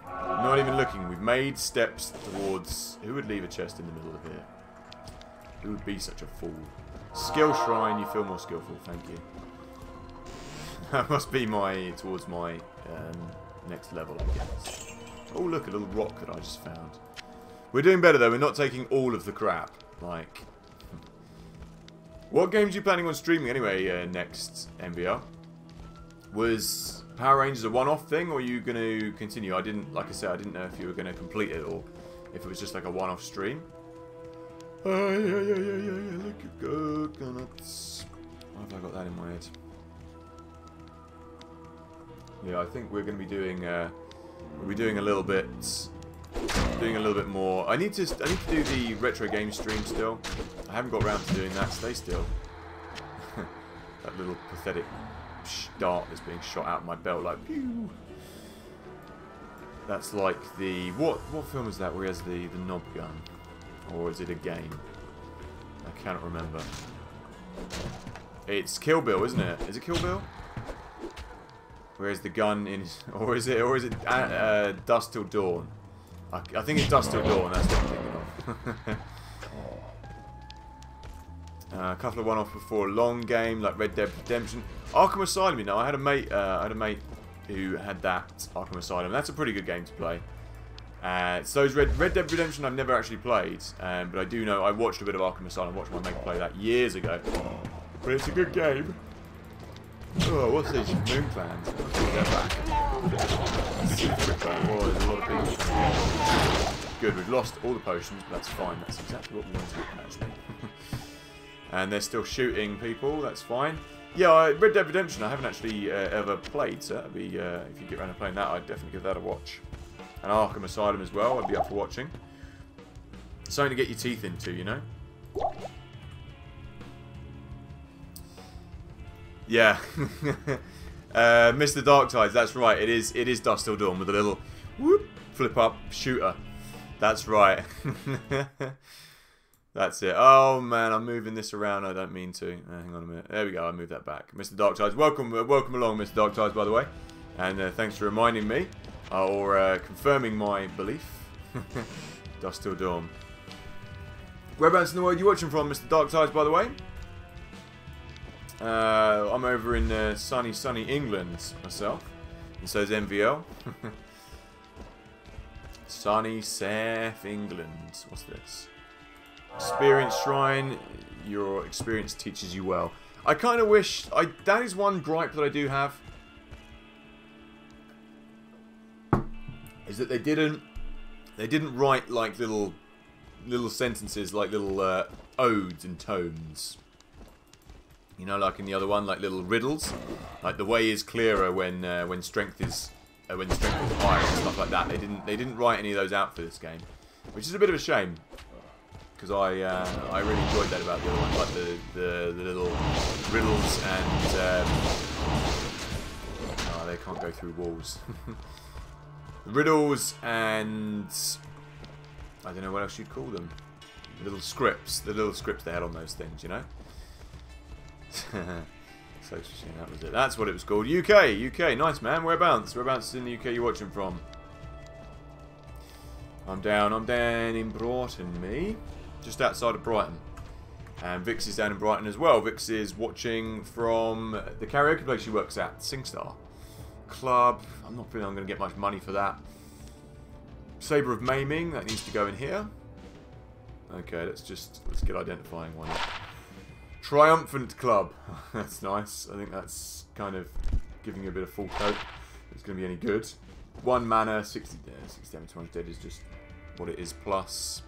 Not even looking. We've made steps towards... Who would leave a chest in the middle of here? Who would be such a fool? Skill shrine, you feel more skillful, thank you. That must be towards my next level, I guess. Oh look, a little rock that I just found. We're doing better though, we're not taking all of the crap. Like, what games are you planning on streaming anyway, next MVR? Was Power Rangers a one-off thing, or are you going to continue? Like I said, I didn't know if you were going to complete it, or if it was just like a one-off stream. Oh, yeah, look at coconuts. Why have I got that in my head? Yeah, I think we're going to be doing, we'll be doing a little bit more. I need to do the retro game stream still. I haven't got around to doing that. Stay still. That little pathetic dart that's being shot out of my belt like pew. That's like the what film is that where he has the knob gun? Or is it a game? I cannot remember. It's Kill Bill, isn't it? Is it Kill Bill? Where's the gun in? Or is it Dusk Till Dawn? I think it's Dusk Till Dawn. That's what I'm thinking of. A couple of one-off before a long game like Red Dead Redemption. Arkham Asylum. You know, I had a mate who had that Arkham Asylum. That's a pretty good game to play. So is Red Dead Redemption I've never actually played, but I do know I watched a bit of Arkham Asylum. I watched my mate play that years ago. But it's a good game. Oh, what's this? Moon Clans. They're back. Oh, there's a lot of people. Good, we've lost all the potions, but that's fine. That's exactly what we want to do, actually. And they're still shooting people, that's fine. Yeah, Red Dead Redemption I haven't actually ever played, so that'd be, if you get around to playing that, I'd definitely give that a watch. And Arkham Asylum as well, I'd be up for watching. Something to get your teeth into, you know? Yeah. Mr. Darktides, that's right, it is Dusk Till Dawn with a little whoop, flip up shooter. That's right. That's it. Oh man, I'm moving this around. I don't mean to. Hang on a minute. There we go. I moved that back. Mr. Darktides, welcome along, Mr. Darktides, by the way. And thanks for reminding me or confirming my belief. Dusk Till Dawn. Whereabouts in the world are you watching from, Mr. Darktides, by the way? I'm over in sunny England myself, and so is MVL. Sunny South England. What's this? Experience Shrine. Your experience teaches you well. I kind of wish... that is one gripe that I do have. Is that they didn't write like little sentences, like little odes and tomes. You know, like in the other one, like little riddles. Like the way is clearer when strength is higher and stuff like that. They didn't write any of those out for this game, which is a bit of a shame. Because I really enjoyed that about the other one, like the little riddles and oh, they can't go through walls. Riddles and I don't know what else you'd call them. The little scripts they had on those things, you know. So that was it. That's what it was called. UK, nice man. Whereabouts in the UK are you watching from? I'm down in Broughton, me. Just outside of Brighton. And Vix is down in Brighton as well. Vix is watching from the karaoke place she works at, SingStar Club. I'm not feeling I'm going to get much money for that. Sabre of Maiming, that needs to go in here. Okay, let's get identifying one. Triumphant Club. That's nice. I think that's kind of giving you a bit of full coat. It's going to be any good. 1 mana, 60 damage, 200 dead is just what it is, plus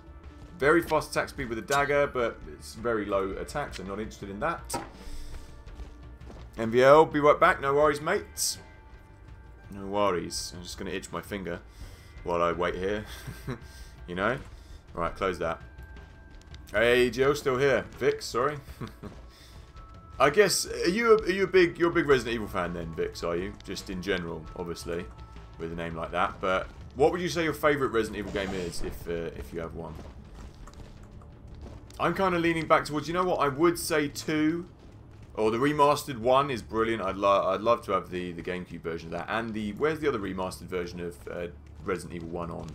very fast attack speed with a dagger, but it's very low attack, so not interested in that. MVL, be right back, no worries, mates. No worries. I'm just going to itch my finger while I wait here. You know? Right, close that. Hey, Joe, still here. Vix, sorry. I guess, you're a big Resident Evil fan then, Vix, are you? Just in general, obviously, with a name like that. But what would you say your favourite Resident Evil game is, if you have one? I'm kind of leaning back towards, you know what, I would say 2, or the remastered 1 is brilliant. I'd love to have the GameCube version of that, and where's the other remastered version of Resident Evil 1 on?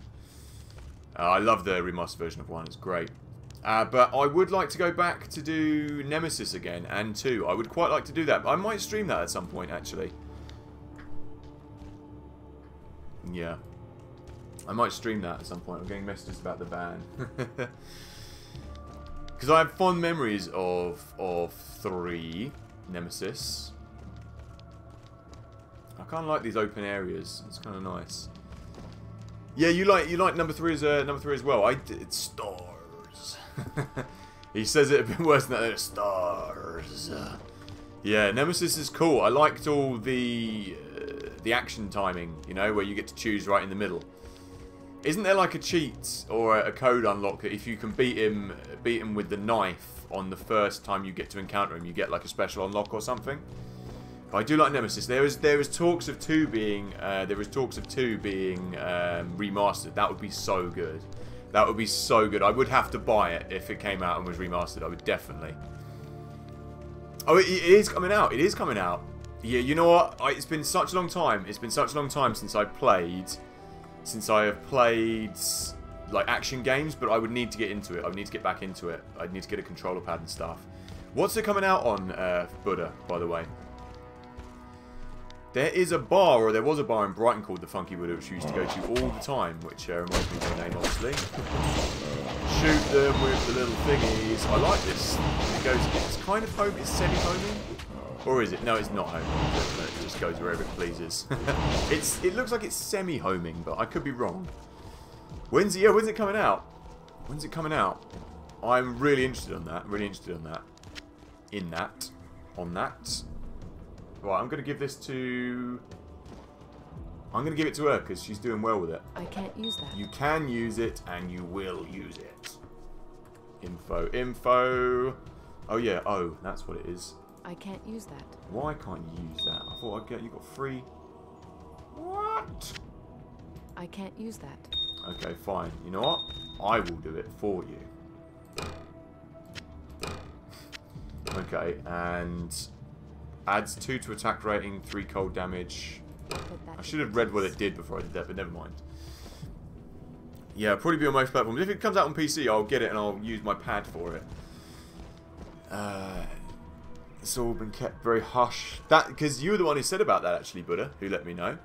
I love the remastered version of 1, it's great. But I would like to go back to do Nemesis again, and 2. I would quite like to do that. I might stream that at some point, actually. Yeah. I might stream that at some point. I'm getting messages about the ban. Because I have fond memories of 3 Nemesis. I kind of like these open areas. It's kind of nice. Yeah, you like number 3 as well. I did stars. He says it a bit worse than that. Stars. Yeah, Nemesis is cool. I liked all the action timing. You know, where you get to choose right in the middle. Isn't there like a cheat or a code unlock that if you can beat him with the knife on the first time you get to encounter him, you get like a special unlock or something? But I do like Nemesis. There was talks of 2 being remastered. That would be so good. That would be so good. I would have to buy it if it came out and was remastered. I would definitely. Oh, it is coming out. It is coming out. Yeah, you know what? It's been such a long time. It's been such a long time since I have played like action games, but I would need to get into it. I would need to get back into it. I'd need to get a controller pad and stuff. What's it coming out on, Buddha, by the way? There is a bar, or there was a bar in Brighton called the Funky Wood, which we used to go to all the time, which reminds me of the name, obviously. Shoot them with the little thingies. I like this. It goes, it's kind of home, it's semi-homing. Or is it? No, it's not homing. It just goes wherever it pleases. It looks like it's semi-homing, but I could be wrong. When's it coming out? When's it coming out? I'm really interested on that. Really interested on that. On that. Right, I'm going to give this to... I'm going to give it to her because she's doing well with it. I can't use that. You can use it and you will use it. Info. Oh yeah, that's what it is. I can't use that. Why can't you use that? I thought I'd get you got free. What? I can't use that. Okay, fine. You know what? I will do it for you. Okay, and adds 2 to attack rating, 3 cold damage. I should have read what it did before I did that, but never mind. Yeah, probably be on most platforms. If it comes out on PC, I'll get it and I'll use my pad for it. It's all been kept very hush. That because you were the one who said about that actually, Buddha, who let me know.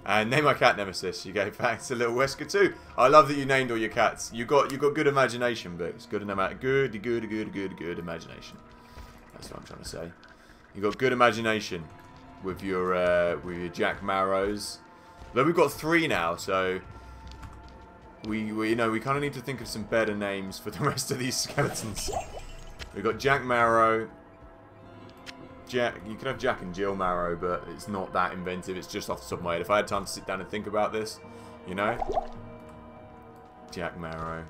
And name my cat Nemesis. You gave back to little Wesker too. I love that you named all your cats. You got good imagination, Boots. Good imagination. That's what I'm trying to say. You got good imagination with your Jack Marrows. But we've got 3 now, so we you know we kind of need to think of some better names for the rest of these skeletons. We've got Jack Marrow. You could have Jack and Jill Marrow, but it's not that inventive. It's just off the top of my head. If I had time to sit down and think about this, you know, Jack Marrow.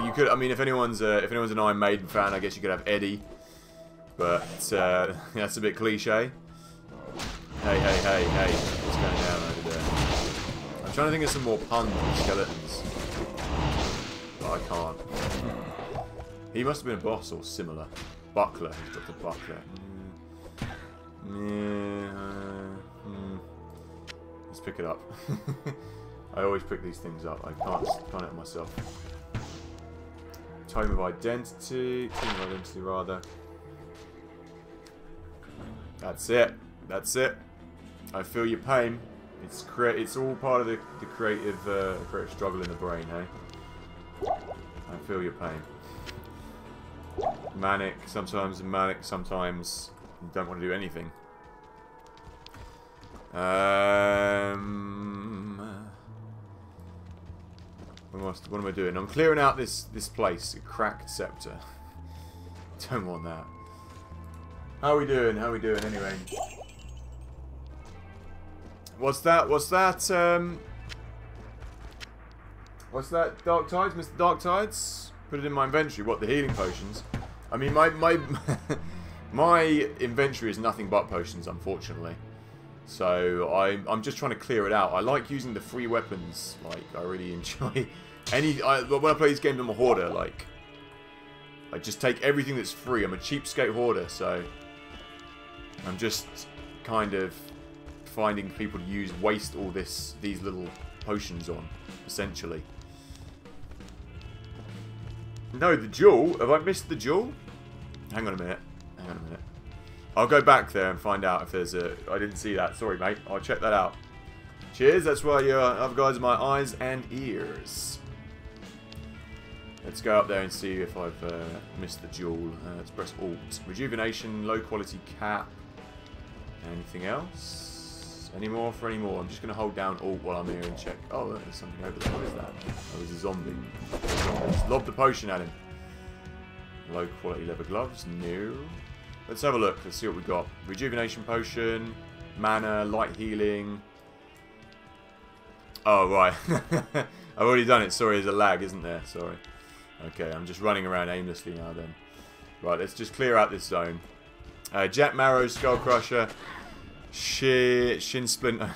You could, I mean, if anyone's an Iron Maiden fan, I guess you could have Eddie, but that's a bit cliche. Hey, what's going down over there? I'm trying to think of some more puns with skeletons, but I can't. He must have been a boss or similar. Buckler, he's got the buckler. Let's pick it up. I always pick these things up. I can't help myself. Tome of identity. Tome of identity, rather. That's it. That's it. I feel your pain. It's all part of the creative struggle in the brain, eh? I feel your pain. Manic, sometimes you don't want to do anything. What am I doing? I'm clearing out this place. A cracked scepter. Don't want that. How are we doing? Anyway. What's that? What's that, Dark Tides? Mr. Dark Tides? Put it in my inventory. What, the healing potions? I mean, my inventory is nothing but potions, unfortunately. So I'm just trying to clear it out. I like using the free weapons. Like, I really enjoy when I play these games, I'm a hoarder. Like, I just take everything that's free. I'm a cheapskate hoarder, so I'm just kind of finding people to waste all these little potions on, essentially. No, the jewel. Have I missed the jewel? Hang on a minute. I'll go back there and find out if there's a... I didn't see that. Sorry, mate. I'll check that out. Cheers. That's why you other guys are my eyes and ears. Let's go up there and see if I've missed the jewel. Let's press Alt. Rejuvenation, low quality cap. Anything else? Any more for any more? I'm just going to hold down Alt while I'm here and check. Oh, there's something over there. What is that? Oh, there's a zombie. Let's lob the potion at him. Low quality leather gloves. No. Let's have a look. Let's see what we got. Rejuvenation potion. Mana. Light healing. Oh, right. I've already done it. Sorry, there's a lag, isn't there? Sorry. Okay, I'm just running around aimlessly now then. Right, let's just clear out this zone. Jack Marrow, Skull Crusher. Shin Splinter.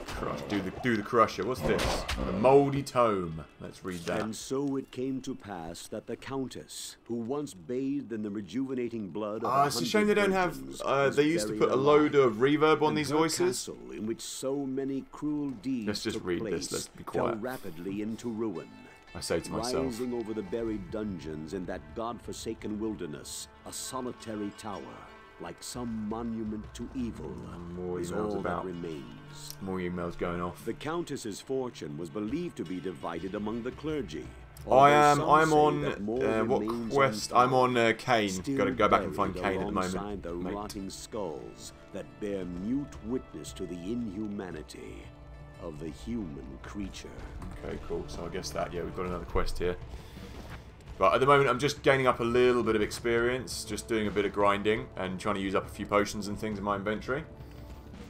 Crush. Do the Crusher. What's this? The Mouldy Tome. Let's read that. And so it came to pass that the Countess, who once bathed in the rejuvenating blood of it's a shame they don't have... they used to put a load of reverb on these voices. In which so many cruel deeds Let's just read this. Let's be quiet. Fell rapidly into ruin. I say to myself. Rising over the buried dungeons in that god-forsaken wilderness, a solitary tower. like some monument to evil, more is emails all about. that remains. More emails going off. The Countess's fortune was believed to be divided among the clergy. I'm Although on some say that more what remains quest? unfound, I'm on Kane. still Got to go back and find buried Kane at the moment. alongside the mate. rotting skulls that bear mute witness to the inhumanity of the human creature. Okay, cool. So I guess that, yeah, we've got another quest here. But at the moment, I'm just gaining up a little bit of experience, just doing a bit of grinding and trying to use up a few potions and things in my inventory.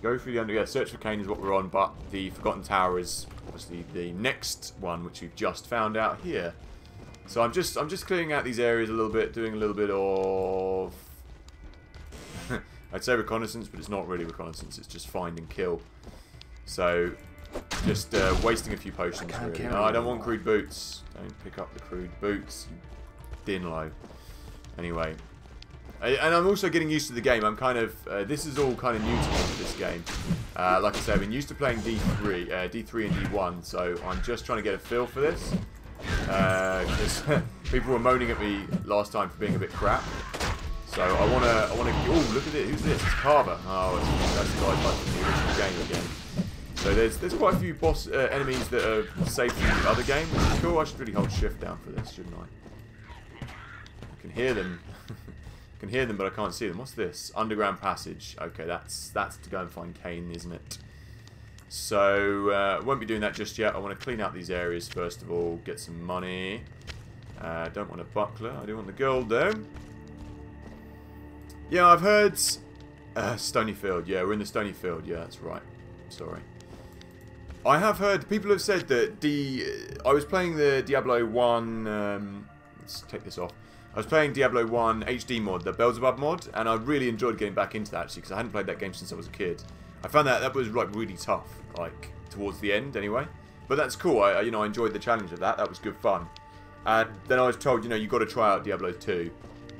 Go through the yeah, search for Kane is what we're on, but the Forgotten Tower is obviously the next one, which we've just found out here. So I'm just clearing out these areas a little bit, doing a little bit of I'd say reconnaissance, but it's not really reconnaissance. It's just find and kill. So just wasting a few potions. Really. No, I don't want crude boots. Don't pick up the crude boots, you dinlo. Anyway. And I'm also getting used to the game. I'm kind of... this is all kind of new to me, this game. Like I said, I've been used to playing D3 and D1, so I'm just trying to get a feel for this. Because people were moaning at me last time for being a bit crap. So I want to... Oh, look at it. Who's this? It's Carver. Oh, that's the guy from the original game again. So there's quite a few boss enemies that are safe from the other game, which is cool. I should really hold shift down for this, shouldn't I? I can hear them. I can hear them, but I can't see them. What's this? Underground passage. Okay, that's to go and find Kane, isn't it? So, won't be doing that just yet. I want to clean out these areas first of all, get some money. Don't want a buckler. I do want the gold, though. Yeah, I've heard... Stonyfield. Yeah, we're in the Stonyfield. Yeah, that's right. Sorry. I have heard... People have said that I was playing the Diablo 1... let's take this off. I was playing Diablo 1 HD mod, the Beelzebub mod, and I really enjoyed getting back into that actually because I hadn't played that game since I was a kid. I found that was like really tough, like towards the end anyway. But that's cool. I enjoyed the challenge of that. That was good fun. And then I was told, you got to try out Diablo 2,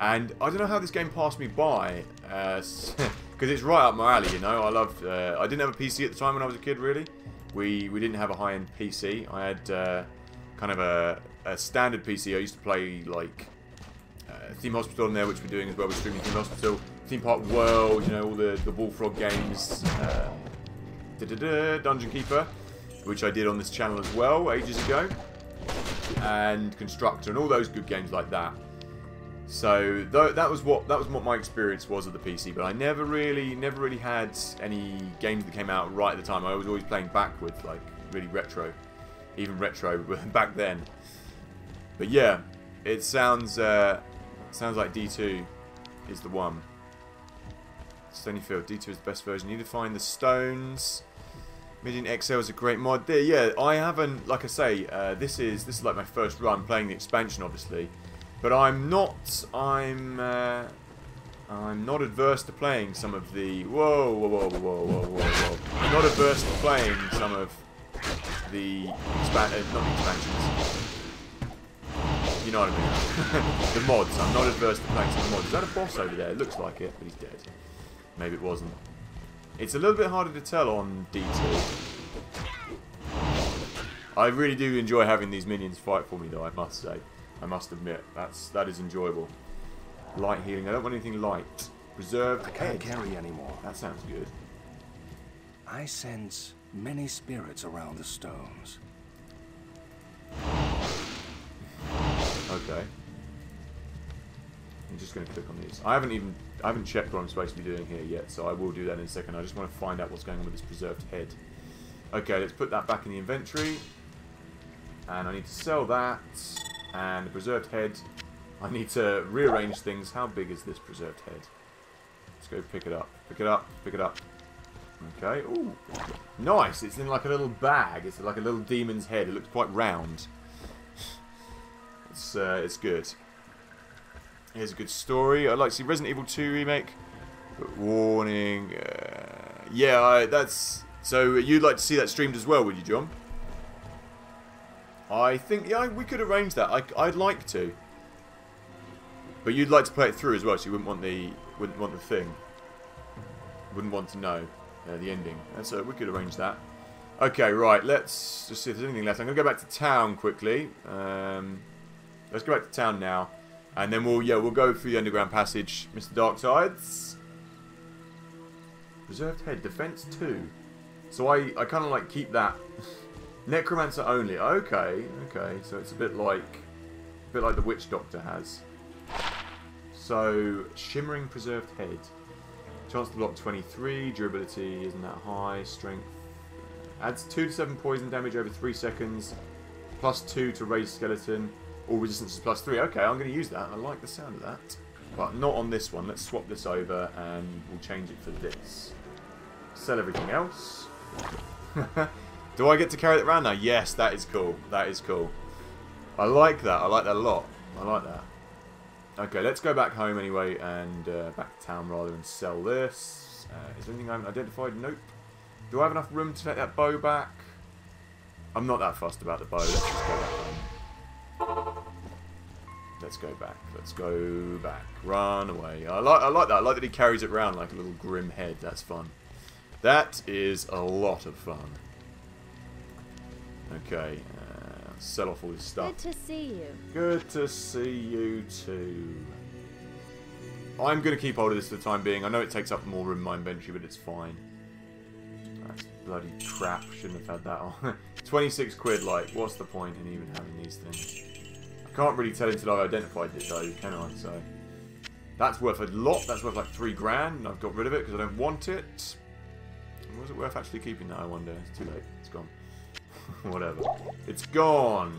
and I don't know how this game passed me by because it's right up my alley. I loved. I didn't have a PC at the time when I was a kid. Really, we didn't have a high-end PC. I had kind of a standard PC. I used to play like. Theme Hospital on there, which we're doing as well. We're streaming Theme Hospital, Theme Park World, all the Bullfrog games, Dungeon Keeper, which I did on this channel as well ages ago, and Constructor and all those good games like that. So that was what my experience was of the PC. But I never really had any games that came out right at the time. I was always playing backwards, like really retro, even retro back then. But yeah, it sounds like D2 is the one. Stonyfield, D2 is the best version. You need to find the stones. Midian XL is a great mod. There, yeah, I haven't, like I say, this is like my first run playing the expansion, obviously. But I'm not adverse to playing some of the whoa. I'm not adverse to playing some of the not the expansions. You know what I mean? The mods. I'm not adverse to playing some mods. Is that a boss over there? It looks like it, but he's dead. Maybe it wasn't. It's a little bit harder to tell on D2. I really do enjoy having these minions fight for me, though, I must say. I must admit. That is enjoyable. Light healing. I don't want anything light. Preserved I can't head. carry anymore. That sounds good. I sense many spirits around the stones. Okay. I'm just going to click on these. I haven't checked what I'm supposed to be doing here yet, so I will do that in a second. I just want to find out what's going on with this preserved head. Okay, let's put that back in the inventory. And I need to sell that. And the preserved head. I need to rearrange things. How big is this preserved head? Let's go pick it up. Pick it up. Pick it up. Okay. Ooh. Nice. It's in like a little bag. It's like a little demon's head. It looks quite round. It's good. Here's a good story. I'd like to see Resident Evil 2 remake. But warning. Yeah, that's... So you'd like to see that streamed as well, would you, John? I think, yeah, we could arrange that. I'd like to. But you'd like to play it through as well, so you wouldn't want the thing. Wouldn't want to know the ending. And so we could arrange that. Okay, right. Let's just see if there's anything left. I'm going to go back to town quickly. Let's go back to town now. And then we'll go through the underground passage, Mr. Darksides. Preserved head, defense 2. So I kind of like keep that. Necromancer only. Okay, okay. So it's a bit like the Witch Doctor has. So shimmering preserved head. Chance to block 23. Durability isn't that high. Strength adds 2 to 7 poison damage over 3 seconds. Plus 2 to raise skeleton. All resistance is plus 3. Okay, I'm going to use that. I like the sound of that. But not on this one. Let's swap this over and we'll change it for this. Sell everything else. Do I get to carry it around now? Yes, that is cool. That is cool. I like that. I like that a lot. I like that. Okay, let's go back home anyway and back to town rather and sell this. Is there anything I haven't identified? Nope. Do I have enough room to take that bow back? I'm not that fussed about the bow. Let's just go back home. Let's go back. Let's go back. Run away. I like that. I like that he carries it around like a little grim head. That's fun. That is a lot of fun. Okay. Sell off all this stuff. Good to see you. Good to see you too. I'm going to keep hold of this for the time being. I know it takes up more room in my inventory, but it's fine. That's bloody crap. Shouldn't have had that on. 26 quid, like, what's the point in even having these things? I can't really tell until I've identified it though, can I? So that's worth a lot. That's worth like 3 grand, and I've got rid of it because I don't want it. Was it worth actually keeping that, I wonder? It's too late. It's gone. Whatever. It's gone.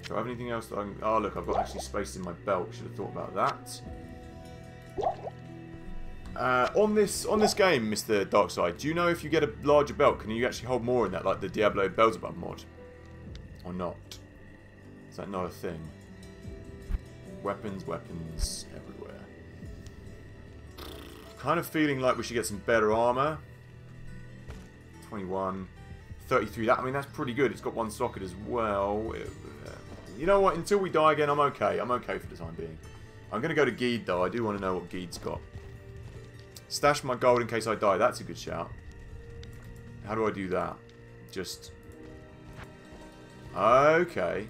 Do I have anything else that I can... Oh, look, I've got actually space in my belt. Should have thought about that. On this game, Mr. Darkside, do you know if you get a larger belt, can you actually hold more in that, like the Diablo Beelzebub mod? Or not? Is that not a thing? Weapons, weapons everywhere. Kind of feeling like we should get some better armor. 21. 33. That, I mean, that's pretty good. It's got 1 socket as well. You know what? Until we die again, I'm okay. I'm okay for the time being. I'm going to go to Geed, though. I do want to know what Geed's got. Stash my gold in case I die. That's a good shout. How do I do that? Just... Okay.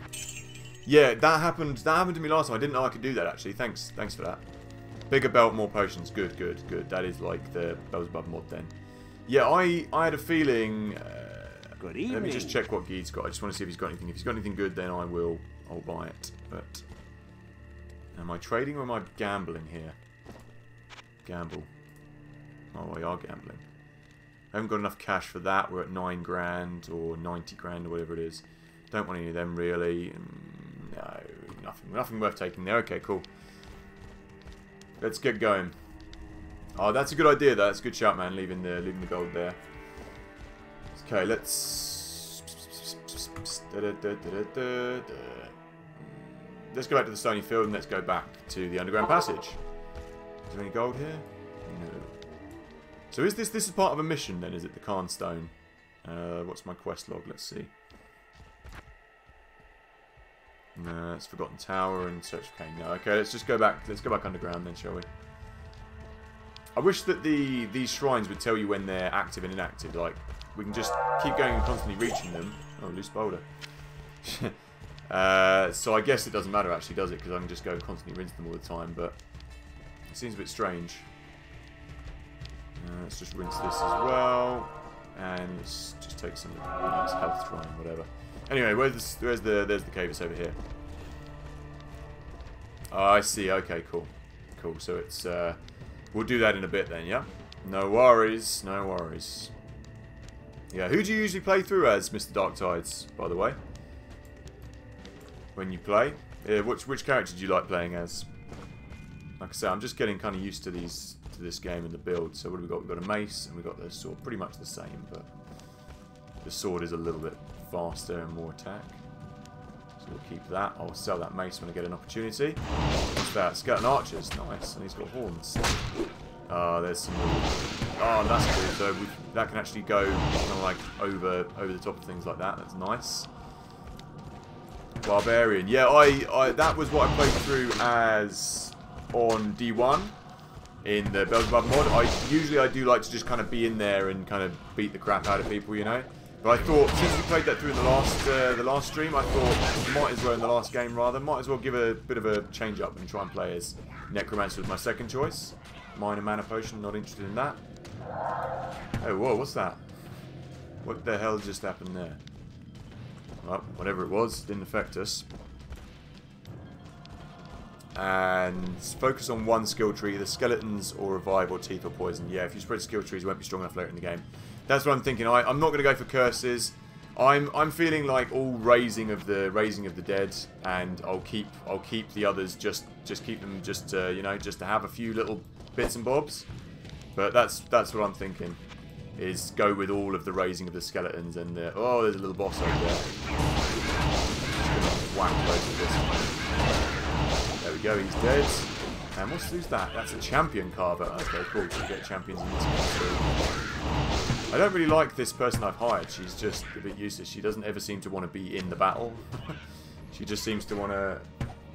Yeah, that happened to me last time. I didn't know I could do that, actually. Thanks for that. Bigger belt, more potions. Good, good, good. That is like the Beelzebub mod then. Yeah, I had a feeling... Good evening. Let me just check what Geed's got. I just want to see if he's got anything. If he's got anything good, then I'll buy it. But am I trading or am I gambling here? Gamble. Oh, we are gambling. I haven't got enough cash for that. We're at 9 grand or 90 grand or whatever it is. Don't want any of them really. No, nothing worth taking there. Okay, cool. Let's get going. Oh, that's a good idea though. That's a good shout, man. Leaving the gold there. Okay, let's go back to the stony field and let's go back to the underground passage. Is there any gold here? No. So is this is part of a mission then? Is it the Carnstone? What's my quest log? Let's see. No, it's Forgotten Tower and Search for Cain. No, okay, let's just go back. Let's go back underground then, shall we? I wish that these shrines would tell you when they're active and inactive. Like, we can just keep going and constantly reaching them. Oh, loose boulder. So I guess it doesn't matter actually, does it? Because I can just go and constantly rinse them all the time. But it seems a bit strange. Let's just rinse this as well, and let's just take some nice health shrine, whatever. Anyway, there's the cave. It's over here. Oh, I see. Okay, cool, cool. So it's we'll do that in a bit then. Yeah. No worries. No worries. Yeah. Who do you usually play through as, Mr. Darktides? By the way, when you play, which character do you like playing as? Like I say, I'm just getting kind of used to this game and the build. So what do we got? We've got a mace and we've got the sword. Pretty much the same, but the sword is a little bit faster and more attack. So we'll keep that. I'll sell that mace when I get an opportunity. What's that? Skeleton archers. Nice. And he's got horns. There's some more. Oh, that's cool. So that can actually go kind of like over the top of things like that. That's nice. Barbarian. Yeah, I that was what I played through as on D1 in the Beelzebub mod. I do like to just kind of be in there and kind of beat the crap out of people, you know. But I thought, since we played that through in the last stream, I thought might as well, in the last game rather, might as well give a bit of a change up and try and play as Necromancer with my second choice. Minor mana potion, not interested in that. Oh, whoa, what's that? What the hell just happened there? Well, whatever it was, didn't affect us. And focus on one skill tree, either skeletons or revive or teeth or poison. Yeah, if you spread skill trees, you won't be strong enough later in the game. That's what I'm thinking. I'm not going to go for curses. I'm feeling like all raising of the dead, and I'll keep the others just keep them just you know, just to have a few little bits and bobs. But that's what I'm thinking. Is go with all of the raising of the skeletons and the... Oh, there's a little boss over there. Just gonna whack loads of this. There we go, he's dead. And who's that? That's a champion carver. Okay, cool. So you get champions in this game too. I don't really like this person I've hired. She's just a bit useless. She doesn't ever seem to want to be in the battle. She just seems to want to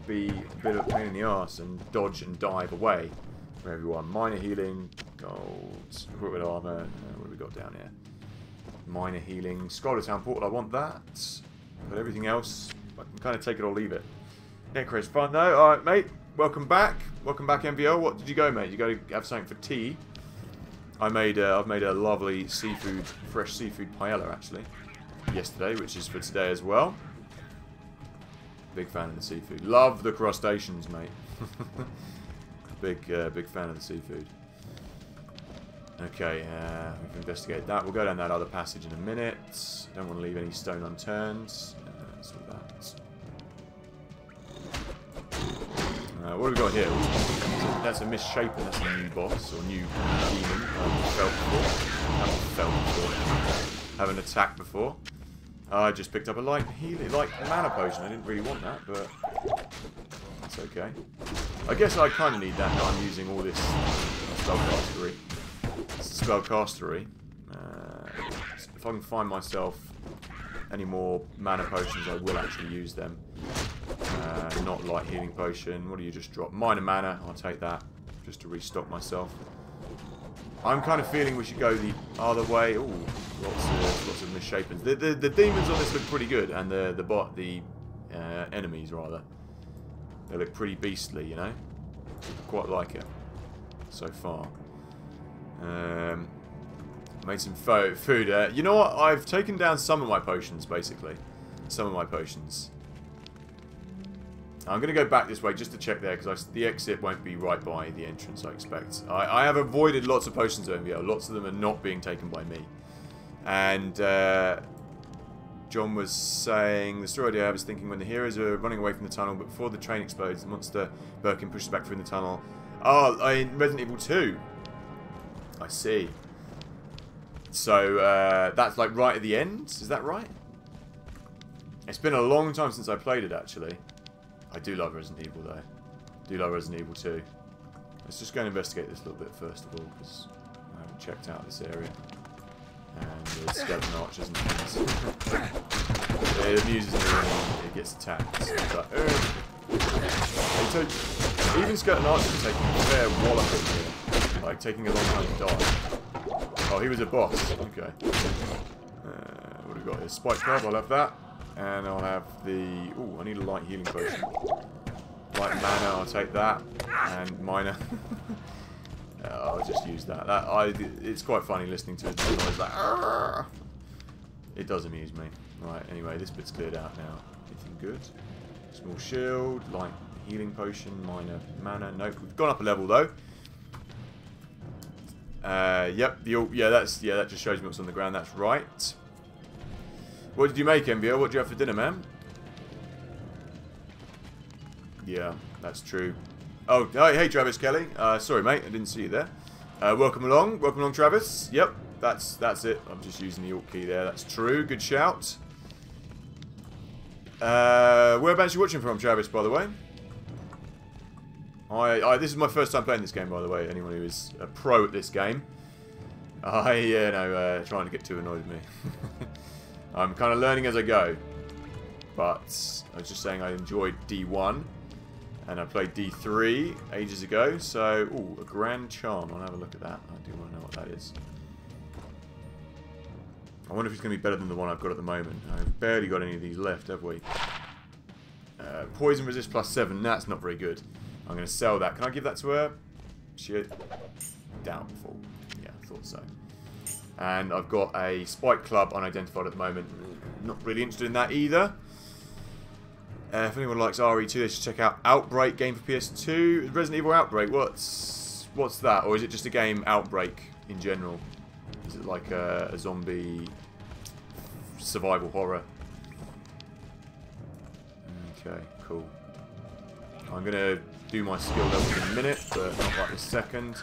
be a bit of a pain in the arse and dodge and dive away from everyone. Minor healing, gold, equipped with armor. What have we got down here? Minor healing, Scholar Town Portal. I want that. But everything else, I can kind of take it or leave it. Necro's fun though. Alright, mate. Welcome back. Welcome back, MVL. What did you go, mate? You go to have something for tea? I've made a lovely fresh seafood paella actually, yesterday, which is for today as well. Big fan of the seafood. Love the crustaceans, mate. big fan of the seafood. Okay, we've investigated that. We'll go down that other passage in a minute. Don't want to leave any stone unturned. That's all that. What have we got here? That's a misshapen. That's a new boss or new demon. Haven't attacked before. I just picked up a light mana potion. I didn't really want that, but that's okay. I guess I kind of need that now. I'm using all this spellcastery. If I can find myself any more mana potions, I will actually use them. Not light healing potion. What do you just drop? Minor mana. I'll take that just to restock myself. I'm kind of feeling we should go the other way. Ooh, lots of misshapens. The demons on this look pretty good, and the enemies rather. They look pretty beastly, you know. Quite like it so far. Made some food. You know what? I've taken down some of my potions, basically. Some of my potions. I'm going to go back this way just to check there, because the exit won't be right by the entrance, I expect. I have avoided lots of potions of MVO. Lots of them are not being taken by me. And John was saying, the story idea I was thinking, when the heroes are running away from the tunnel, but before the train explodes, the monster Birkin pushes back through the tunnel. Oh, in Resident Evil 2. I see. So, that's like right at the end? Is that right? It's been a long time since I played it, actually. I do love Resident Evil, though. Do love Resident Evil 2. Let's just go and investigate this a little bit first of all, because I haven't checked out this area. And there's skeleton archers and things. It amuses me when it gets attacked. It's like, even skeleton archers are taking a fair wallop in here. Like, taking a long time to die. Oh, he was a boss. Okay. What have we got here? Spike crab, I'll have that. And I'll have the... Ooh, I need a light healing potion. Light mana, I'll take that. And minor. I'll just use that. It's quite funny listening to it. It's like... Argh! It does amuse me. Right, anyway, this bit's cleared out now. Anything good? Small shield, light healing potion, minor mana. Nope, we've gone up a level though. Yep, that just shows me what's on the ground. That's right. What did you make, MVO? What did you have for dinner, man? Yeah, that's true. Oh, hey, Travis Kelly. Sorry, mate, I didn't see you there. Welcome along, Travis. Yep, that's it. I'm just using the Alt key there. That's true. Good shout. Whereabouts are you watching from, Travis? By the way, this is my first time playing this game. By the way, anyone who is a pro at this game, trying to get too annoyed with me. I'm kind of learning as I go, but I was just saying I enjoyed D1, and I played D3 ages ago, so, ooh, a Grand Charm, I'll have a look at that. I do want to know what that is. I wonder if it's going to be better than the one I've got at the moment. I've barely got any of these left, have we? Poison resist +7, that's not very good. I'm going to sell that. Can I give that to her? Shit. Doubtful. Yeah, thought so. And I've got a Spike Club unidentified at the moment. Not really interested in that either. If anyone likes RE2, they should check out Outbreak, game for PS2. Resident Evil Outbreak, what's that? Or is it just a game, Outbreak, in general? Is it like a zombie survival horror? Okay, cool. I'm going to do my skill level in a minute, but not right this second.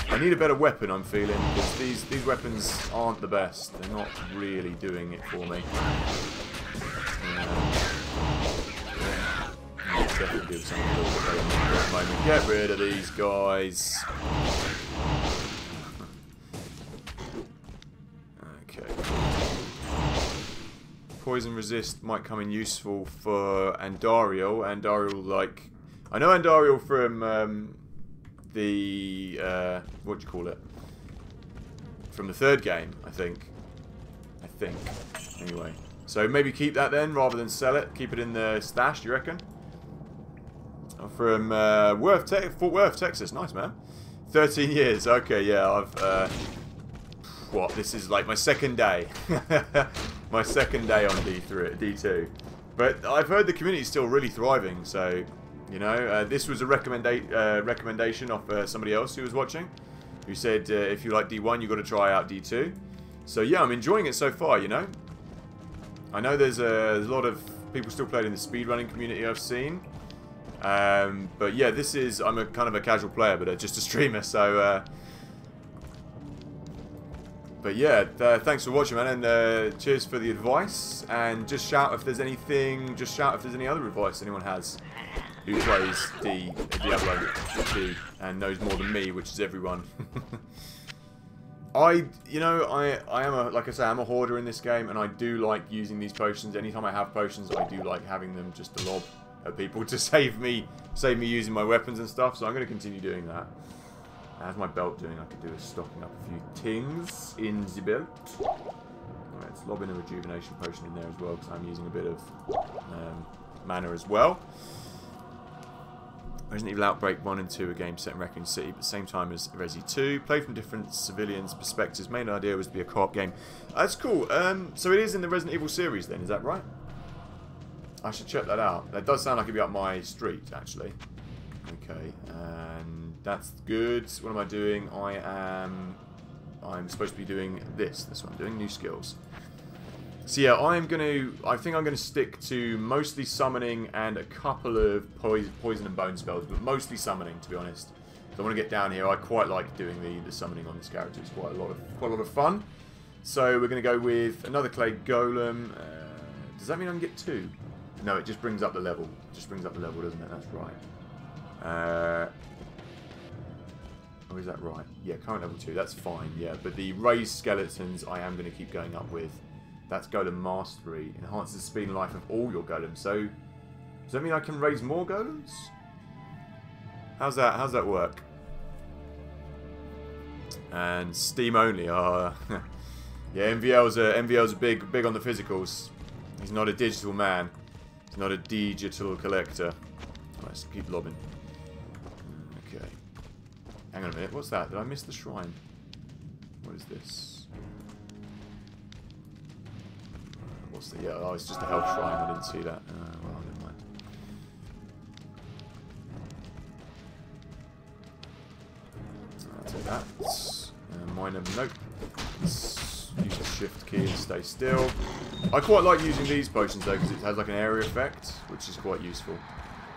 I need a better weapon, I'm feeling, because these weapons aren't the best. They're not really doing it for me. Definitely do something a little bit better at the moment. Get rid of these guys. Okay. Poison resist might come in useful for Andariel. Andariel, like... I know Andariel from the... what do you call it? From the third game, I think. Anyway. So maybe keep that then, rather than sell it. Keep it in the stash, do you reckon? From Fort Worth, Texas. Nice, man. 13 years. Okay, yeah, I've... what? This is like my second day. My second day on D2. But I've heard the community is still really thriving, so... You know, this was a recommendation of somebody else who was watching, who said if you like D1, you've got to try out D2. So yeah, I'm enjoying it so far, you know. I know there's a lot of people still playing in the speedrunning community I've seen. But yeah, this is... I'm a kind of a casual player, but just a streamer, so... but yeah, thanks for watching, man, and cheers for the advice. And just shout if there's anything... Just shout if there's any other advice anyone has who plays Diablo 2 and knows more than me, which is everyone. I am a, like I say, I'm a hoarder in this game, and I do like using these potions. Anytime I have potions, I do like having them just to lob at people to save me using my weapons and stuff. So I'm going to continue doing that. How's my belt doing? I could do is stocking up a few things in the belt. Alright, let's lob in a rejuvenation potion in there as well, because I'm using a bit of mana as well. Resident Evil Outbreak 1 and 2 are games set in Raccoon City, but same time as Resi 2. Played from different civilians' perspectives. Main idea was to be a co-op game. That's cool. So it is in the Resident Evil series then, is that right? I should check that out. That does sound like it'd be up my street, actually. Okay, and that's good. What am I doing? I'm supposed to be doing this. That's what I'm doing. New skills. So yeah, I think I'm gonna stick to mostly summoning and a couple of poison and bone spells, but mostly summoning, to be honest. So I want to get down here. I quite like doing the summoning on this character. It's quite a lot of fun. So we're gonna go with another clay golem. Does that mean I can get 2? No, it just brings up the level. It just brings up the level, doesn't it? That's right. Or is that right? Yeah, current level 2. That's fine. Yeah, but the raised skeletons I am going to keep going up with. That's Golem Mastery. Enhances the speed and life of all your golems. So, does that mean I can raise more golems? How's that work? And Steam only. Yeah, MVL's a big on the physicals. He's not a digital man. He's not a digital collector. Let's keep lobbing. Okay. Hang on a minute. What's that? Did I miss the shrine? What is this? What's the... Yeah, oh, it's just a health shrine. I didn't see that. Well, never mind. I'll take that. Minor... Nope. Let's use the shift key and stay still. I quite like using these potions, though, because it has like an area effect, which is quite useful.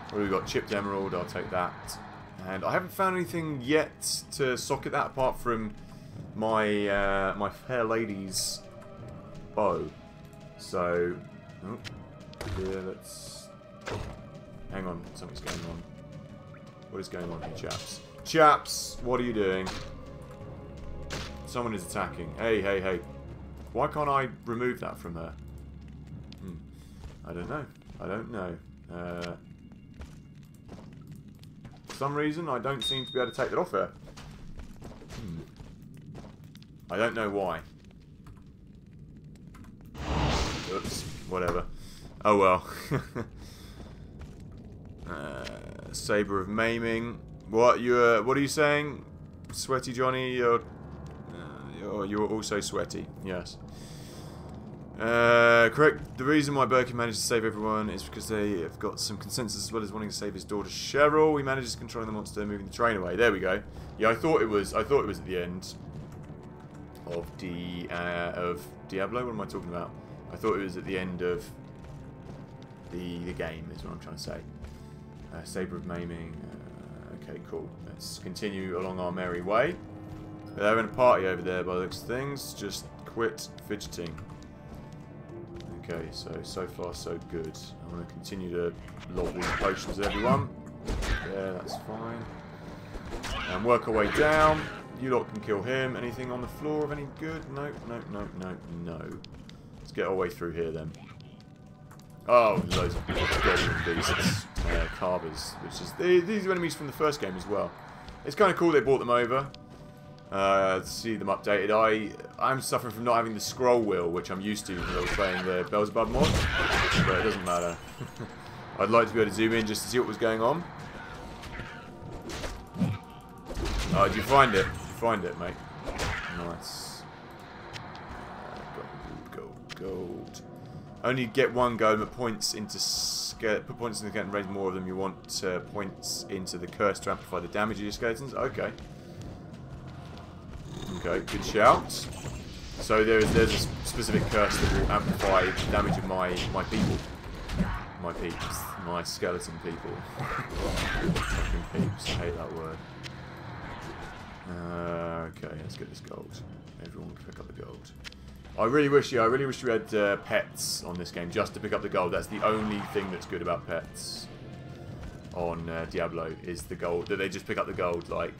What have we got? Chipped emerald. I'll take that. And I haven't found anything yet to socket that apart from my my fair lady's bow. So, oh, yeah, let's... Hang on, something's going on. What is going on here, chaps? Chaps, what are you doing? Someone is attacking. Hey, hey, hey. Why can't I remove that from her? I don't know. I don't know. For some reason, I don't seem to be able to take that off her. I don't know why. Oops. Whatever. Oh well. Saber of Maiming. What are you saying, Sweaty Johnny? you're also sweaty. Yes. Correct. The reason why Birkin managed to save everyone is because they have got some consensus as well as wanting to save his daughter Cheryl. He manages controlling the monster, moving the train away. There we go. Yeah, I thought it was at the end of Diablo. What am I talking about? I thought it was at the end of the game. Is what I'm trying to say. Saber of maiming. Okay, cool. Let's continue along our merry way. They're having a party over there by the looks of things. Just quit fidgeting. Okay, so far so good. I'm going to continue to lob all the potions at everyone. Yeah, that's fine. And work our way down. You lot can kill him. Anything on the floor of any good? No, no, no, no, no. Let's get our way through here then. Oh, loads of goblin beasts. Carvers, which is... These are enemies from the first game as well. It's kind of cool they brought them over. See them updated. I'm suffering from not having the scroll wheel, which I'm used to because I was playing the Beelzebub mod, but it doesn't matter. I'd like to be able to zoom in just to see what was going on. Oh, did you find it? Did you find it, mate? Nice. Gold. Only get one gold, but points into put points in the skeleton, raise more of them. You want points into the curse to amplify the damage of your skeletons. Okay. Okay, good shout. So there's a specific curse that will amplify the damage of my people. My peeps. My skeleton people. Fucking peeps. I hate that word. Okay, let's get this gold. Everyone can pick up the gold. I really wish we had pets on this game just to pick up the gold. That's the only thing that's good about pets on Diablo is the gold. That they just pick up the gold. Like,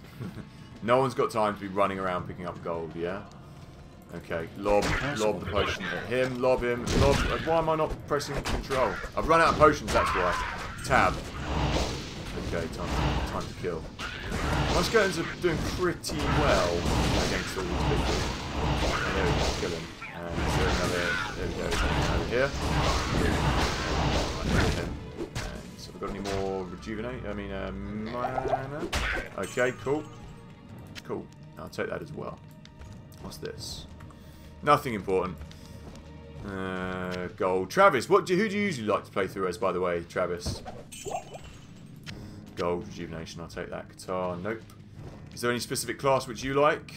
no one's got time to be running around picking up gold. Yeah. Okay, lob the potion at him. Lob him. Lob. Why am I not pressing control? I've run out of potions. That's why. Tab. Okay, time to kill. My skeletons are doing pretty well against all these people. And there we go, kill him. Is there another? There we go. Over here. So we've got any more rejuvenate? I mean, mana. Okay, cool. Cool. I'll take that as well. What's this? Nothing important. Gold. Travis, who do you usually like to play through as, by the way, Travis? Gold rejuvenation. I'll take that. Guitar. Nope. Is there any specific class which you like?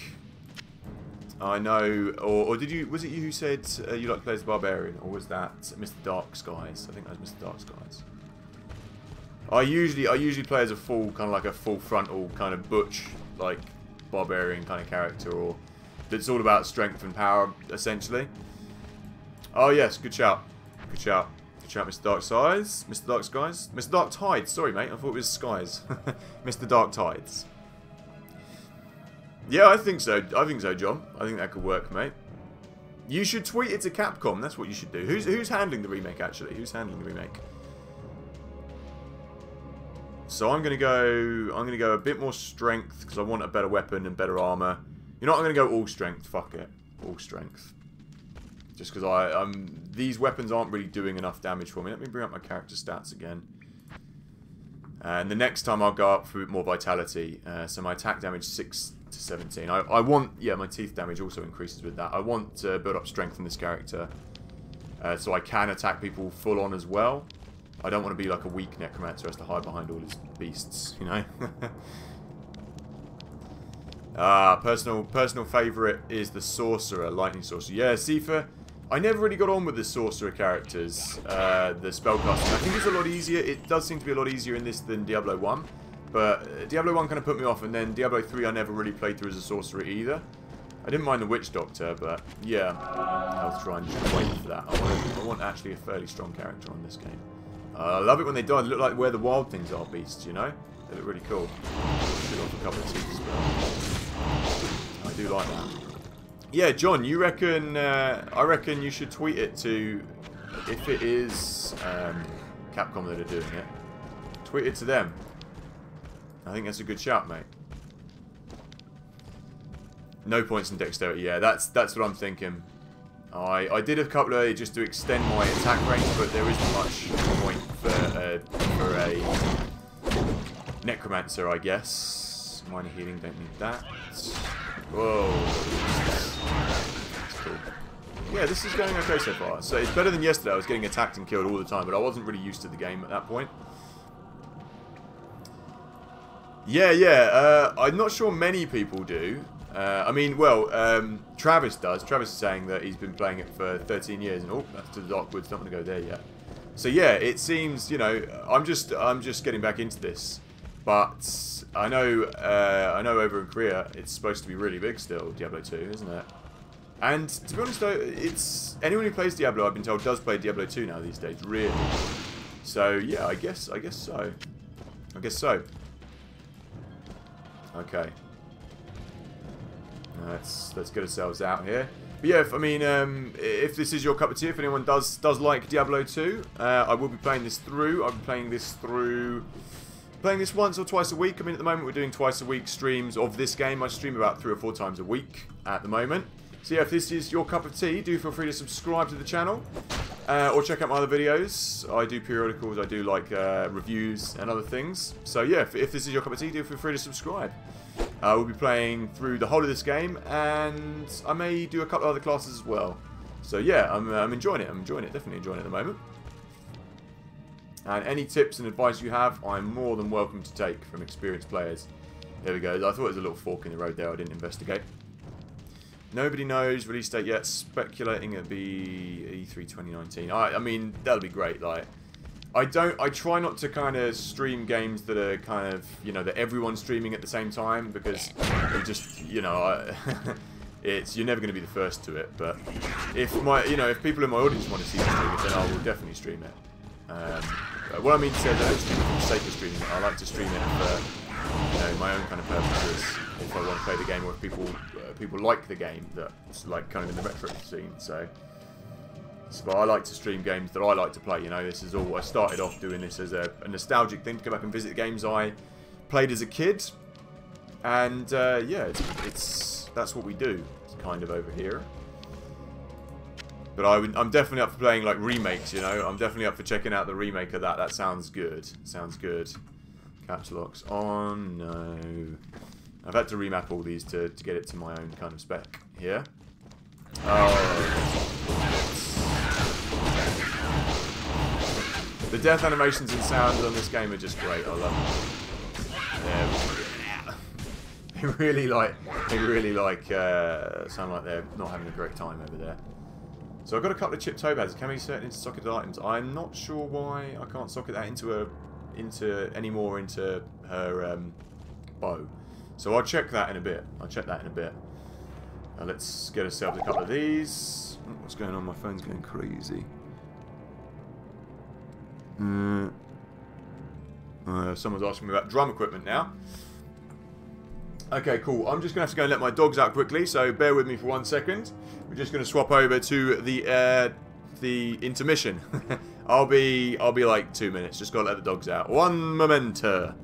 I know, or did you? Was it you who said you like to play as a barbarian, or was that Mr. Dark Skies? I think that was Mr. Dark Skies. I usually play as a full frontal kind of butch like barbarian kind of character, or that's all about strength and power essentially. Oh yes, good shout, good shout, good shout, Mr. Dark Skies, Mr. Dark Skies, Mr. Dark Tides. Sorry, mate, I thought it was Skies. Mr. Dark Tides. Yeah, I think so. I think so, John. I think that could work, mate. You should tweet it to Capcom. That's what you should do. Who's handling the remake, actually? Who's handling the remake? So I'm gonna go a bit more strength because I want a better weapon and better armor. You know what? I'm gonna go all strength. Fuck it, all strength. Just because these weapons aren't really doing enough damage for me. Let me bring up my character stats again. And the next time I'll go up for a bit more vitality. So my attack damage 6 to 17. I want, yeah, my teeth damage also increases with that. I want to build up strength in this character. So I can attack people full on as well. I don't want to be like a weak necromancer who has to hide behind all his beasts, you know? Personal favourite is the sorcerer, lightning sorcerer. Yeah, Sifa. I never really got on with the sorcerer characters, the spellcasting. I think it's a lot easier. It does seem to be a lot easier in this than Diablo 1. But Diablo 1 kind of put me off, and then Diablo 3 I never really played through as a sorcerer either. I didn't mind the Witch Doctor, but yeah, I'll try and just wait for that. I want actually a fairly strong character on this game. I love it when they die. They look like where the wild things are beasts, you know? They look really cool. Shoot off a couple of teeth as well. I do like that. Yeah, John, you reckon, I reckon you should tweet it to, if it is Capcom that are doing it, tweet it to them. I think that's a good shout, mate. No points in dexterity. Yeah, that's what I'm thinking. I did a couple earlier just to extend my attack range, but there isn't much point for a Necromancer, I guess. Minor healing, don't need that. Whoa. yeah, this is going okay so far. So it's better than yesterday. I was getting attacked and killed all the time, but I wasn't really used to the game at that point. Yeah, I'm not sure many people do. I mean, well, Travis does. Travis is saying that he's been playing it for 13 years, and oh, that's to the Dark Woods. Not going to go there yet. So yeah, it seems, you know, I'm just getting back into this, but I know over in Korea it's supposed to be really big still, Diablo 2, isn't it? And to be honest though, it's anyone who plays Diablo, I've been told, does play Diablo 2 now these days, really. So yeah, I guess so. Okay. Let's get ourselves out here. But yeah, if this is your cup of tea, if anyone does like Diablo 2, I will be playing this through. I'll be playing this once or twice a week. I mean, at the moment we're doing twice a week streams of this game. I stream about 3 or 4 times a week at the moment. So yeah, if this is your cup of tea, do feel free to subscribe to the channel. Or check out my other videos. I do periodicals, I do like reviews and other things. So yeah, if this is your cup of tea, do feel free to subscribe. We'll be playing through the whole of this game, and I may do a couple of other classes as well. So yeah, I'm enjoying it. Definitely enjoying it at the moment. And any tips and advice you have, I'm more than welcome to take from experienced players. There we go. I thought it was a little fork in the road there. I didn't investigate. Nobody knows release date yet. Speculating it'll be E3 2019. I mean, that'll be great. Like, I try not to kind of stream games that are kind of, you know, that everyone's streaming at the same time, because it just, you know, you're never going to be the first to it. But if people in my audience want to see me stream it, then I will definitely stream it. What I mean to say is I don't stream it for the sake of streaming it. I like to stream it for, you know, my own kind of purposes. If I want to play the game, or if people like the game, that's like kind of in the retro scene. So I like to stream games that I like to play. You know, this is all. I started off doing this as a nostalgic thing to go back and visit the games I played as a kid, and yeah, that's what we do. It's kind of over here. But I'm definitely up for playing like remakes. You know, I'm definitely up for checking out the remake of that. That sounds good. Sounds good. Caps locks on. No. I've had to remap all these to get it to my own kind of spec here. Oh. The death animations and sounds on this game are just great. I love them. They really sound like they're not having a great time over there. So I've got a couple of chipped topazes. Can we insert into socketed items? I'm not sure why I can't socket that into her bow. So I'll check that in a bit. Let's get ourselves a couple of these. What's going on? My phone's going crazy. Someone's asking me about drum equipment now. Okay, cool. I'm just going to have to go and let my dogs out quickly, so bear with me for 1 second. We're just going to swap over to the intermission. I'll be like 2 minutes. Just got to let the dogs out. One momento.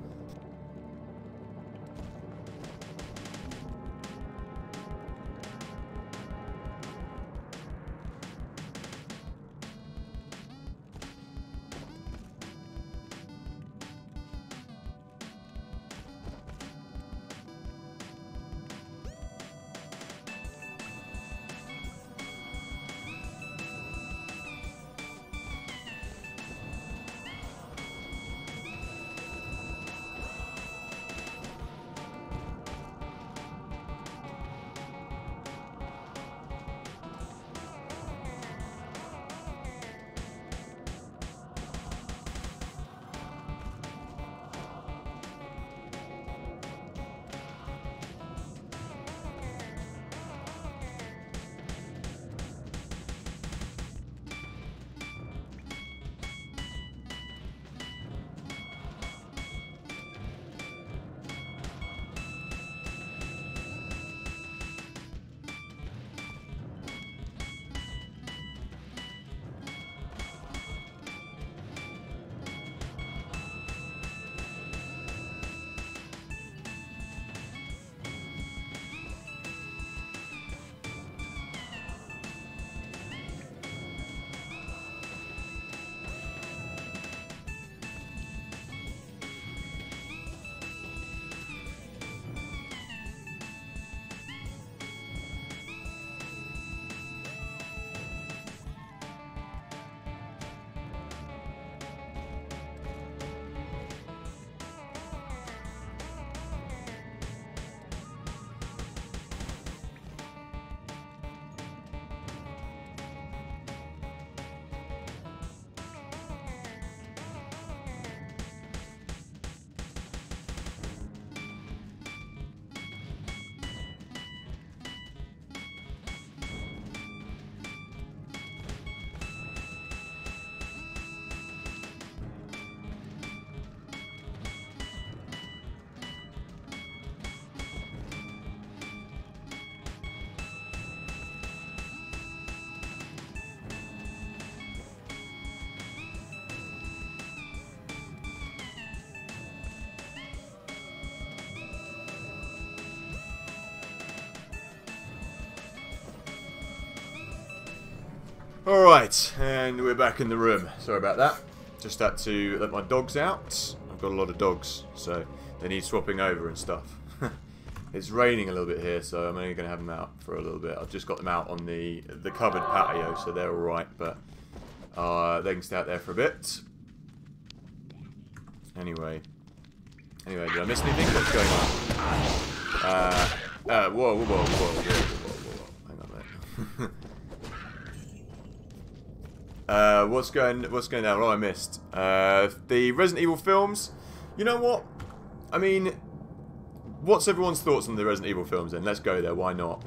Alright, and we're back in the room. Sorry about that. Just had to let my dogs out. I've got a lot of dogs, so they need swapping over and stuff. It's raining a little bit here, so I'm only going to have them out for a little bit. I've just got them out on the covered patio, so they're alright, but they can stay out there for a bit. Anyway, did I miss anything? What's going on? Whoa. Hang on a minute. What's going on? What have I missed? The Resident Evil films. You know what? I mean, what's everyone's thoughts on the Resident Evil films then? Let's go there, why not?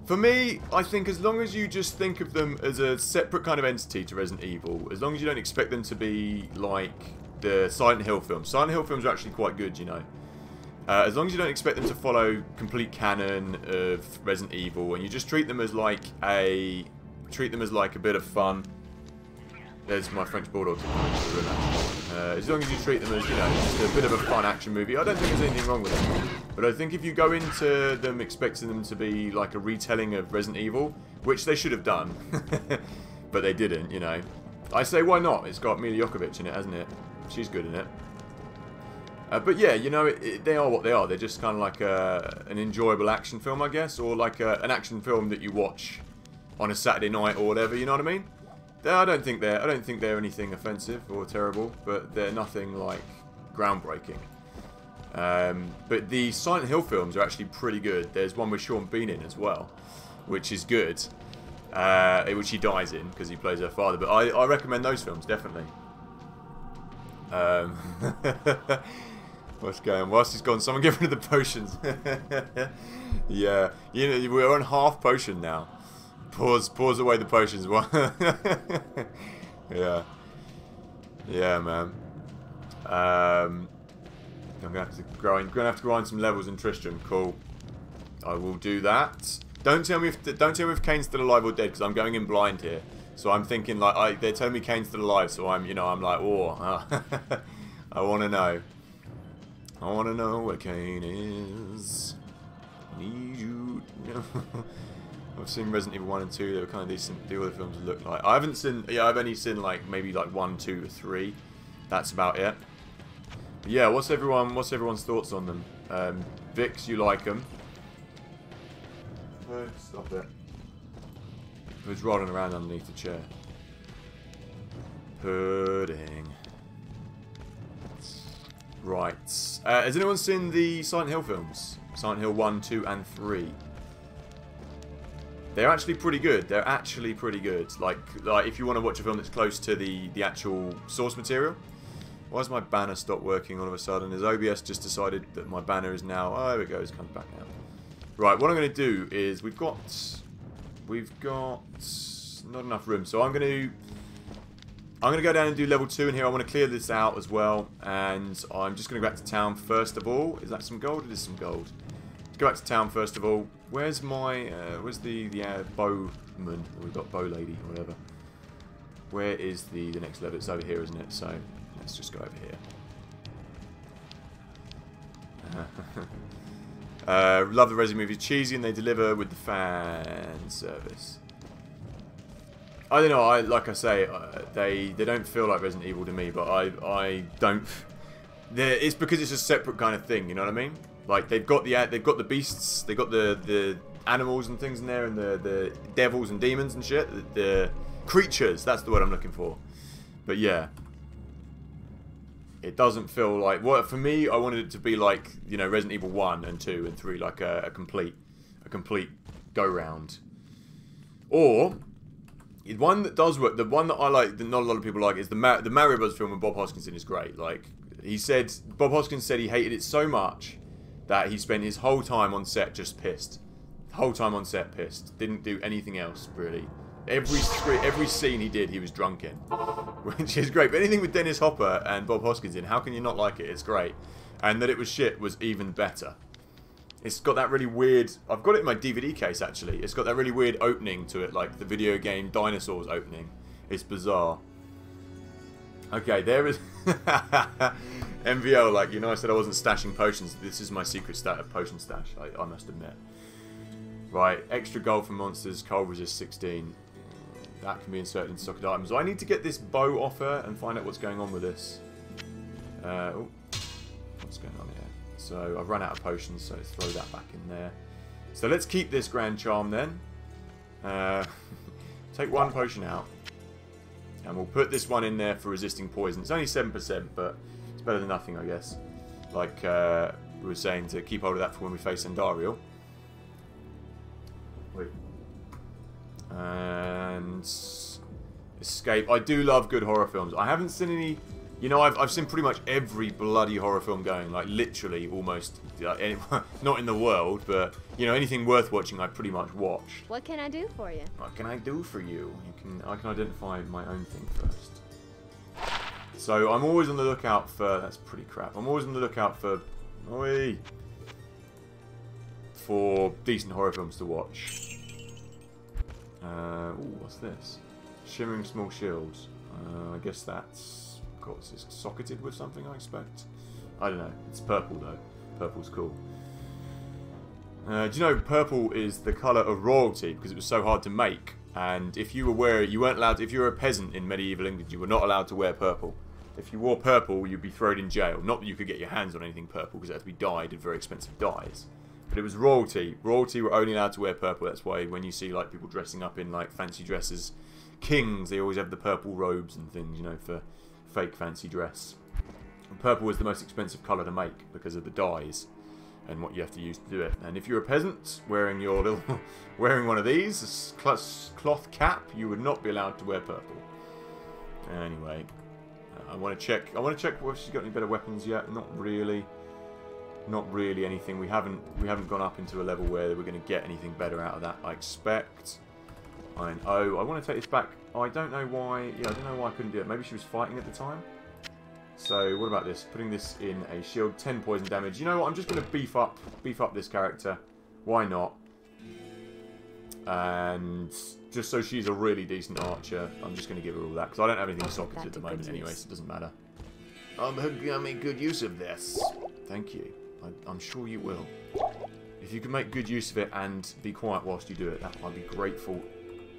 For me, I think as long as you just think of them as a separate kind of entity to Resident Evil, as long as you don't expect them to be like the Silent Hill films. Silent Hill films are actually quite good, you know. As long as you don't expect them to follow complete canon of Resident Evil, and you just treat them as like a bit of fun. There's my French Bulldog. As long as you treat them as, you know, just a bit of a fun action movie, I don't think there's anything wrong with them. But I think if you go into them expecting them to be like a retelling of Resident Evil, which they should have done, but they didn't, you know. I say, why not? It's got Mila Jovovich in it, hasn't it? She's good in it. But yeah, you know, they are what they are. They're just kind of like an enjoyable action film, I guess, or like an action film that you watch on a Saturday night or whatever. You know what I mean? I don't think they're anything offensive or terrible, but they're nothing like groundbreaking. But the Silent Hill films are actually pretty good. There's one with Sean Bean in as well, which is good. Which he dies in because he plays her father. But I recommend those films definitely. What's going on? Whilst he's gone, someone give rid of the potions. Yeah, you know, we're on half potion now. Pause away the potions. Yeah, man. I'm gonna have to grind some levels in Tristram. Cool. I will do that. Don't tell me if Kane's still alive or dead, because I'm going in blind here. So I'm thinking like they're telling me Kane's still alive, so I'm like, oh, I want to know. I want to know where Kane is. Need you. I've seen Resident Evil 1 and 2. They were kind of decent. The other films look like. I haven't seen. Yeah, I've only seen like maybe like 1, 2, or 3. That's about it. But yeah, what's everyone's thoughts on them? Vix, you like them? Stop it. Who's rolling around underneath the chair? Pudding. Right. Has anyone seen the Silent Hill films? Silent Hill 1, 2, and 3. They're actually pretty good. They're actually pretty good. Like if you want to watch a film that's close to the actual source material. Why has my banner stopped working all of a sudden? Has OBS just decided that my banner is now... Oh, there it goes. Comes back now. Right, what I'm going to do is we've got not enough room, so I'm going to go down and do level 2 in here. I want to clear this out as well, and I'm just going to go back to town first of all. Is that some gold? It is some gold. Let's go back to town first of all. Where's my where's the bowman? Or we've got bow lady or whatever. Where is the next level? It's over here, isn't it? So let's just go over here. Love the Resident movies, cheesy, and they deliver with the fan service. I don't know. Like I say, they don't feel like Resident Evil to me, but I don't. It's because it's a separate kind of thing. You know what I mean? Like they've got the beasts, they've got the animals and things in there, and the devils and demons and shit. The creatures. That's the word I'm looking for. But yeah. It doesn't feel like... for me, I wanted it to be like, you know, Resident Evil 1 and 2 and 3, like a complete go-round. Or, one that does work, the one that I like, that not a lot of people like, is the Mario Bros. Film with Bob Hoskinson is great. Like, Bob Hoskins said he hated it so much that he spent his whole time on set just pissed. The whole time on set pissed. Didn't do anything else, really. Every scene he did, he was drunk in. Which is great. But anything with Dennis Hopper and Bob Hoskins in, how can you not like it? It's great. And that it was shit was even better. It's got that really weird... I've got it in my DVD case, actually. It's got that really weird opening to it, like the video game Dinosaurs opening. It's bizarre. Okay, there is... MVO, like, you know, I said I wasn't stashing potions. This is my secret potion stash, I must admit. Right, extra gold for monsters, cold resist 16. That can be inserted in socket items. I need to get this bow off her and find out what's going on with this. Oh, what's going on here? So I've run out of potions, so let's throw that back in there. So let's keep this Grand Charm then. Take one potion out. And we'll put this one in there for resisting poison. It's only 7%, but it's better than nothing, I guess. Like we were saying, to keep hold of that for when we face Andariel. Wait. And escape. I do love good horror films. I haven't seen any... You know, I've seen pretty much every bloody horror film going. Like, literally, almost. Not in the world, but, you know, anything worth watching I pretty much watched. What can I do for you? What can I do for you? I can identify my own thing first. So, I'm always on the lookout for... That's pretty crap. I'm always on the lookout for... For decent horror films to watch. Ooh, what's this? Shimmering small shields. I guess that's... Of course, it's socketed with something, I expect. I don't know. It's purple, though. Purple's cool. Do you know purple is the colour of royalty because it was so hard to make? And if you were you weren't allowed to, if you were a peasant in medieval England, you were not allowed to wear purple. If you wore purple, you'd be thrown in jail. Not that you could get your hands on anything purple because it had to be dyed in very expensive dyes. But it was royalty. Royalty were only allowed to wear purple. That's why when you see like people dressing up in like fancy dresses, kings, they always have the purple robes and things, you know, for fake fancy dress. And purple was the most expensive colour to make because of the dyes and what you have to use to do it. And if you're a peasant wearing your little wearing one of these, a cloth cap, you would not be allowed to wear purple. Anyway, I want to check if she's got any better weapons yet. Not really. Not really anything. We haven't gone up into a level where we're going to get anything better out of that, I expect. I want to take this back. I don't know why. Yeah, I don't know why I couldn't do it. Maybe she was fighting at the time. So what about this? Putting this in a shield, 10 poison damage. You know what? I'm just going to beef up this character. Why not? And just so she's a really decent archer, I'm just going to give her all that because I don't have anything socketed at the moment anyway, so it doesn't matter. I'm going to make good use of this. Thank you. I'm sure you will. If you can make good use of it and be quiet whilst you do it, that I'd be grateful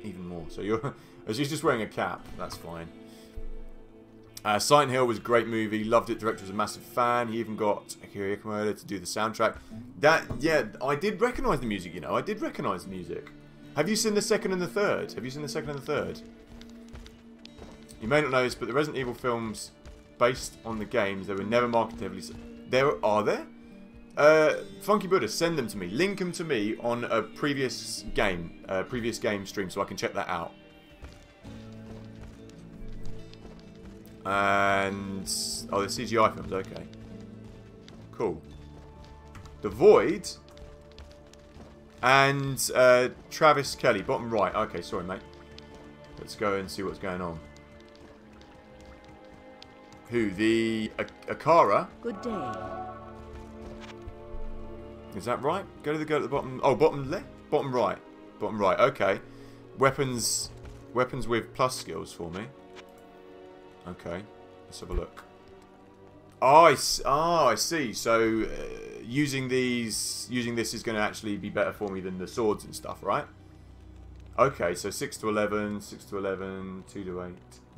even more. So you're... She's just wearing a cap. That's fine. Silent Hill was a great movie. Loved it. Director was a massive fan. He even got Akira Yamamoto to do the soundtrack. Yeah, I did recognise the music, you know. I did recognise the music. Have you seen the second and the third? Have you seen the second and the third? You may not know this, but the Resident Evil films, based on the games, they were never marketed heavily. Are there? Funky Buddha, send them to me. Link them to me on a previous game stream so I can check that out. And oh, the CGI films, okay, cool. The Void and Travis Kelly, bottom right. Okay, sorry, mate. Let's go and see what's going on. Who? The Akara? Good day. Is that right? Go to the bottom. Oh, bottom left, bottom right, bottom right. Okay. Weapons with plus skills for me. Okay, let's have a look. Oh, I see. So using this is going to actually be better for me than the swords and stuff, right? Okay, so 6 to 11, 6 to 11, 2 to 8.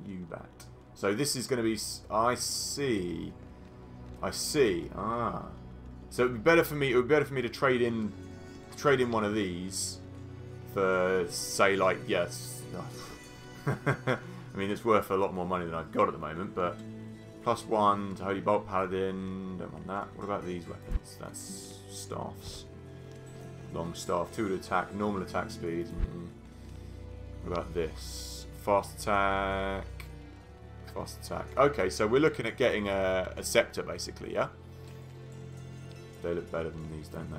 You bat. So this is going to be. I see. Ah. So it would be better for me. It would be better for me to trade in one of these for, say, like, yes. I mean, it's worth a lot more money than I've got at the moment, but +1 to Holy Bolt Paladin. Don't want that. What about these weapons? That's staffs. Long staff, 2 to attack, normal attack speed. What about this? Fast attack. Fast attack. Okay, so we're looking at getting a scepter, basically, yeah? They look better than these, don't they?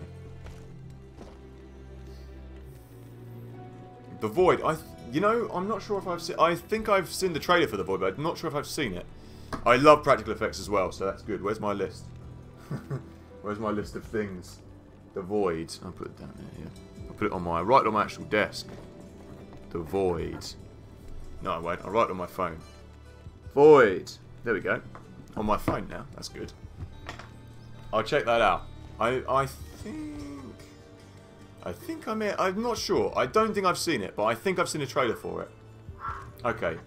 The Void, you know, I'm not sure if I've seen... I think I've seen the trailer for The Void, but I'm not sure if I've seen it. I love practical effects as well, so that's good. Where's my list? Where's my list of things? The Void. I'll put it down there, yeah. I'll put it on my... right on my actual desk. The Void. No, I won't. I'll write it on my phone. Void. There we go. On my phone now. That's good. I'll check that out. I think I'm not sure. I don't think I've seen it, but I think I've seen a trailer for it. Okay.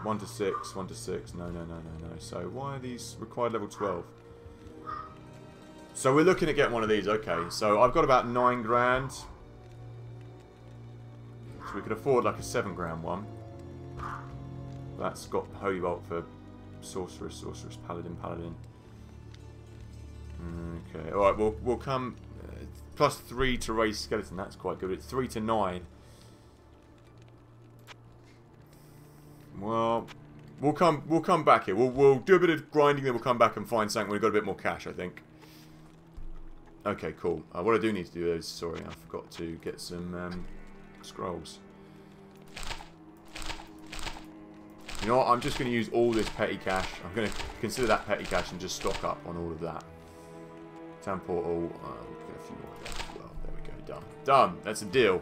1 to 6, 1 to 6. No. So why are these required level 12? So we're looking at getting one of these. Okay. So I've got about 9 grand. So we could afford like a 7 grand one. That's got Holy Bolt for Sorceress, Paladin. Okay. Alright, we'll come... plus 3 to raise Skeleton. That's quite good. It's 3 to 9. Well, we'll come back here. We'll do a bit of grinding, then we'll come back and find something. We've got a bit more cash, I think. Okay, cool. What I do need to do is, sorry, I forgot to get some scrolls. You know what? I'm just going to use all this petty cash. I'm going to consider that petty cash and just stock up on all of that. Town portal. We'll get a few more of that as well. There we go. Done. Done. That's a deal.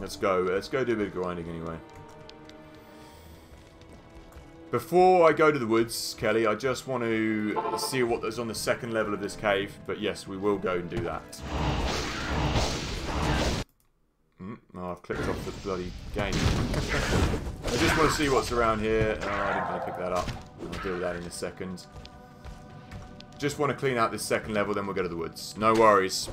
Let's go. Let's go do a bit of grinding anyway. Before I go to the woods, Kelly, I just want to see what there's on the second level of this cave. But yes, we will go and do that. Oh, I've clicked off the bloody game. I just want to see what's around here. Oh, I didn't want to pick that up. I'll deal with that in a second. Just want to clean out this second level, then we'll go to the woods. No worries.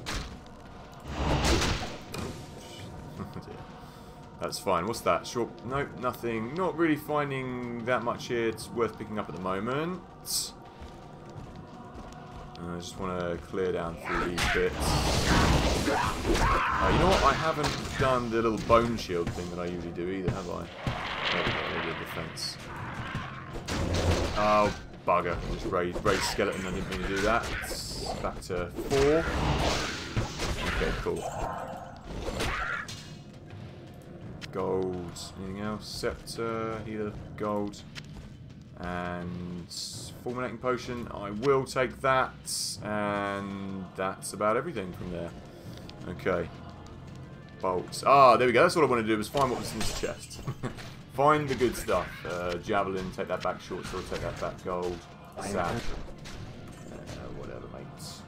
That's fine. What's that? Short... Nope, nothing. Not really finding that much here. It's worth picking up at the moment. I just want to clear down through these bits. You know what? I haven't done the little bone shield thing that I usually do either, have I? There we go. There's the defense. Oh, bugger. I just raised skeleton. I didn't mean to do that. It's back to 4. Okay, cool. Gold. Anything else? Scepter. Healer. Gold. And fulminating potion. I will take that. And that's about everything from there. Okay. Bolts. Ah, there we go. That's what I wanted to do, was find what was in this chest. Find the good stuff. Javelin, take that back. Short sword, take that back. Gold. Sack. Whatever, mates.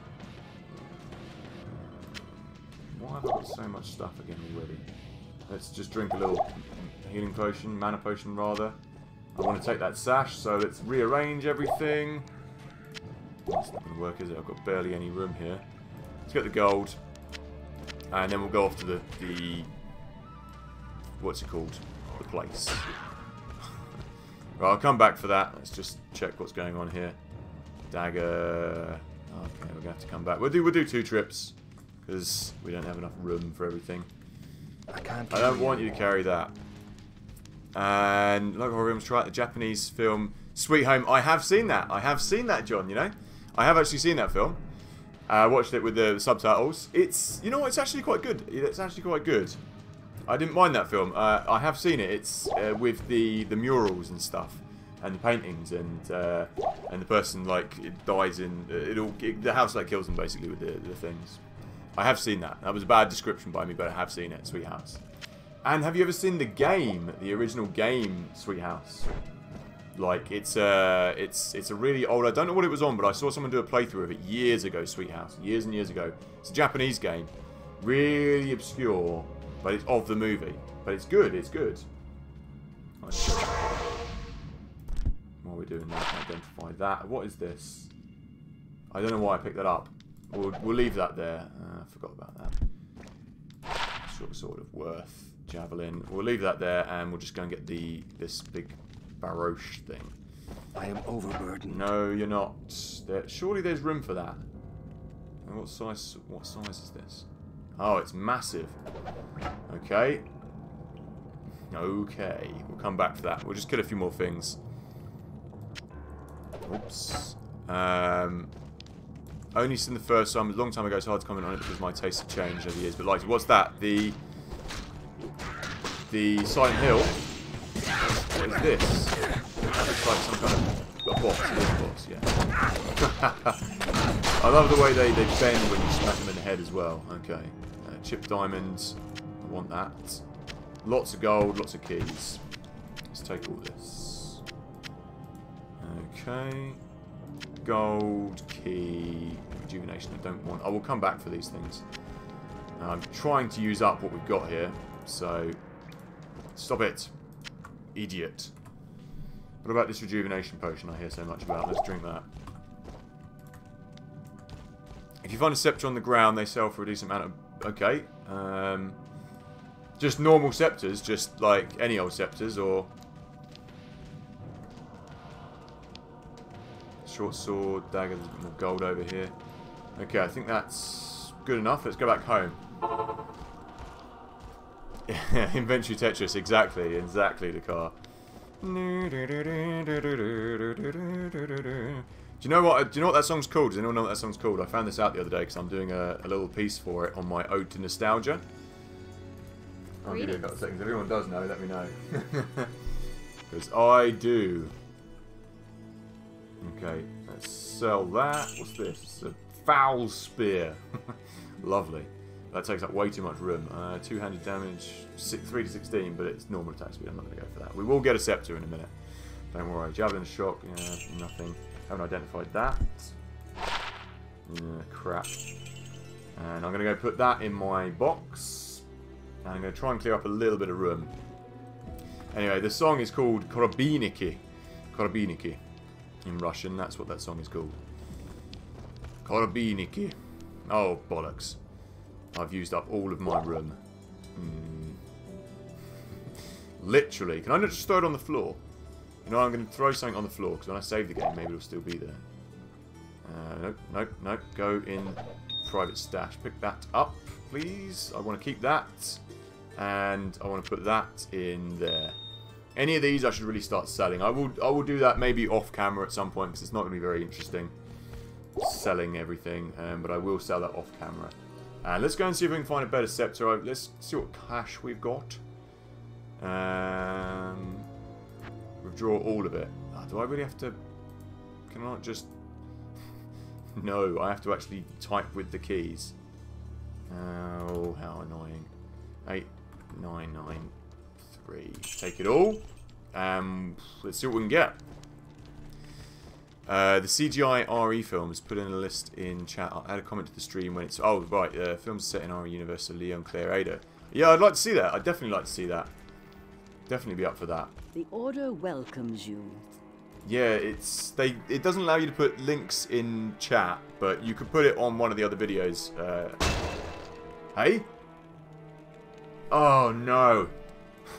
Why have I got so much stuff again already? Let's just drink a little healing potion, mana potion rather. I want to take that sash, so let's rearrange everything. That's not going to work, is it? I've got barely any room here. Let's get the gold. And then we'll go off to the what's it called? The place. Right, I'll come back for that. Let's just check what's going on here. Dagger. Okay, we're going to have to come back. We'll do 2 trips, because we don't have enough room for everything. I don't want you to carry that. And local horror films, try out the Japanese film Sweet Home. I have seen that. I have seen that, John, you know. I have actually seen that film. I watched it with the subtitles. It's, you know what, it's actually quite good. It's actually quite good. I didn't mind that film. I have seen it. It's with the murals and stuff. And the paintings and the person, like, it dies in... the house, like, kills them, basically, with the things. I have seen that. That was a bad description by me, but I have seen it. Sweet House. And have you ever seen the game, the original game, Sweet House? Like, it's a really old... I don't know what it was on, but I saw someone do a playthrough of it years ago, Sweet House. Years and years ago. It's a Japanese game. Really obscure, but it's of the movie. But it's good, it's good. While we're doing that, identify that. What is this? I don't know why I picked that up. We'll leave that there. I forgot about that. Short sword of worth. Javelin. We'll leave that there, and we'll just go and get this big baroche thing. I am overburdened. No, you're not. Surely there's room for that. And what size is this? Oh, it's massive. Okay. Okay. We'll come back for that. We'll just kill a few more things. Oops. Only seen the first time. A long time ago, it's hard to comment on it because my tastes have changed over the years. But like, what's that? The Silent Hill. What is this? That looks like some kind of a boss. It is a boss, yeah. I love the way they bend when you smack them in the head as well. Okay. Chipped diamonds. I want that. Lots of gold, lots of keys. Let's take all this. Okay. Gold, key, rejuvenation. I don't want. I will come back for these things. I'm trying to use up what we've got here, so stop it, idiot. What about this rejuvenation potion I hear so much about? Let's drink that. If you find a scepter on the ground, they sell for a decent amount of... Okay. Just normal scepters, just like any old scepters, or... Short sword, dagger, there's a bit more gold over here. Okay, I think that's good enough. Let's go back home. Inventory Tetris, exactly the car. Do you know what that song's called? Does anyone know what that song's called? I found this out the other day because I'm doing a little piece for it on my Ode to Nostalgia. I'll give you a couple of seconds. If everyone does know, let me know. Because I do. Okay, let's sell that. What's this? It's a foul spear. Lovely. That takes up way too much room. Two-handed damage, 3 to 16, but it's normal attack speed. I'm not going to go for that. We will get a scepter in a minute. Don't worry. Javelin shock, yeah, nothing. Haven't identified that. Yeah, crap. And I'm going to go put that in my box. And I'm going to try and clear up a little bit of room. Anyway, the song is called Korobiniki. Korobiniki. In Russian, that's what that song is called. Korobiniki. Oh, bollocks. I've used up all of my room. Literally. Can I not just throw it on the floor? You know, I'm going to throw something on the floor, because when I save the game, maybe it'll still be there. Nope, nope, nope. Go in private stash. Pick that up, please. I want to keep that. And I want to put that in there. Any of these I should really start selling. I will do that maybe off camera at some point, because it's not going to be very interesting selling everything. But I will sell that off camera. Let's go and see if we can find a better scepter. Let's see what cash we've got. Withdraw all of it. Oh, do I really have to... Can I not just... No, I have to actually type with the keys. Oh, how annoying. 8993. Take it all. Let's see what we can get. The CGI RE film has put in a list in chat. I'll add a comment to the stream when it's... Oh, right. Films set in RE universe of Leon Claire Ada. Yeah, I'd like to see that. I'd definitely like to see that. Definitely be up for that. The Order welcomes you. Yeah, it doesn't allow you to put links in chat, but you could put it on one of the other videos. Hey? Oh, no.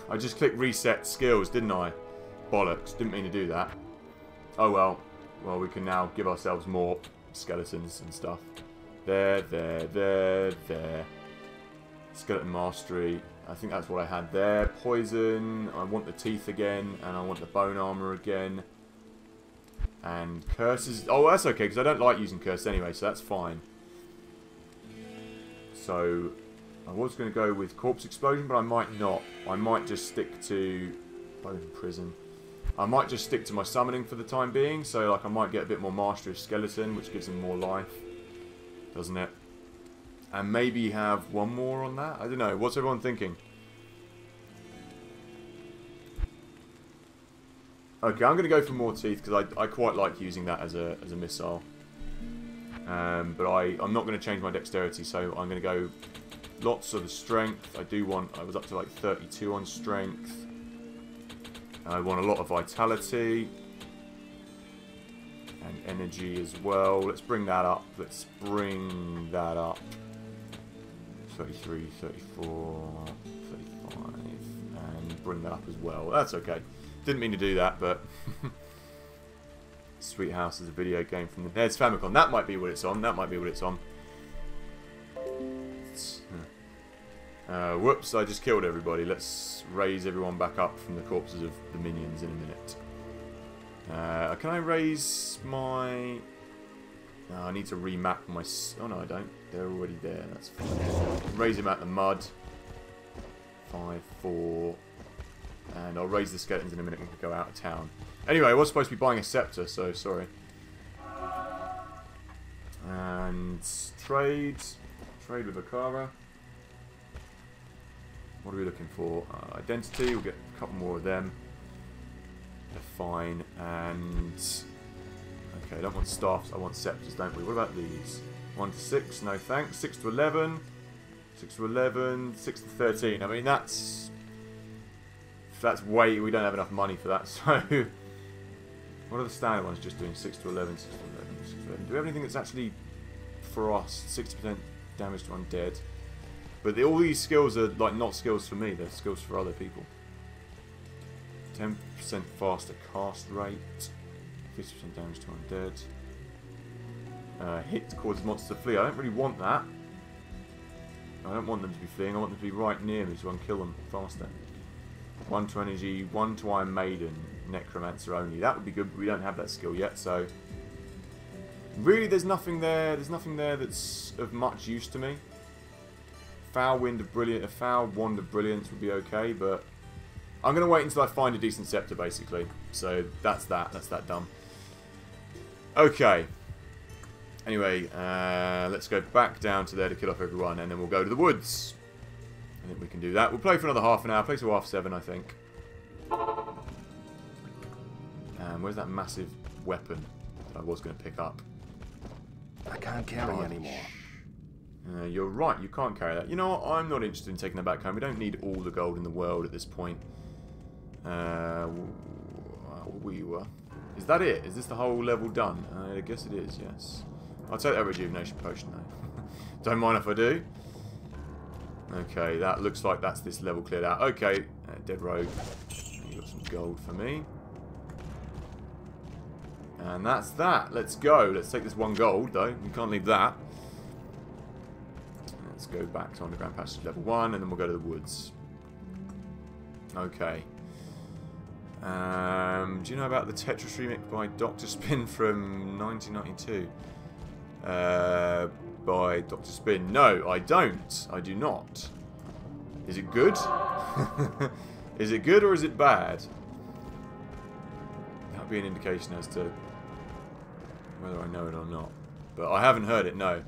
I just clicked reset skills, didn't I? Bollocks. Didn't mean to do that. Oh, well. Well, we can now give ourselves more skeletons and stuff. There. Skeleton mastery. I think that's what I had there. Poison. I want the teeth again. And I want the bone armor again. And curses. Oh, that's okay, because I don't like using curses anyway, so that's fine. So, I was going to go with corpse explosion, but I might not. I might just stick to... Bone prison. I might just stick to my summoning for the time being. So, like, I might get a bit more mastery of skeleton, which gives them more life. Doesn't it? And maybe have one more on that? I don't know. What's everyone thinking? Okay, I'm going to go for more teeth because I quite like using that as a missile. But I'm not going to change my dexterity, so I'm going to go lots of the strength. I was up to like 32 on strength. I want a lot of vitality. And energy as well. Let's bring that up. 33, 34, 35, and bring that up as well. That's okay. Didn't mean to do that, but... Sweet House is a video game from the NES Famicom. That might be what it's on. Whoops, I just killed everybody. Let's raise everyone back up from the corpses of the minions in a minute. Can I raise my... No, I need to remap my... Oh, no, I don't. They're already there. That's fine. Raise him out the mud. 5, 4... And I'll raise the skeletons in a minute when we go out of town. Anyway, I was supposed to be buying a scepter, so sorry. And... Trade. Trade with Akara. What are we looking for? Identity. We'll get a couple more of them. They're fine. And... Okay, I don't want staffs, I want scepters, don't we? What about these? 1 to 6, no thanks. 6 to 11. 6 to 11, 6 to 13. I mean, that's way... We don't have enough money for that, so... What are the standard ones just doing? 6 to 11, 6 to 11, 6 to 11. Do we have anything that's actually, for us, 60% damage to undead? But all these skills are, like, not skills for me. They're skills for other people. 10% faster cast rate. 50% damage to undead. Hit causes monsters to flee. I don't really want that. I don't want them to be fleeing. I want them to be right near me so I can kill them faster. 1 to energy, 1 to Iron Maiden, Necromancer only. That would be good, but we don't have that skill yet, so... Really, there's nothing there. There's nothing there that's of much use to me. Foul Wand of Brilliance would be okay, but... I'm going to wait until I find a decent scepter, basically. So, that's that. That's that done. Okay. Anyway, let's go back down to there to kill off everyone, and then we'll go to the woods. I think we can do that. We'll play for another half an hour. Play till half 7, I think. Where's that massive weapon that I was going to pick up? I can't carry anymore. You're right, you can't carry that. You know what? I'm not interested in taking that back home. We don't need all the gold in the world at this point. Is that it? Is this the whole level done? I guess it is, yes. I'll take that rejuvenation potion, though. Don't mind if I do. Okay, that looks like that's this level cleared out. Okay, dead rogue. You got some gold for me. And that's that. Let's go. Let's take this 1 gold, though. We can't leave that. Let's go back to Underground Passage level 1, and then we'll go to the woods. Okay. Do you know about the Tetris remix by Dr. Spin from 1992? By Dr. Spin. No, I don't. I do not. Is it good? Is it good or is it bad? That'll be an indication as to whether I know it or not. But I haven't heard it, no.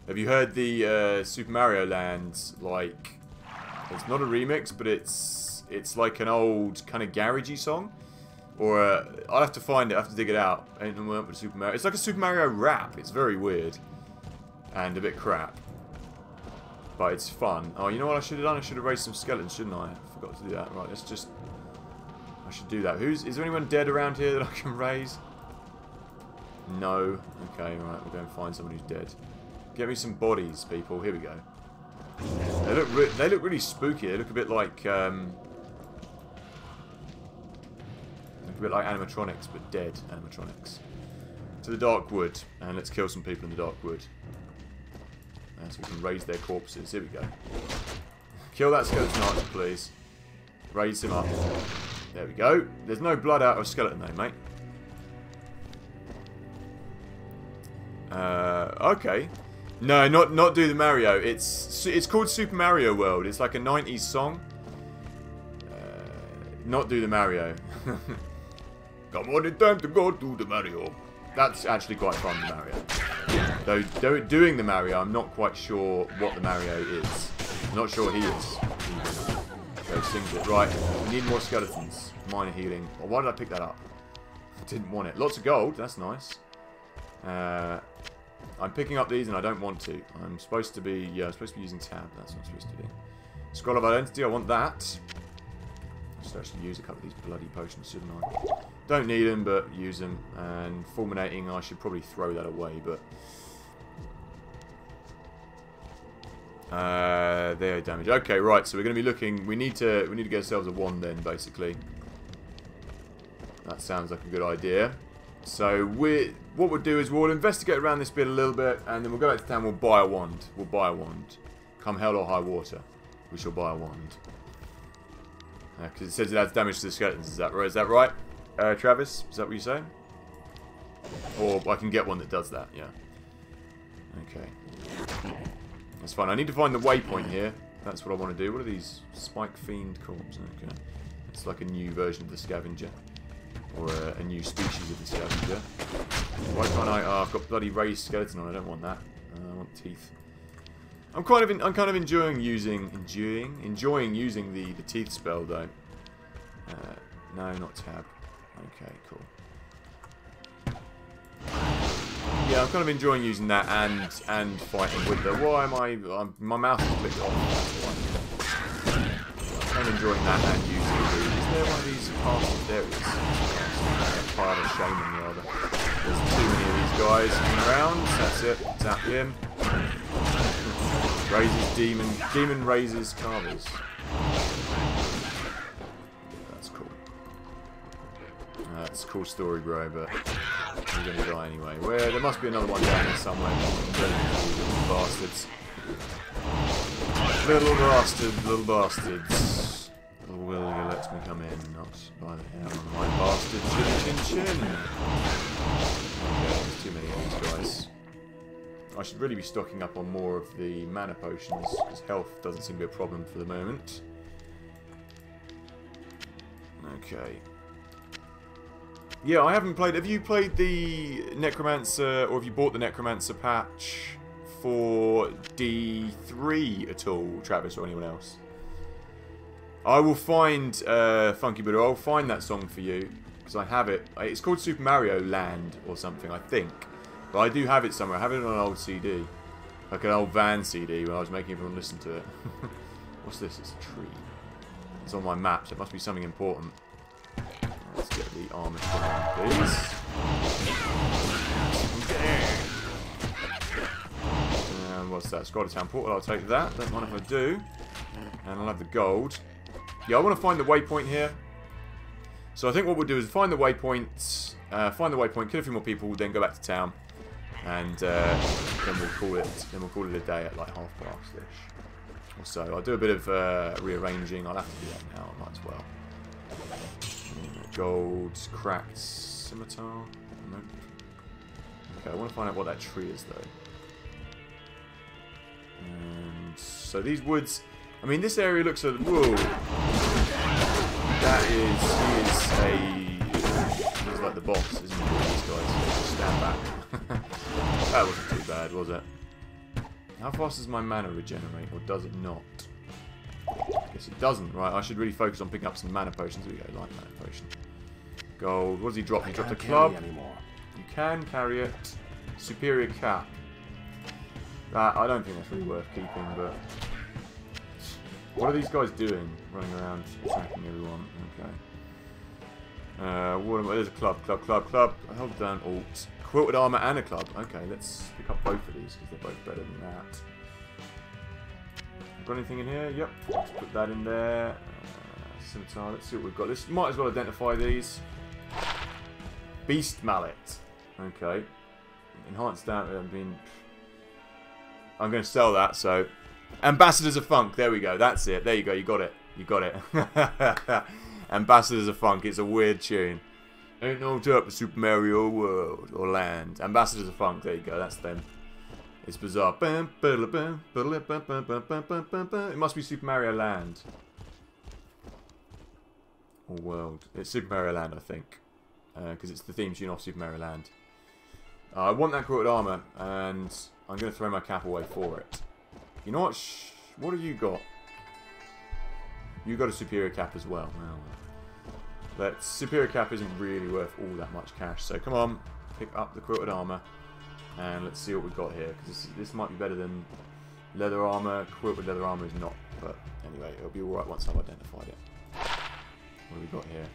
Have you heard the Super Mario Land, like... It's not a remix, but it's like an old kind of garagey song. Or, I'll have to find it, I'll have to dig it out. Super Mario. It's like a Super Mario rap. It's very weird. And a bit crap. But it's fun. Oh, you know what I should have done? I should have raised some skeletons, shouldn't I? I forgot to do that. Right, let's just... I should do that. Is there anyone dead around here that I can raise? No. Okay, right, we'll go and find someone who's dead. Get me some bodies, people. Here we go. They look really spooky. They look a bit like... a bit like animatronics, but dead animatronics. To the dark wood, and let's kill some people in the dark wood. So we can raise their corpses. Here we go. Kill that skeleton archer, please. Raise him up. There we go. There's no blood out of skeleton though, mate. Okay. No, not do the Mario. It's called Super Mario World. It's like a 90s song. Not do the Mario. Come on, it's time to go to the Mario. That's actually quite fun, the Mario. Though doing the Mario, I'm not quite sure what the Mario is. I'm not sure he is. So sings it. Right, we need more skeletons. Minor healing. Well, why did I pick that up? I didn't want it. Lots of gold, that's nice. I'm picking up these and I don't want to. I'm supposed to be, I'm supposed to be using tab. That's what I'm supposed to do. Scroll of Identity, I want that. I should actually use a couple of these bloody potions, shouldn't I? Don't need them, but use them. And fulminating, I should probably throw that away, but... there, damage. Okay, right, so we're going to be looking... We need to get ourselves a wand then, basically. That sounds like a good idea. So, what we'll do is we'll investigate around this bit a little bit, and then we'll go back to town, we'll buy a wand. We'll buy a wand. Come hell or high water, we shall buy a wand. Because it says it adds damage to the skeletons, is that right? Travis, is that what you say? Or I can get one that does that, yeah. Okay. That's fine. I need to find the waypoint here. That's what I want to do. What are these? Spike Fiend Corpse. Okay. It's like a new version of the Scavenger. Or a new species of the Scavenger. Why can't I... Oh, I've got bloody raised skeleton on. I don't want that. I want teeth. I'm kind of enjoying using the teeth spell though. No, not tab. Okay, cool. Yeah, I'm kind of enjoying using that and fighting with the... Why am I... my mouse is flicked off. I'm enjoying that and using the... Is there one of these castle areas? Fire of Shaman, rather. There's too many of these guys hanging around. That's it. Tap him. Raises demon raises carvers. That's cool. That's a cool story, bro, but I'm gonna die anyway. Where there must be another one down there somewhere. Little bastards. Little bastards. Will you let me come in? Not by the hair on my bastard chin. Okay, there's too many of these guys. I should really be stocking up on more of the mana potions, because health doesn't seem to be a problem for the moment. Okay. Yeah, I haven't played... Have you played the Necromancer, or have you bought the Necromancer patch for D3 at all, Travis, or anyone else? I will find, Funky Buddha, I'll find that song for you, because I have it. It's called Super Mario Land, or something, I think. But I do have it somewhere. I have it on an old CD. Like an old van CD when I was making everyone listen to it. What's this? It's a tree. It's on my map, so it must be something important. Let's get the armor down, please. And what's that? Scottish Town Portal. I'll take that. Don't mind if I do. And I'll have the gold. Yeah, I want to find the waypoint here. So I think what we'll do is find the waypoint, kill a few more people, then go back to town, and then we'll call it a day at like 5:30ish or so. I'll do a bit of rearranging. I'll have to do that now. I might as well. Gold, cracked scimitar. Nope. Okay, I want to find out what that tree is though. And so these woods. I mean, this area looks a... Whoa. That is... He's like the boss, isn't he? These guys. Just stand back. That wasn't too bad, was it? How fast does my mana regenerate, or does it not? I guess it doesn't, right? I should really focus on picking up some mana potions. Here we go, light mana potion. Gold. What does he drop? He dropped a club. You can carry it. Superior cap. I don't think that's really worth keeping, but... What are these guys doing? Running around, attacking everyone. Okay. There's a club. I hold down Alt. Quilted armor and a club. Okay, let's pick up both of these because they're both better than that. Got anything in here? Yep. Let's put that in there. Scimitar. Let's see what we've got. This might as well identify these. Beast mallet. Okay. Enhanced damage. I'm going to sell that. So. Ambassadors of Funk, there we go, that's it, there you go, you got it. Ambassadors of Funk, it's a weird tune. Ain't no up for Super Mario World, or Land. Ambassadors of Funk, there you go, that's them. It's bizarre. It must be Super Mario Land. Or World. It's Super Mario Land, I think. Because it's the theme tune off Super Mario Land. I want that quilted armor, and I'm going to throw my cap away for it. You know what? What have you got? You got a superior cap as well. That superior cap isn't really worth all that much cash. So come on, pick up the quilted armor, and let's see what we've got here. Because this might be better than leather armor. Quilted leather armor is not, but anyway, it'll be all right once I've identified it. What have we got here?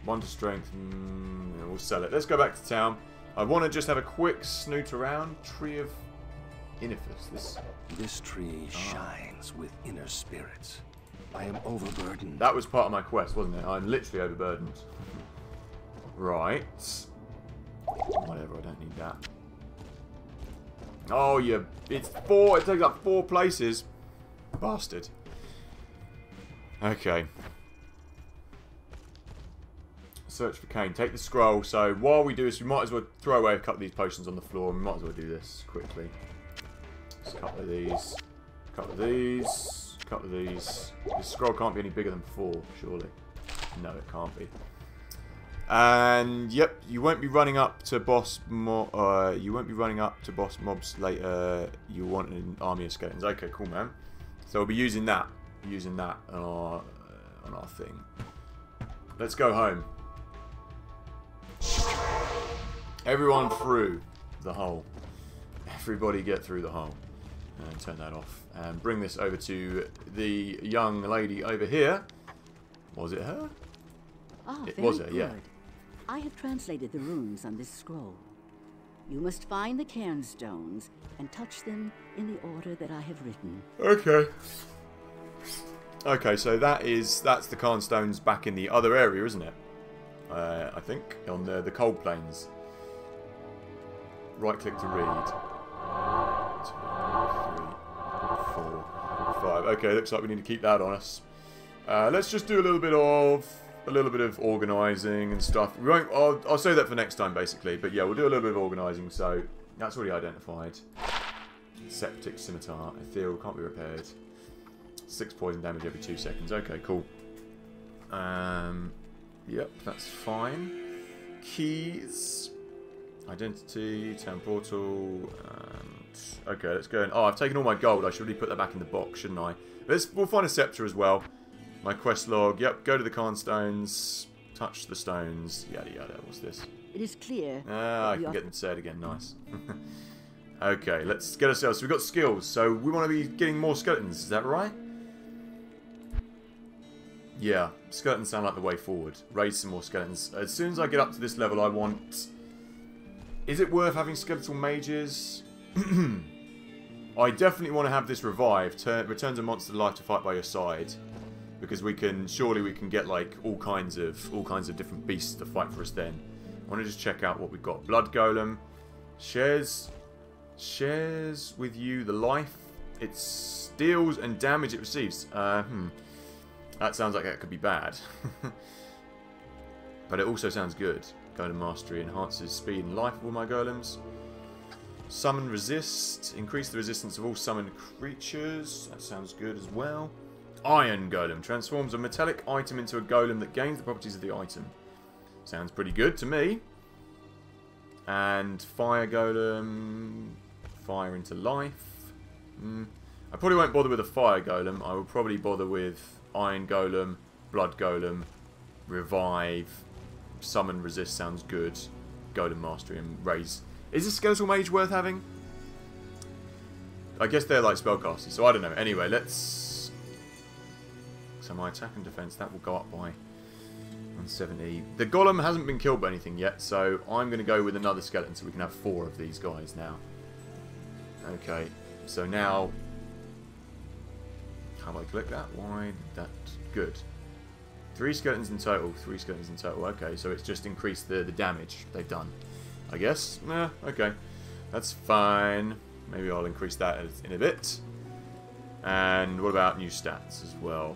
1 to strength. Yeah, we'll sell it. Let's go back to town. I want to just have a quick snoot around. Tree of Inifus. This tree shines with inner spirits. I am overburdened. That was part of my quest, wasn't it? I'm literally overburdened. Right. Whatever, I don't need that. Oh, yeah. It's 4. It takes up 4 places. Bastard. Okay. Search for Cain. Take the scroll. So, while we do this, we might as well throw away a couple of these potions on the floor. We might as well do this quickly. A couple of these, a couple of these, a couple of these. This scroll can't be any bigger than 4, surely. No, it can't be. And yep, you won't be running up to boss mobs later. You want an army of skeletons. Okay, cool, man. So we'll be using that on our thing. Let's go home. Everyone through. the hole. Everybody get through the hole. And turn that off. And bring this over to the young lady over here. Was it her? Ah, It very was her, good. yeah. I have translated the runes on this scroll. You must find the cairnstones and touch them in the order that I have written. Okay. Okay, so that's the cairnstones back in the other area, isn't it? I think on the cold plains. Right click to read. 2, 3, 4, 5. Okay, looks like we need to keep that on us. Let's just do a little bit of organising and stuff. We won't. I'll save that for next time, basically. But yeah, we'll do a little bit of organising. So that's already identified. Septic scimitar, ethereal, can't be repaired. 6 poison damage every 2 seconds. Okay, cool. Yep, that's fine. Keys, identity, town portal. Okay, let's go. Oh, I've taken all my gold. I should really put that back in the box, shouldn't I? We'll find a scepter as well. My quest log. Yep, go to the cairnstones. Touch the stones. Yada yada. What's this? It is clear. I can get them said again. Nice. Okay, let's get ourselves. So we've got skills. So we want to be getting more skeletons. Is that right? Yeah, skeletons sound like the way forward. Raise some more skeletons. As soon as I get up to this level, I want... Is it worth having skeletal mages? I definitely want to have this revived. Returns a monster to life to fight by your side. Because surely we can get like all kinds of different beasts to fight for us then. I want to just check out what we've got. Blood Golem. Shares with you the life it steals and damage it receives. That sounds like that could be bad. But it also sounds good. Golem Mastery enhances speed and life of all my golems. Summon Resist. Increase the resistance of all summoned creatures. That sounds good as well. Iron Golem. Transforms a metallic item into a golem that gains the properties of the item. Sounds pretty good to me. And Fire Golem. Fire into life. I probably won't bother with a Fire Golem. I will probably bother with Iron Golem, Blood Golem, Revive, Summon Resist sounds good, Golem Mastery and Raise. Is a Skeletal Mage worth having? I guess they're like spellcasters, so I don't know. Anyway, let's... So my attack and defense, that will go up by 170. The Golem hasn't been killed by anything yet, so I'm going to go with another skeleton so we can have 4 of these guys now. Okay, so now... How do I click that? Why? That's good. 3 skeletons in total. 3 skeletons in total. Okay, so it's just increased the damage they've done. I guess. Okay. That's fine. Maybe I'll increase that in a bit. And what about new stats as well?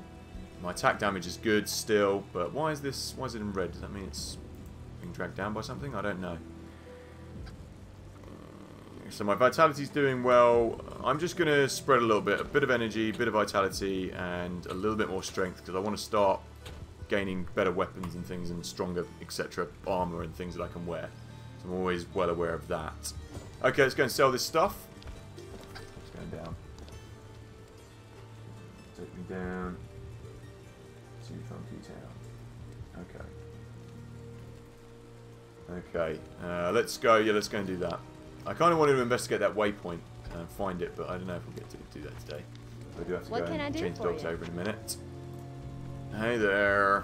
My attack damage is good still, but why is it in red? Does that mean it's being dragged down by something? I don't know. So my vitality's doing well. I'm just going to spread a little bit. A bit of energy, a bit of vitality, and a little bit more strength, because I want to start gaining better weapons and things, and stronger, etc. armor and things that I can wear. So I'm always well aware of that. Okay, let's go and sell this stuff. It's going down. Take me down to Funky Town. Okay. Okay. Let's go. Yeah, let's go and do that. I kind of wanted to investigate that waypoint and find it, but I don't know if we'll get to do that today. I do have to What go can I and do change the for dogs you? over in a minute. Hey there.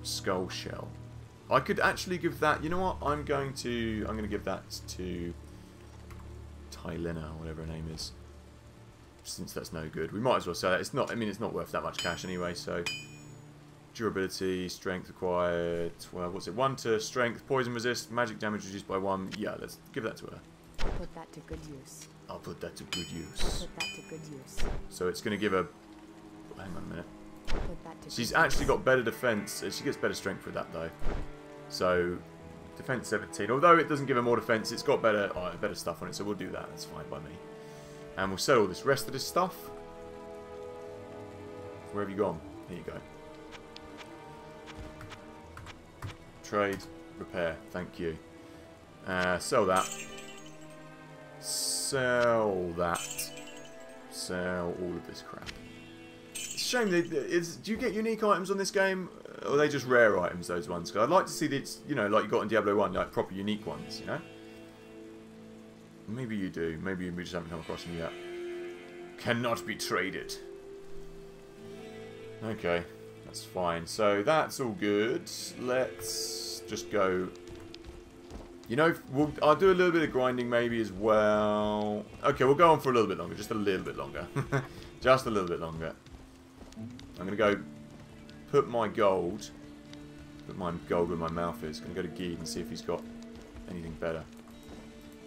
Skull shell. I could actually give that. You know what? I'm going to give that to Tylena, or whatever her name is. Since that's no good, we might as well sell it. It's not. I mean, it's not worth that much cash anyway. So. Durability, strength required. Well, what's it? 1 to strength, poison resist, magic damage reduced by 1. Yeah, let's give that to her. Put that to good use. I'll put that to good use. Put that to good use. So it's going to give her... Hang on a minute. Put that to She's good actually use. got better defense. She gets better strength with that, though. So, defense 17. Although it doesn't give her more defense, it's got better stuff on it, so we'll do that. That's fine by me. And we'll sell all this rest of this stuff. Where have you gone? Here you go. Trade, repair, thank you. Sell that. Sell that. Sell all of this crap. It's a shame. Do you get unique items on this game? Or are they just rare items, those ones? Because I'd like to see the, like you got in Diablo 1, like proper unique ones, you know? Maybe you do. Maybe we just haven't come across him yet. Cannot be traded. Okay, that's fine. So that's all good. Let's just go. You know, I'll do a little bit of grinding maybe as well. Okay, we'll go on for a little bit longer. Just a little bit longer. Just a little bit longer. I'm going to go put my gold. Put my gold where my mouth is. Going to go to Geed and see if he's got anything better.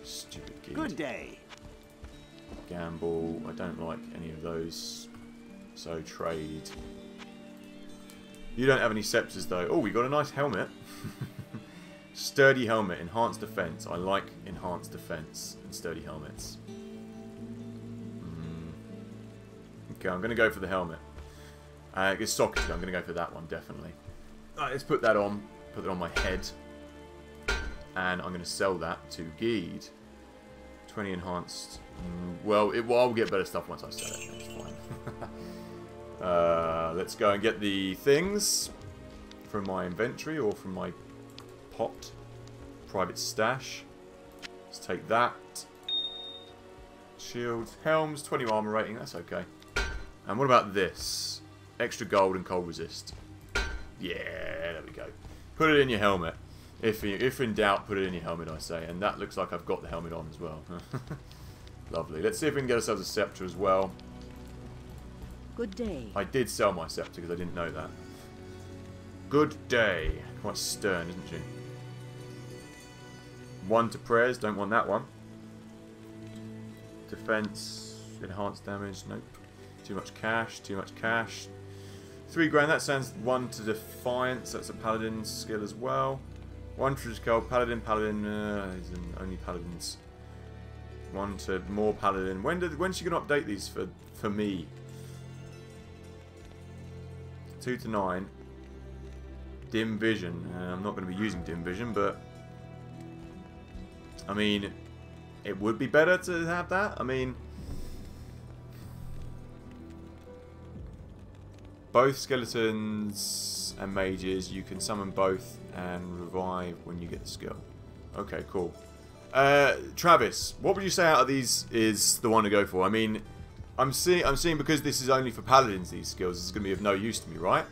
Stupid Geed. Good day. Gamble. I don't like any of those. So trade. You don't have any scepters though. Oh, we got a nice helmet. Sturdy helmet, enhanced defense. I like enhanced defense and sturdy helmets. Okay, I'm going to go for the helmet. It's socketed. I'm going to go for that one, definitely. Alright, let's put that on. Put it on my head. And I'm going to sell that to Geed. 20 enhanced. Well, I'll get better stuff once I sell it. That's fine. Let's go and get the things from my inventory or from my pot. Private stash. Let's take that. Shield. Helms. 20 armor rating. That's okay. And what about this? Extra gold and cold resist. Yeah, there we go. Put it in your helmet. If in doubt, put it in your helmet, I say. And that looks like I've got the helmet on as well. Lovely. Let's see if we can get ourselves a scepter as well. Good day. I did sell my scepter because I didn't know that. Good day. Quite stern, isn't she? 1 to prayers. Don't want that one. Defense. Enhanced damage. Nope. Too much cash. Too much cash. 3 grand. That sounds 1 to defiance. That's a paladin skill as well. 1 to skill. Paladin. Only paladins. 1 to more paladin. When's she gonna update these for me? 2 to 9. Dim vision. I'm not going to be using dim vision, but I mean, it would be better to have that. I mean, both skeletons and mages, you can summon both and revive when you get the skill. Okay, cool. Travis, what would you say out of these is the one to go for? I mean, I'm seeing because this is only for paladins, these skills, this is going to be of no use to me, right?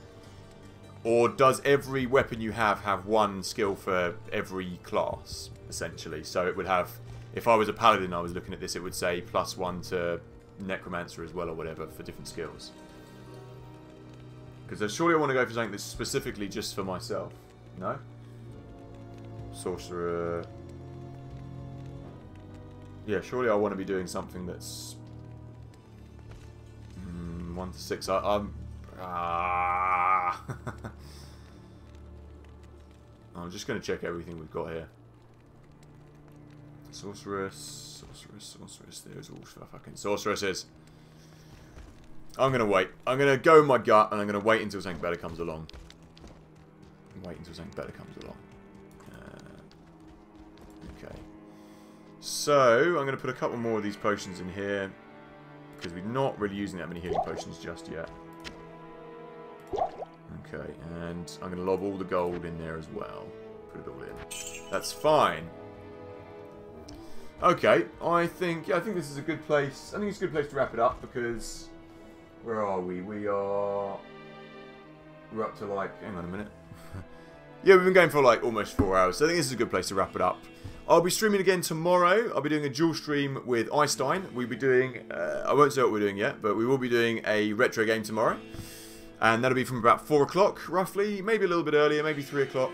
Or does every weapon you have one skill for every class, essentially? So it would have, if I was a paladin, I was looking at this, it would say +1 to Necromancer as well, or whatever, for different skills. Because surely I want to go for something that's specifically just for myself. No? Sorcerer. Yeah, surely I want to be doing something that's 1 to 6. I'm just going to check everything we've got here. Sorceress. There's all fucking sorceresses. I'm going to wait. I'm going to go with my gut and I'm going to wait until something better comes along. Okay. So, I'm going to put a couple more of these potions in here. Because we're not really using that many healing potions just yet. Okay, and I'm going to lob all the gold in there as well. Put it all in. That's fine. Okay, I think this is a good place. I think it's a good place to wrap it up because where are we? We're up to like, hang on a minute. Yeah, we've been going for like almost 4 hours. So I think this is a good place to wrap it up. I'll be streaming again tomorrow. I'll be doing a dual stream with Einstein. We'll be doing, I won't say what we're doing yet, but we will be doing a retro game tomorrow. And that'll be from about 4 o'clock, roughly. Maybe a little bit earlier, maybe 3 o'clock.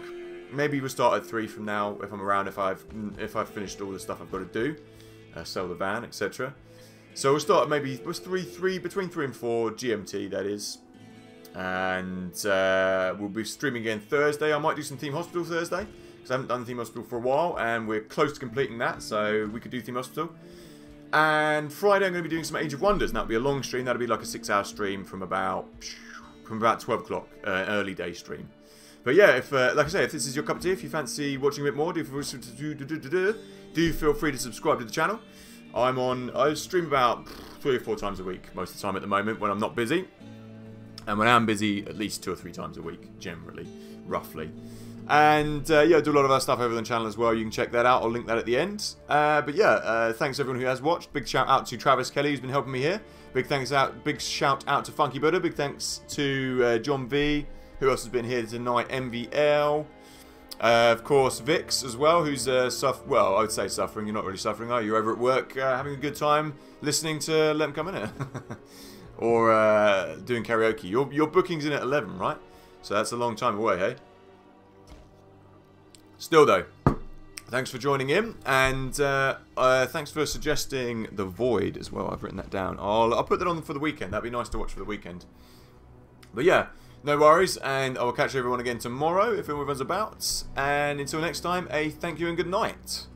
Maybe we'll start at 3 from now, if I'm around, if I've finished all the stuff I've got to do. Sell the van, etc. So we'll start at maybe, between 3 and 4 GMT, that is. And we'll be streaming again Thursday. I might do some Theme Hospital Thursday, because I haven't done Theme Hospital for a while, and we're close to completing that, so we could do Theme Hospital. And Friday I'm going to be doing some Age of Wonders, and that'll be a long stream. That'll be like a 6-hour stream from about 12 o'clock, early day stream. But yeah, if like I say, if this is your cup of tea, if you fancy watching a bit more, do feel free to subscribe to the channel. I stream about 3 or 4 times a week most of the time at the moment when I'm not busy. And when I am busy, at least 2 or 3 times a week, generally, roughly. And yeah, I do a lot of our stuff over on the channel as well. You can check that out. I'll link that at the end. But yeah, thanks everyone who has watched. Big shout out to Travis Kelly, who's been helping me here. Big shout out to Funky Buddha. Big thanks to John V. Who else has been here tonight? MVL. Of course, Vix as well, who's well, I would say suffering. You're not really suffering, are you? You're over at work having a good time listening to LetemcomeInit. Or doing karaoke. Your booking's in at 11, right? So that's a long time away, hey? Still, though, thanks for joining in. And thanks for suggesting The Void as well. I've written that down. I'll put that on for the weekend. That'd be nice to watch for the weekend. But yeah. No worries, and I will catch everyone again tomorrow if everyone's about. And until next time, a thank you and good night.